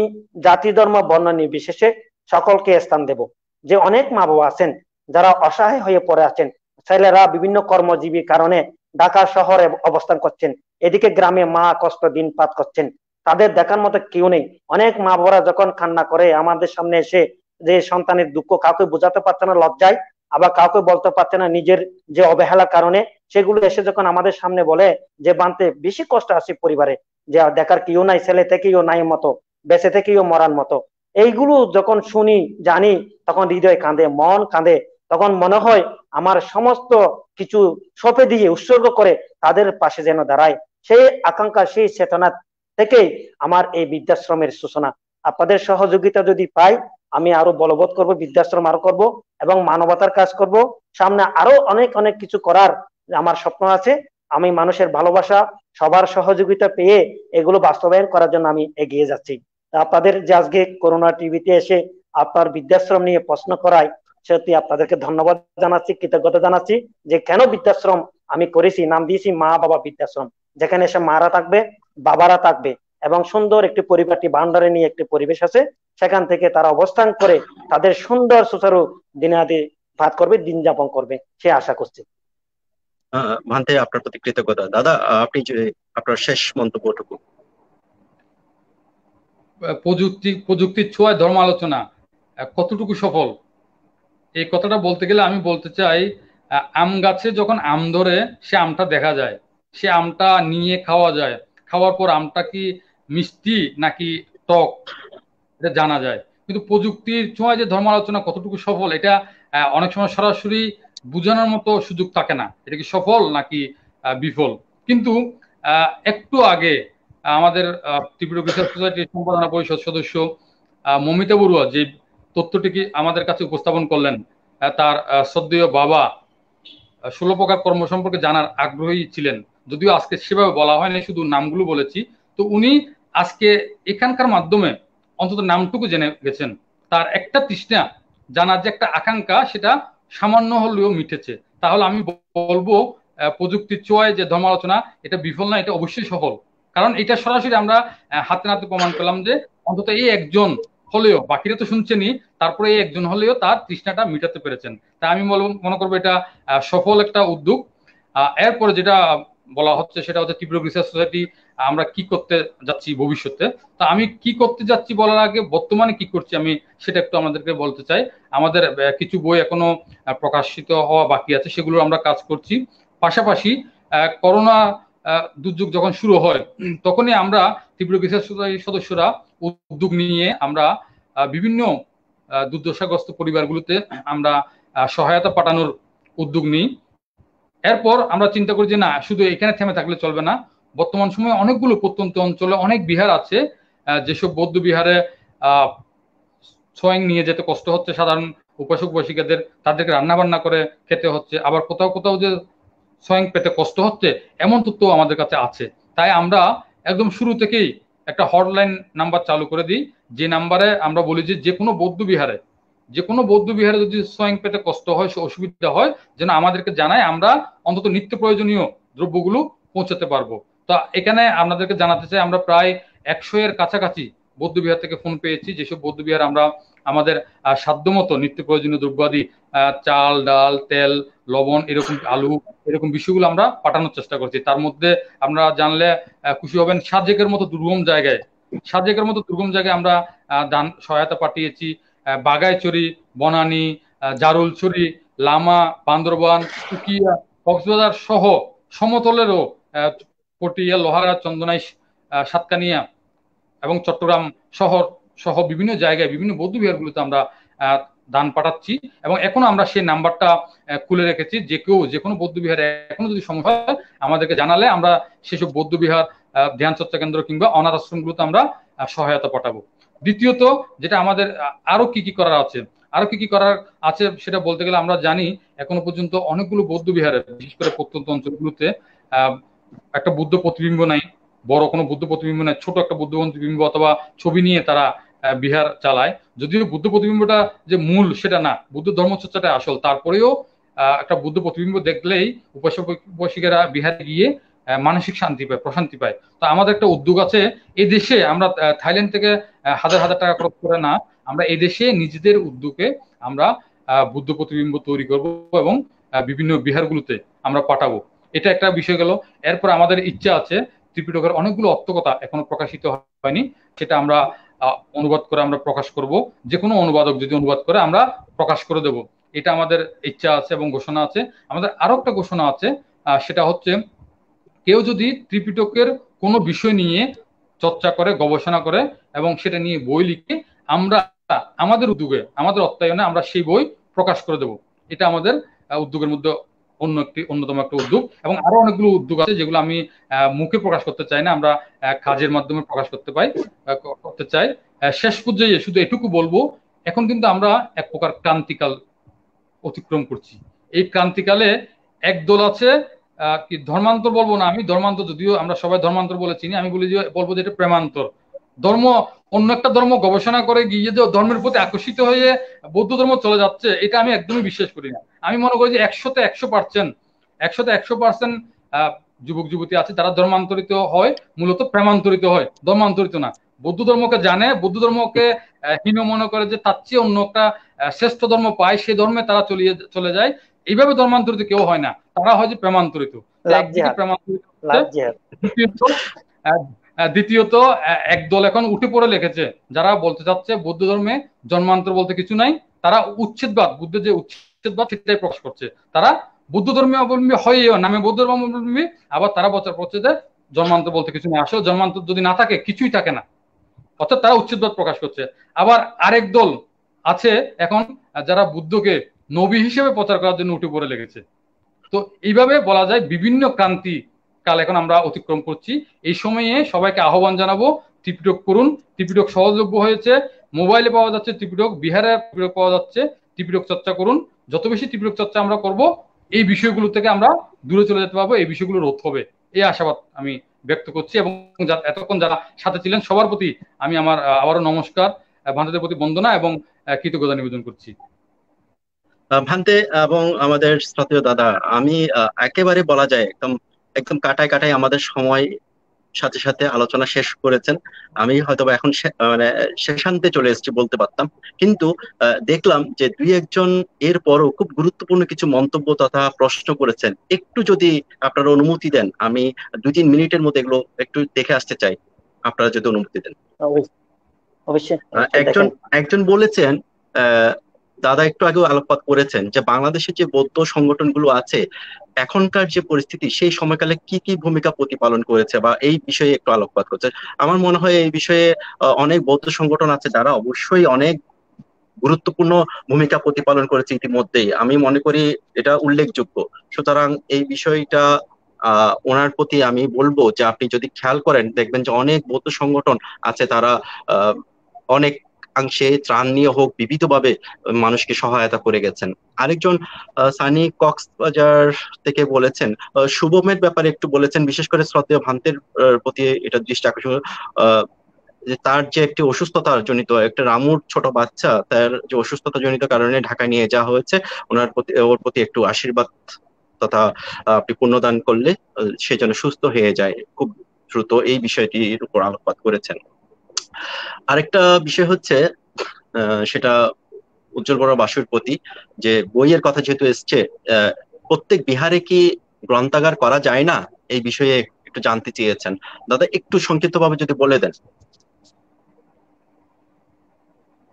জাতি ধর্ম বর্ণ নির্বিশেষে সকলকে স্থান দেব। যে অনেক মা বাবা আছেন যারা অসহায় হয়ে পড়ে আছেন, ছেলেরা বিভিন্ন কর্মজীবী কারণে ঢাকা শহরে অবস্থান করছেন, এদিকে গ্রামে মা কষ্ট দিনপাত করছেন, তাদের দেখার মতো কেউ নেই। অনেক মা বাবারা যখন কান্না করে আমাদের সামনে এসে যে সন্তানের দুঃখ কাউকে বোঝাতে পারছে না লজ্জায়, আবার কাউকে বলতে পারছে না নিজের যে অবহেলার কারণে, সেগুলো এসে যখন আমাদের সামনে বলে যে বানতে বেশি কষ্ট আছে পরিবারে, যে দেখার কেউ নাই, ছেলে থেকেও নাই মতো, বেঁচে থেকেও মরার মতো, এইগুলো যখন শুনি জানি তখন হৃদয় কাঁদে, মন কাঁদে। তখন মনে হয় আমার সমস্ত কিছু সঁপে দিয়ে উৎসর্গ করে তাদের পাশে যেন দাঁড়ায়। সেই আকাঙ্ক্ষা সেই চেতনা থেকে আমার এই বৃদ্ধাশ্রমের সূচনা। আপনাদের সহযোগিতা যদি পাই আমি আরো বলবৎ করব, বৃদ্ধাশ্রম আরো করব এবং মানবতার কাজ করব। সামনে আরো অনেক অনেক কিছু করার আমার স্বপ্ন আছে। আমি মানুষের ভালোবাসা, সবার সহযোগিতা পেয়ে এগুলো বাস্তবায়ন করার জন্য আমি এগিয়ে যাচ্ছি। তা আপনাদের যে আজকে করোনা টিভিতে এসে আপনার বৃদ্ধাশ্রম নিয়ে প্রশ্ন করায় সত্যি আপনাদেরকে ধন্যবাদ জানাচ্ছি, কৃতজ্ঞতা জানাচ্ছি যে কেন বৃদ্ধাশ্রম আমি করেছি, নাম দিয়েছি মা বাবা বৃদ্ধাশ্রম, যেখানে এসে মারা থাকবে, বাবারা থাকবে এবং সুন্দর একটি পরিপাটি ভান্ডারে নিয়ে একটি পরিবেশ আছে, সেখান থেকে তারা অবস্থান করে তাদের সুন্দর সুচারু দিনাদি ভাত করবে, দিন যাপন করবে সে আশা করছি। ভান্তে, আপনার প্রতি কৃতজ্ঞতা। দাদা, আপনি যে আপনার শেষ মন্তব্যটুকু। প্রযুক্তির ছোঁয়ায় ধর্ম আলোচনা কতটুকু সফল, এই কথাটা বলতে গেলে আমি বলতে চাই, আম গাছে যখন আম ধরে সে আমটা দেখা যায়, সে আমটা নিয়ে খাওয়া যায়, খাওয়ার পর আমটা কি মিষ্টি নাকি টক এটা জানা যায়। কিন্তু প্রযুক্তির ছোঁয়ায় যে ধর্ম আলোচনা কতটুকু সফল, এটা অনেক সময় সরাসরি বোঝানোর মতো সুযোগ থাকে না, এটা কি সফল নাকি বিফল। কিন্তু একটু আগে আমাদের ত্রিপুরা রিসার্চ সোসাইটির সম্পাদনা পরিষদ সদস্য মমিতা বড়ুয়া যে তথ্যটি আমাদের কাছে উপস্থাপন করলেন, তার শ্রদ্ধেয় বাবা 16 প্রকার কর্ম সম্পর্কে জানার আগ্রহী ছিলেন, যদিও আজকে সেভাবে বলা হয়নি, শুধু নামগুলো বলেছি। তো উনি আজকে এখানকার মাধ্যমে অন্তত নামটুকু জেনে গেছেন, তার একটা তৃষ্ণা জানার যে একটা আকাঙ্ক্ষা সেটা সামান্য হলেও মিটেছে। তাহলে আমি বলবো প্রযুক্তির ছোঁয়ায় যে ধর্ম আলোচনা এটা বিফল না, এটা অবশ্যই সফল। কারণ এটা সরাসরি আমরা হাতে নাতে প্রমাণ পেলাম যে অন্তত এই একজন হলেও, বাকিরা তো শুনছেনই, তারপরে এই একজন হলেও তার তৃষ্ণাটা মিটাতে পেরেছেন। তাই আমি মনে করবো এটা সফল একটা উদ্যোগ। এরপরে যেটা বলা হচ্ছে সেটা হচ্ছে ত্রিপুরা রিসার্চ সোসাইটি আমরা কি করতে যাচ্ছি ভবিষ্যতে। তা আমি কি করতে যাচ্ছি বলার আগে বর্তমানে কি করছি আমি সেটা একটু আমাদেরকে বলতে চাই। আমাদের কিছু বই এখনো প্রকাশিত হওয়া বাকি আছে, সেগুলো আমরা কাজ করছি। পাশাপাশি করোনা দুর্যোগ যখন শুরু হয় তখনই আমরা ত্রিপুরা রিসার্চ সোসাইটির সদস্যরা উদ্যোগ নিয়ে আমরা বিভিন্ন দুর্দশাগ্রস্ত পরিবারগুলোতে আমরা সহায়তা পাঠানোর উদ্যোগ নিই। এরপর আমরা চিন্তা করি যে না, শুধু এখানে থেমে থাকলে চলবে না। বর্তমান সময়ে অনেকগুলো প্রত্যন্ত অঞ্চলে অনেক বিহার আছে, যেসব বৌদ্ধ বিহারে সোয়িং নিয়ে যেতে কষ্ট হচ্ছে সাধারণ উপাসক উপাসিকাদের, তাদেরকে রান্না বান্না করে খেতে হচ্ছে। আবার কোথাও কোথাও যে সোয়িং পেতে কষ্ট হচ্ছে এমন তথ্য আমাদের কাছে আছে। তাই আমরা একদম শুরু থেকেই একটা হটলাইন নাম্বার চালু করে দিই, যে নাম্বারে আমরা বলি যে কোনো বৌদ্ধ বিহারে যদি সোয়িং পেতে কষ্ট হয়, অসুবিধা হয়, যেন আমাদেরকে জানায়, আমরা অন্তত নিত্য প্রয়োজনীয় দ্রব্যগুলো পৌঁছাতে পারবো। তো এখানে আপনাদেরকে জানাতে চাই, আমরা প্রায় 100 এর কাছাকাছি বৌদ্ধ বিহার থেকে ফোন পেয়েছি, যেসব বৌদ্ধ বিহার আমরা আমাদের সাধ্যমতো নিত্য প্রয়োজনীয় দ্রব্যাদি, চাল, ডাল, তেল, লবণ, এরকম আলু, এরকম বিষয়গুলো আমরা পাঠানোর চেষ্টা করছি। তার মধ্যে আপনারা জানলে খুশি হবেন, সাজেকের মতো দুর্গম জায়গায় আমরা দান সহায়তা পাঠিয়েছি। বাগাইছড়ি, বনানী, জারুলছড়ি, লামা, বান্দরবান, কুকিয়া, কক্সবাজার সহ সমতলেরও পটিয়া, লোহাগড়া, চন্দনাই, সাতকানিয়া এবং চট্টগ্রাম শহর সহ বিভিন্ন জায়গায় বিভিন্ন বৌদ্ধ বিহারগুলোতে আমরা দান পাঠাচ্ছি। এবং এখনো আমরা সেই নাম্বারটা খুলে রেখেছি, যে কোনো বৌদ্ধ বিহারে এখনো যদি সমস্যা হয় আমাদেরকে জানালে আমরা সেসব বৌদ্ধ বিহার, ধ্যান চর্চা কেন্দ্র কিংবা অনাথ আশ্রমগুলোতে আমরা সহায়তা পাঠাবো। দ্বিতীয়ত যেটা আমাদের আরো কি কি করার আছে সেটা বলতে গেলে, আমরা জানি এখনো পর্যন্ত অনেকগুলো বৌদ্ধ বিহারে, বিশেষ করে প্রত্যন্ত অঞ্চলগুলোতে একটা বুদ্ধ প্রতিবিম্ব নাই, বড় কোনো বুদ্ধ প্রতিবিম্ব নাই, ছোট একটা বুদ্ধ প্রতিবিম্ব অথবা ছবি নিয়ে তারা বিহার চালায়। যদিও বুদ্ধ প্রতিবিম্বটা যে মূল সেটা না, বুদ্ধ ধর্মচর্চাটা আসল, তারপরেও একটা বুদ্ধ প্রতিবিম্ব দেখলেই উপাসক উপাসিকারা বিহারে গিয়ে মানসিক শান্তি পায়, প্রশান্তি পায়। তো আমাদের একটা উদ্যোগ আছে এই দেশে, আমরা থাইল্যান্ড থেকে হাজার হাজার টাকা খরচ করে না, আমরা এই দেশে নিজেদের উদ্যোগে আমরা বুদ্ধ প্রতিবিম্ব তৈরি করব এবং বিভিন্ন বিহারগুলোতে আমরা পাঠাবো। এটা একটা বিষয় গেল। এরপর আমাদের ইচ্ছা আছে, ত্রিপিটকের অনেকগুলো অর্থকথা এখনো প্রকাশিত হয়নি, সেটা আমরা অনুবাদ করে আমরা প্রকাশ করব। যে কোনো অনুবাদক যদি অনুবাদ করে আমরা প্রকাশ করে দেব, এটা আমাদের ইচ্ছা আছে এবং ঘোষণা আছে। আমাদের আরো একটা ঘোষণা আছে, সেটা হচ্ছে কেউ যদি ত্রিপিটকের কোনো বিষয় নিয়ে চর্চা করে, গবেষণা করে এবং সেটা নিয়ে বই লিখে, আমরা আমাদের উদ্যোগে, আমাদের অর্থায়নে আমরা সেই বই প্রকাশ করে দেব। এটা আমাদের উদ্যোগের মধ্যে অন্যতম একটা উদ্যোগ। এবং আরো অনেকগুলো উদ্যোগ আছে যেগুলো আমি মুখে প্রকাশ করতে চাই না, আমরা কাজের মাধ্যমে প্রকাশ করতে চাই। শেষ পর্যায়ে শুধু এটুকু বলবো, এখন কিন্তু আমরা এক প্রকার ক্রান্তিকাল অতিক্রম করছি। এই ক্রান্তিকালে একদল আছে কি ধর্মান্তর বলবো না, আমি ধর্মান্তর যদিও আমরা সবাই ধর্মান্তর বলে চিনি, আমি বলবো যে এটা প্রেমান্তর। ধর্ম, অন্য একটা ধর্ম গবেষণা করে গিয়ে যে ধর্মের প্রতি আকর্ষিত হয়ে বৌদ্ধ ধর্ম চলে যাচ্ছে, এটা আমি একদমই বিশ্বাস করি না। আমি মনে করি যে 100% যুবক যুবতী আছে তারা ধর্মান্তরিত হয়, মূলত প্রেমান্তরিত হয়, ধর্মান্তরিত না। বৌদ্ধ ধর্মকে জানে, বৌদ্ধ ধর্মকে হীন মনে করে যে তার চেয়ে অন্য একটা শ্রেষ্ঠ ধর্ম পায়, সেই ধর্মে তারা চলে যায়। এইভাবে ধর্মান্তরিত কেউ হয় না, তারা হয় যে প্রেমান্তরিত। লাভ একদিকে জিহাদ, প্রেমান্তরিত হচ্ছে, লাভ জিহাদ। দ্বিতীয়ত আহ, দ্বিতীয়ত একদল এখন উঠে পড়ে লিখেছে যারা বলতে চাচ্ছে বৌদ্ধ ধর্মে জন্মান্তর বলতে কিছু নাই। তারা উচ্ছেদবাদ, বুদ্ধের যে উচ্ছেদবাদ সেটাই প্রকাশ করছে। তারা বৌদ্ধ ধর্মীয় অবলম্বী হয়েও নামে বৌদ্ধ ধর্ম অবলম্বী, আবার তারা বছর করছে যে জন্মান্তর বলতে কিছু নেই। আসলে জন্মান্তর যদি না থাকে কিছুই থাকে না, অর্থাৎ তারা উচ্ছেদবাদ প্রকাশ করছে। আবার আরেক দল আছে এখন যারা বুদ্ধকে নবী হিসেবে প্রচার করার জন্য উঠে পড়ে লেগেছে। তো এইভাবে বলা যায় বিভিন্ন ক্রান্তি কাল এখন আমরা অতিক্রম করছি। এই সময়ে সবাইকে আহ্বান জানাবো, ত্রিপিটক করুন। ত্রিপিটক সহজলভ্য হয়েছে, মোবাইলে পাওয়া যাচ্ছে ত্রিপিটক, বিহারে ত্রিপিটক পাওয়া যাচ্ছে। ত্রিপিটক চর্চা করুন, যত বেশি ত্রিপিটক চর্চা আমরা করব এই বিষয়গুলো থেকে আমরা দূরে চলে যেতে পারবো, এই বিষয়গুলো রোধ হবে, এই আশাবাদ আমি ব্যক্ত করছি। এবং এতক্ষণ যারা সাথে ছিলেন সবার প্রতি আমি আমার আবারও নমস্কার, ভান্তেদের প্রতি বন্দনা এবং কৃতজ্ঞতা নিবেদন করছি। ভান্তে এবং আমাদের শ্রদ্ধেয় দাদা, আমি একেবারে বলা যায় একদম একদম কাটায় কাটায় আমাদের সময় সাথে সাথে আলোচনা শেষ করেছেন। আমি হয়তো এখন মানে শেষান্তে চলে এসেছি বলতে পারতাম, কিন্তু দেখলাম যে দুই একজন এর পরও খুব গুরুত্বপূর্ণ কিছু মন্তব্য তথা প্রশ্ন করেছেন। একটু যদি আপনারা অনুমতি দেন, আমি 2-3 মিনিটের মধ্যে এগুলো একটু দেখে আসতে চাই, আপনারা যদি অনুমতি দেন। অবশ্যই একজন দেখেন। একজন বলেছেন, আহ, দাদা একটু আগেও আলোকপাত করেছেন যে বাংলাদেশে যে বৌদ্ধ সংগঠনগুলো আছে এখনকার যে পরিস্থিতি সেই সময়কালে কি কি ভূমিকা প্রতিপালন করেছে বা এই বিষয়ে একটু আলোকপাত করছে। আমার মনে হয় এই বিষয়ে অনেক বৌদ্ধ সংগঠন আছে যারা অবশ্যই অনেক গুরুত্বপূর্ণ ভূমিকা প্রতিপালন করেছে ইতিমধ্যেই, আমি মনে করি এটা উল্লেখযোগ্য। সুতরাং এই বিষয়টা ওনার প্রতি আমি বলবো যে আপনি যদি খেয়াল করেন দেখবেন যে অনেক বৌদ্ধ সংগঠন আছে, তারা আহ অনেক অংশে ত্রাণ নিয়ে হোক বিবিধভাবে মানুষকে সহায়তা করে গেছেন। আরেকজন সানি কক্সবাজার থেকে বলেছেন, শুভমের ব্যাপারে একটু বলেছেন, বিশেষ করে শ্রদ্ধেয় ভান্তের প্রতি এটা দৃষ্টি আকর্ষণ, যে তার যে একটি অসুস্থতা জনিত একটা রামুর ছোট বাচ্চা, তার যে অসুস্থতা জনিত কারণে ঢাকা নিয়ে যাওয়া হয়েছে, ওর প্রতি একটু আশীর্বাদ তথা আপনি পুণ্যদান করলে সে যেন সুস্থ হয়ে যায় খুব দ্রুত, এই বিষয়টির উপর আলোকপাত করেছেন। আরেকটা বিষয় হচ্ছে সেটা উজ্জ্বল বড় বাসুর প্রতি, যে বইয়ের কথা যেহেতু এসছে, প্রত্যেক বিহারে কি গ্রন্থাগার করা যায় না, এই বিষয়ে একটু জানতে চেয়েছেন। দাদা একটু সংক্ষিপ্ত ভাবে যদি বলে দেন।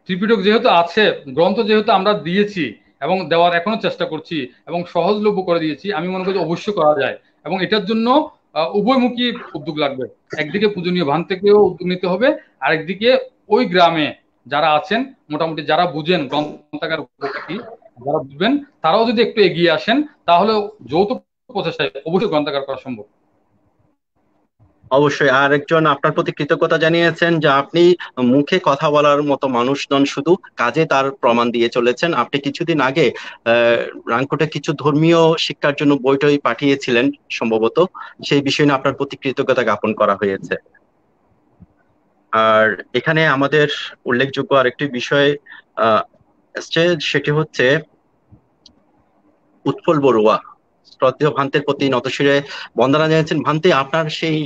ত্রিপিটক যেহেতু আছে, গ্রন্থ যেহেতু আমরা দিয়েছি এবং দেওয়ার এখনো চেষ্টা করছি এবং সহজলভ্য করে দিয়েছি, আমি মনে করি অবশ্যই করা যায়। এবং এটার জন্য উভয়মুখী উদ্যোগ লাগবে। একদিকে পূজনীয় ভান থেকেও উদ্যোগ নিতে হবে, আরেকদিকে ওই গ্রামে যারা আছেন মোটামুটি যারা বুঝেন গ্রন্থাগার উপকার কি, যারা বুঝবেন তারাও যদি একটু এগিয়ে আসেন তাহলে যৌথ প্রচেষ্টায় অবশ্যই গ্রন্থাগার করা সম্ভব। অবশ্যই। আর একজন আপনার প্রতি কৃতজ্ঞতা জানিয়েছেন যে আপনি মুখে কথা বলার মতো মানুষ নন, শুধু কাজে তার প্রমাণ দিয়ে চলেছেন। আপনি কিছুদিন আগে রাংকোটে কিছু ধর্মীয় শিক্ষার জন্য বইটই পাঠিয়েছিলেন সম্ভবত, সেই বিষয় নিয়ে আপনার প্রতি কৃতজ্ঞতা জ্ঞাপন করা হয়েছে। আর এখানে আমাদের উল্লেখযোগ্য আরেকটি বিষয় এসছে, সেটি হচ্ছে উৎপল বড়ুয়া শ্রদ্ধেয় ভান্তের প্রতি নতশিরে বন্দনা জানিয়েছেন। ভান্তে, আপনার সেই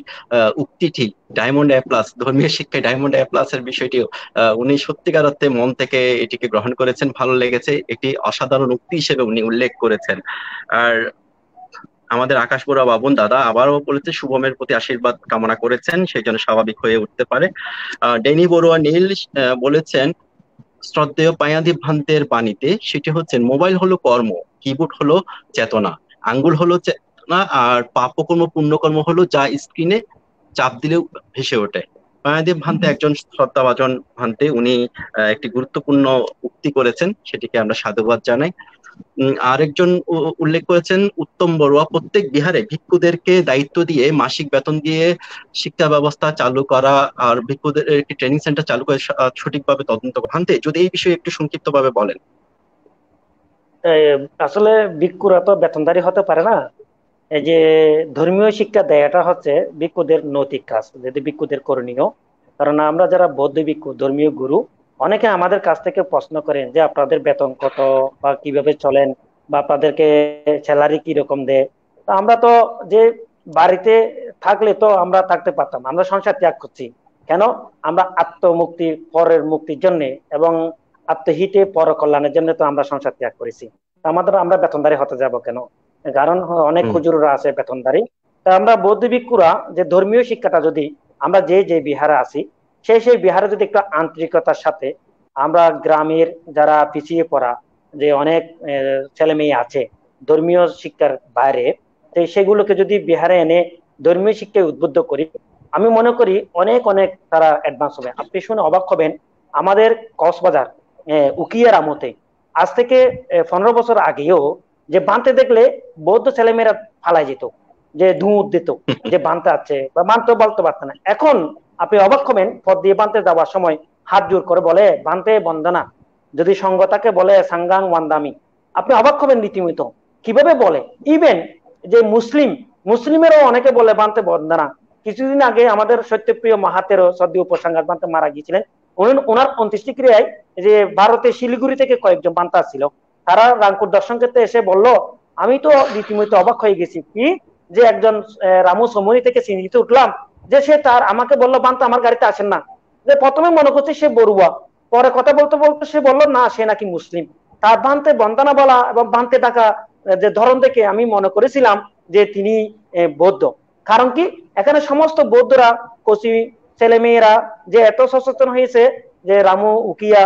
উক্তিটি ডায়মন্ড এ প্লাস, ধর্মীয় শিক্ষায় ডায়মন্ড এ প্লাস এর বিষয়টিও উনি সত্যিকার অর্থে মন থেকে এটিকে গ্রহণ করেছেন, ভালো লেগেছে, একটি অসাধারণ উক্তি হিসেবে উনি উল্লেখ করেছেন। আর আমাদের আকাশ বড়ুয়া বাবুন দাদা আবারও বলেছে শুভমের প্রতি আশীর্বাদ কামনা করেছেন, সেই জন্য স্বাভাবিক হয়ে উঠতে পারে। ডেনি বড়ুয়া নীল বলেছেন শ্রদ্ধেয় পায়াদীপ ভান্তের বাণীতে, সেটি হচ্ছে মোবাইল হলো কর্ম, কিবোর্ড হলো চেতনা, আঙ্গুল হলো চেতনা, আর পাপকর্ম পুণ্যকর্ম হলো যা স্ক্রিনে চাপ দিলেও ভেসে ওঠে। পায়াদীপ ভান্তে একজন শ্রদ্ধাভাজন ভান্তে, উনি একটি গুরুত্বপূর্ণ উক্তি করেছেন, সেটিকে আমরা সাধুবাদ জানাই। আরেকজন উল্লেখ করেছেন উত্তম বড়ুয়া, প্রত্যেক বিহারে ভিক্ষুদেরকে দায়িত্ব দিয়ে মাসিক বেতন দিয়ে শিক্ষা ব্যবস্থা চালু করা আর ভিক্ষুদের একটি ট্রেনিং সেন্টার চালু করে সঠিকভাবে তদন্ত করা। ভান্তে, যদি এই বিষয়ে একটু সংক্ষিপ্ত ভাবে বলেন। আসলে ভিক্ষুরা তো বেতনদারি হতে পারে না, এই যে ধর্মীয় শিক্ষা দেয়, এটা হচ্ছে ভিক্ষুদের নৈতিক কাজ, যেটি ভিক্ষুদের করণীয়। কারণ আমরা যারা বৌদ্ধ ভিক্ষু, ধর্মীয় গুরু, অনেকে আমাদের কাছ থেকে প্রশ্ন করেন যে আপনাদের বেতন কত, বা কিভাবে চলেন, বা আপনাদেরকে স্যালারি কি রকম দেয়। তো আমরা তো যে বাড়িতে থাকলে তো আমরা থাকতে পারতাম, আমরা সংসার ত্যাগ করছি কেন? আমরা আত্মমুক্তি, পরের মুক্তির জন্য এবং আত্মহিতে পর কল্যাণের জন্য তো আমরা সংসার ত্যাগ করেছি। তো আমাদের, আমরা বেতনদারি হতে যাব কেন? কারণ অনেক হুম। হুজুররা আছে বেতনদারি। তা আমরা বৌদ্ধ ভিক্ষুরা যে ধর্মীয় শিক্ষাটা যদি আমরা যে যে বিহারে আছি, সেই বিহারে যদি একটু আন্তরিকতার সাথে আমরা গ্রামের যারা পিছিয়ে পড়া যে অনেক ছেলে মেয়ে আছে ধর্মীয় শিক্ষার বাইরে, তো সেগুলোকে যদি বিহারে এনে ধর্মীয় শিক্ষায় উদ্বুদ্ধ করি, আমি মনে করি অনেক অনেক তারা অ্যাডভান্স হবে। আপনি শুনে অবাক হবেন, আমাদের কক্সবাজার উকিয়ার আমতে আজ থেকে 15 বছর আগেও যে বানতে দেখলে বৌদ্ধ ছেলেমেয়েরা ফালাই যেত, যে ধুঁত দিত যে বানতে আছে, বা বানতেও বলতে পারত না। এখন আপনি অবাক হবেন, পথ দিয়ে বানতে যাওয়ার সময় হাত জোর করে বলে বানতে বন্দনা, যদি সঙ্গ তাকে বলে সাঙ্গাং ওয়ান্দামি। আপনি অবাক হবেন রীতিমতো কিভাবে বলে। ইভেন যে মুসলিমেরও অনেকে বলে বানতে বন্দনা। কিছুদিন আগে আমাদের সত্যপ্রিয় মাহাতেরও সদ্য উপসংহার বানতে মারা গিয়েছিলেন। ওনার অন্ত্যেষ্টিক্রিয়ায় যে ভারতের শিলিগুড়ি থেকে কয়েকজন বান্তা ছিল, তারা রামপুর দর্শন করতে এসে বলল, আমি তো রীতিমতো অবাক হয়ে গেছি কি, যে একজন রামু সমনি থেকে সিঁড়িতে উঠলাম, যে সে তার আমাকে বললো বান্তা আমার গাড়িতে আসেন না। যে প্রথমে মনে করছে সে বড়ুয়া, পরে কথা বলতে বলতে সে বললো না, সে নাকি মুসলিম। তার বান্তে বন্দনা বলা এবং বান্তে ডাকা যে ধরন দেখে আমি মনে করেছিলাম যে তিনি বৌদ্ধ। কারণ কি, এখানে সমস্ত বৌদ্ধরা, কচি ছেলে মেয়েরা যে এত সচেতন হয়েছে, যে রামু উকিয়া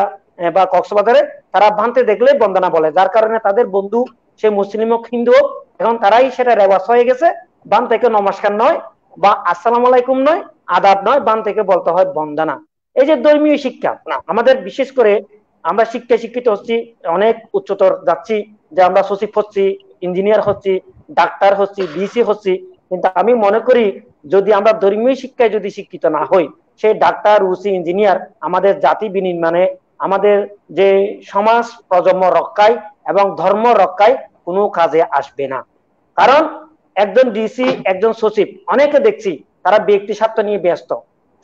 বা কক্সবাজারে তারা বানতে দেখলে বন্দনা বলে, যার কারণে তাদের বন্ধু সে মুসলিম হোক হিন্দু হোক, এখন তারাই সেটা রেওয়াজ হয়ে গেছে। বান থেকে নমস্কার নয় বা আসসালাম আলাইকুম নয়, আদাব নয়, বান থেকে বলতে হয় বন্দনা। এই যে ধর্মীয় শিক্ষা না, আমাদের বিশেষ করে আমরা শিক্ষায় শিক্ষিত হচ্ছি, অনেক উচ্চতর যাচ্ছি, যে আমরা সচিব হচ্ছি, ইঞ্জিনিয়ার হচ্ছি, ডাক্তার হচ্ছি, বিসি হচ্ছি, কিন্তু আমি মনে করি যদি আমরা ধর্মীয় শিক্ষায় যদি শিক্ষিত না হই, সেই ডাক্তার, উসি, ইঞ্জিনিয়ার আমাদের জাতি বিনির্মাণে, আমাদের যে সমাজ প্রজন্ম রক্ষায় এবং ধর্ম রক্ষায় কোনো কাজে আসবে না। কারণ একজন ডিসি, একজন সচিব, অনেকে দেখছি তারা ব্যক্তি স্বার্থ নিয়ে ব্যস্ত,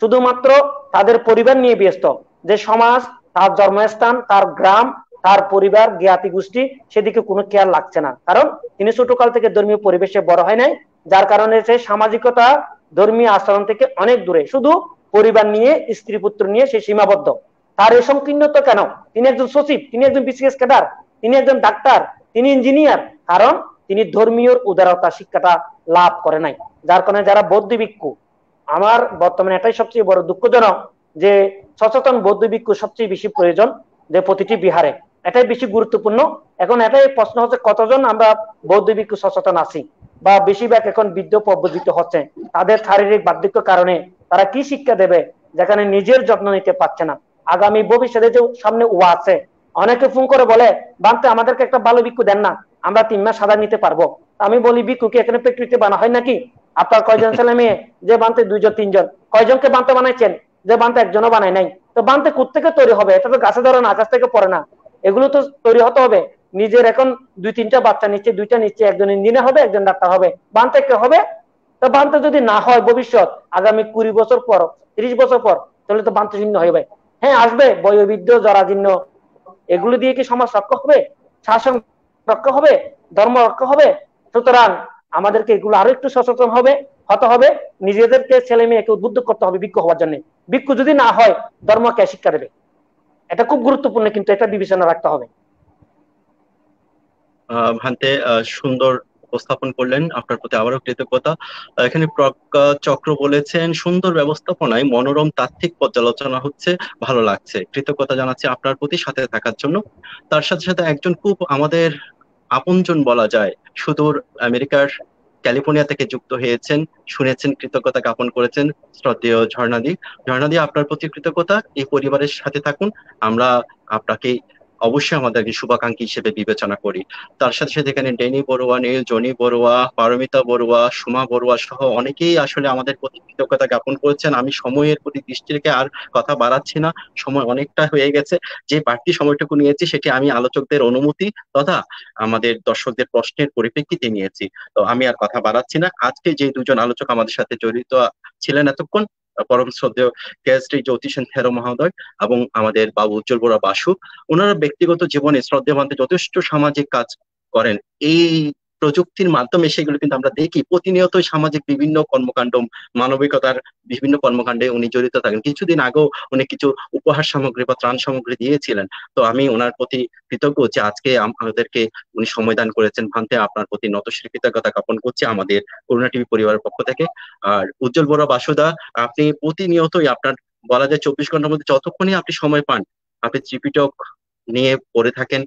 শুধুমাত্র তাদের পরিবার নিয়ে ব্যস্ত, যে সমাজ, তার জন্মস্থান, তার গ্রাম, তার পরিবার, জ্ঞাতি গোষ্ঠী, সেদিকে কোনো খেয়াল লাগছে না। কারণ তিনি ছোটকাল থেকে ধর্মীয় পরিবেশে বড় হয় নাই, যার কারণে সে সামাজিকতা, ধর্মীয় আচরণ থেকে অনেক দূরে, শুধু পরিবার নিয়ে, স্ত্রী পুত্র নিয়ে সে সীমাবদ্ধ। তার এই সংকীর্ণতা কেন? তিনি একজন সচিব, তিনি একজন বিসিএস ক্যাডার, তিনি একজন ডাক্তার, তিনি ইঞ্জিনিয়ার, কারণ তিনি ধর্মীয় উদারতা শিক্ষাটা লাভ করে নাই। যার কারণে যারা বৌদ্ধ ভিক্ষু, আমার বর্তমানে এটাই সবচেয়ে বড় দুঃখজনক, যে সচেতন বৌদ্ধ ভিক্ষু সবচেয়ে বেশি প্রয়োজন, যে প্রতিটি বিহারে এটাই বেশি গুরুত্বপূর্ণ। এখন এটাই প্রশ্ন হচ্ছে কতজন আমরা বৌদ্ধ ভিক্ষু সচেতন আছি, বা বেশিরভাগ এখন বৃদ্ধ প্রবর্তিত হচ্ছে, তাদের শারীরিক বার্ধক্য কারণে তারা কি শিক্ষা দেবে, যেখানে নিজের যত্ন নিতে পারছে না। আগামী ভবিষ্যতে যে সামনে ওয়া আছে, অনেকে ফোন করে বলে বানতে আমাদেরকে একটা ভালো ভিক্ষু দেন না, আমরা 3 মাস সাদা নিতে পারবো। আমি বলি ভিক্ষু কি এখানে ফ্যাক্টরিতে বানা হয় নাকি? আপনার কয়জন ছেলে মেয়ে যে বানতে 2 জন 3 জন, কয়জনকে বানতে বানাইছেন? যে বানতে একজনও বানায় নাই। তো বানতে কোত্থেকে তৈরি হবে? এটা তো গাছে ধরে না, আকাশ থেকে পড়ে না। এগুলো তো তৈরি হতে হবে নিজের। এখন 2-3টা বাচ্চা নিচ্ছে, 2টা নিচ্ছে, একজন ইঞ্জিনিয়ার হবে, একজন ডাক্তার হবে, বানতে কে হবে? তো বানতে যদি না হয় ভবিষ্যৎ আগামী 20 বছর পর, 30 বছর পর, তাহলে তো বানতে শূন্য হয়ে যাবে। হ্যাঁ আসবে বয়োবৃদ্ধ, জরাজীর্ণ, এগুলো দিয়ে কি সমাজ রক্ষা হবে? শাসন রক্ষা হবে? ধর্ম রক্ষা হবে? সুতরাং আমাদেরকে এগুলো আরো একটু সচেতন হতে হবে, নিজেদেরকে, ছেলে মেয়েকে উদ্বুদ্ধ করতে হবে ভিক্ষু হওয়ার জন্য। ভিক্ষু যদি না হয়, ধর্ম কে শিক্ষা দেবে? এটা খুব গুরুত্বপূর্ণ, কিন্তু এটা বিবেচনা রাখতে হবে। ভান্তে, সুন্দর উপস্থাপন করলেন, আপনার প্রতি আবারও কৃতজ্ঞতা। এখানে প্রজ্ঞা চক্র বলেছেন সুন্দর ব্যবস্থাপনায় মনোরম তাত্ত্বিক পর্যালোচনা হচ্ছে, ভালো লাগছে, কৃতজ্ঞতা জানাচ্ছি আপনার প্রতি সাথে থাকার জন্য। তার সাথে সাথে একজন খুব আমাদের আপনজন বলা যায়, সুদূর আমেরিকার ক্যালিফোর্নিয়া থেকে যুক্ত হয়েছেন, শুনেছেন, কৃতজ্ঞতা জ্ঞাপন করেছেন, শ্রদ্ধেয় ঝর্ণাদি। ঝর্ণাদি, আপনার প্রতি কৃতজ্ঞতা, এই পরিবারের সাথে থাকুন, আমরা আপনাকে অবশ্যই আমাদেরকে শুভাকাঙ্ক্ষী হিসেবে বিবেচনা করি। তার সাথে সাথে এখানে ডেনি বড়ুয়া, নীল, জনি বড়ুয়া, পারমিতা বড়ুয়া, সুমা বড়ুয়া সহ অনেকেই আসলে আমাদের প্রতি কৃতজ্ঞতা জ্ঞাপন করেছেন। আমি সময়ের প্রতি দৃষ্টি রেখে আর কথা বাড়াচ্ছি না, সময় অনেকটা হয়ে গেছে। যে বাড়তি সময়টুকু নিয়েছি সেটি আমি আলোচকদের অনুমতি তথা আমাদের দর্শকদের প্রশ্নের পরিপ্রেক্ষিতে নিয়েছি। তো আমি আর কথা বাড়াচ্ছি না। আজকে যে দুজন আলোচক আমাদের সাথে জড়িত ছিলেন এতক্ষণ, পরম শ্রদ্ধেয় কেএসটি জ্যোতি সেন থেরো মহোদয় এবং আমাদের বাবু উজ্জ্বল বড়ুয়া বাসু, ওনারা ব্যক্তিগত জীবনে শ্রদ্ধেয় মানতে যথেষ্ট সামাজিক কাজ করেন। এই প্রযুক্তির মাধ্যমে সেগুলো কিন্তু আমরা দেখি প্রতিনিয়তই সামাজিক বিভিন্ন কর্মকাণ্ড, মানবিকতার বিভিন্ন কর্মকাণ্ডে উনি জড়িত থাকেন। কিছুদিন আগেও উনি কিছু উপহার সামগ্রী বা ত্রাণ সামগ্রী দিয়েছিলেন। তো আমি ওনার প্রতি কৃতজ্ঞ যে আজকে আমাদেরকে উনি সময় দান করেছেন। ভান্তে, আপনার প্রতি নতশির কৃতজ্ঞতা জ্ঞাপন করছি আমাদের করুণা টিভি পরিবারের পক্ষ থেকে। আর উজ্জ্বল বড় বাসুদা, আপনি প্রতিনিয়তই আপনার বলা যায় 24 ঘন্টার মধ্যে যতক্ষণই আপনি সময় পান আপনি ত্রিপিটক নিয়ে পড়ে থাকেন,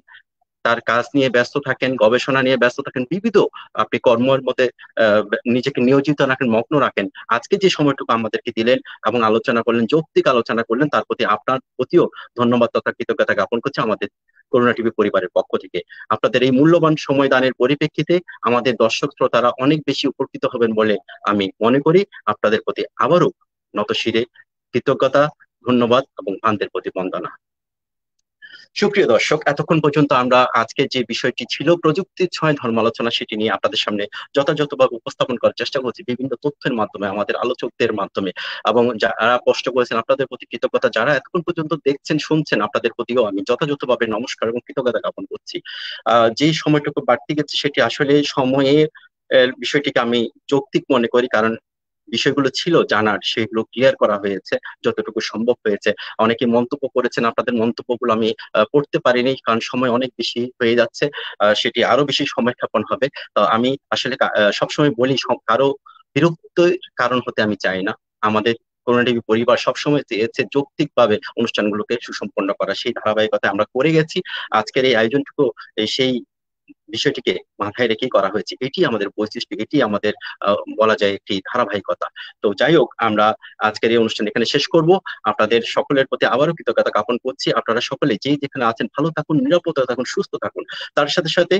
তার কাজ নিয়ে ব্যস্ত থাকেন, গবেষণা নিয়ে ব্যস্ত থাকেন, বিবিধ আপনি কর্মের মধ্যে আহ, নিজেকে নিয়োজিত রাখেন, মগ্ন রাখেন। আজকে যে সময়টুকু আমাদেরকে দিলেন এবং আলোচনা করলেন, যৌক্তিক আলোচনা করলেন, তার প্রতি আপনার প্রতিও ধন্যবাদ তথা কৃতজ্ঞতা জ্ঞাপন করছি আমাদের করুণা টিভি পরিবারের পক্ষ থেকে। আপনাদের এই মূল্যবান সময় দানের পরিপ্রেক্ষিতে আমাদের দর্শক শ্রোতারা অনেক বেশি উপকৃত হবেন বলে আমি মনে করি। আপনাদের প্রতি আবারও নতশিরে কৃতজ্ঞতা, ধন্যবাদ এবং ভান্তের প্রতি বন্দনা। সুপ্রিয় দর্শক, এতক্ষণ পর্যন্ত আমরা আজকে যে বিষয়টি ছিল প্রযুক্তির ছোঁয়ায় ধর্মালোচনা, সেটি নিয়ে আপনাদের সামনে যথাযথভাবে উপস্থাপন করার চেষ্টা করছি বিভিন্ন তথ্যের মাধ্যমে, আমাদের আলোচকদের মাধ্যমে। এবং যারা কষ্ট করেছেন আপনাদের প্রতি কৃতজ্ঞতা, যারা এতক্ষণ পর্যন্ত দেখছেন শুনছেন আপনাদের প্রতিও আমি যথাযথভাবে নমস্কার এবং কৃতজ্ঞতা জ্ঞাপন করছি। যে সময়টুকু বাড়তি গেছে সেটি আসলে সময়ের বিষয়টিকে আমি যৌক্তিক মনে করি, কারণ বিষয়গুলো ছিল জানার, সেগুলো ক্লিয়ার করা হয়েছে যতটুকু সম্ভব হয়েছে। অনেকে মন্তব্য করেছেন, আপনাদের মন্তব্যগুলো আমি পড়তে পারিনি কারণ সময় অনেক বেশি হয়ে যাচ্ছে। সেটি আরো বেশি সময় ক্ষেপণ হবে। তো আমি আসলে সবসময় বলি, কারো বিরক্তির কারণ হতে আমি চাই না। আমাদের করোনা টিভি পরিবার সবসময় চেয়েছে যৌক্তিক ভাবে অনুষ্ঠানগুলোকে সুসম্পন্ন করা, সেই ধারাবাহিকতা আমরা করে গেছি। আজকের এই আয়োজনটুকু সেই বিষয়টিকে মাথায় রেখেই করা হয়েছে। এটি আমাদের বৈশিষ্ট্য, এটি আমাদের বলা যায় একটি ধারাবাহিকতা। তো যাই হোক, আমরা আজকের এই অনুষ্ঠান এখানে শেষ করব। আপনাদের সকলের প্রতি আবারও কৃতজ্ঞতা জ্ঞাপন করছি। আপনারা সকলে যেই যেখানে আছেন ভালো থাকুন, নিরাপদে থাকুন, সুস্থ থাকুন। তার সাথে সাথে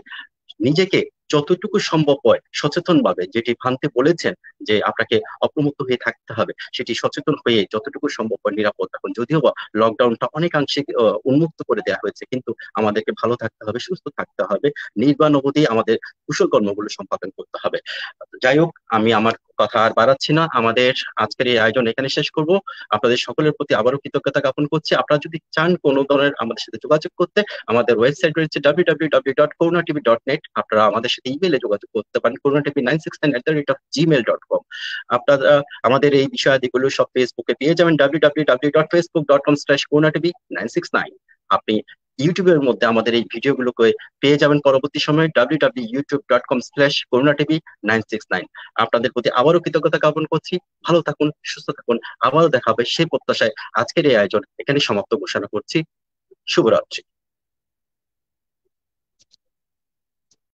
নিজেকে যতটুকু সম্ভব হয় সচেতন ভাবে, যেটি ভান্তে বলেছেন যে আপনাকে অপ্রমত্ত হয়ে থাকতে হবে, সেটি সচেতন হয়ে যতটুকু সম্ভব হয় নিরাপদ থাকুন। যদিও বা লকডাউনটা অনেকাংশে উন্মুক্ত করে দেওয়া হয়েছে, কিন্তু আমাদেরকে ভালো থাকতে হবে, সুস্থ থাকতে হবে, নির্বাণ অবধি আমাদের কুশল কর্মগুলো সম্পাদন করতে হবে। যাই হোক, আমি আমার কথা আর বাড়াচ্ছি না, আমাদের আজকের এই আয়োজন এখানে শেষ করব। আপনাদের সকলের প্রতি আবারও কৃতজ্ঞতা জ্ঞাপন করছি। আপনারা যদি চান কোনো ধরনের আমাদের সাথে যোগাযোগ করতে, আমাদের ওয়েবসাইট রয়েছে www.corunatv.net। আপনারা আমাদের সাথে ইমেলে যোগাযোগ করতে পারেন corunatv969@gmail.com। আপনারা আমাদের এই বিষয়াদিগুলো সব ফেসবুকে পেয়ে যাবেন www.facebook.com/corunatv969। আপনি ইউটিউবের মধ্যে আমাদের এই ভিডিওগুলোকে পেয়ে যাবেন পরবর্তী সময়ে www.youtube.com/corunatv969। আপনাদের প্রতি আবারও কৃতজ্ঞতা জ্ঞাপন করছি। ভালো থাকুন, সুস্থ থাকুন, আবারও দেখা হবে সেই প্রত্যাশায় আজকের এই আয়োজন এখানে সমাপ্ত ঘোষণা করছি। শুভরাত্রি।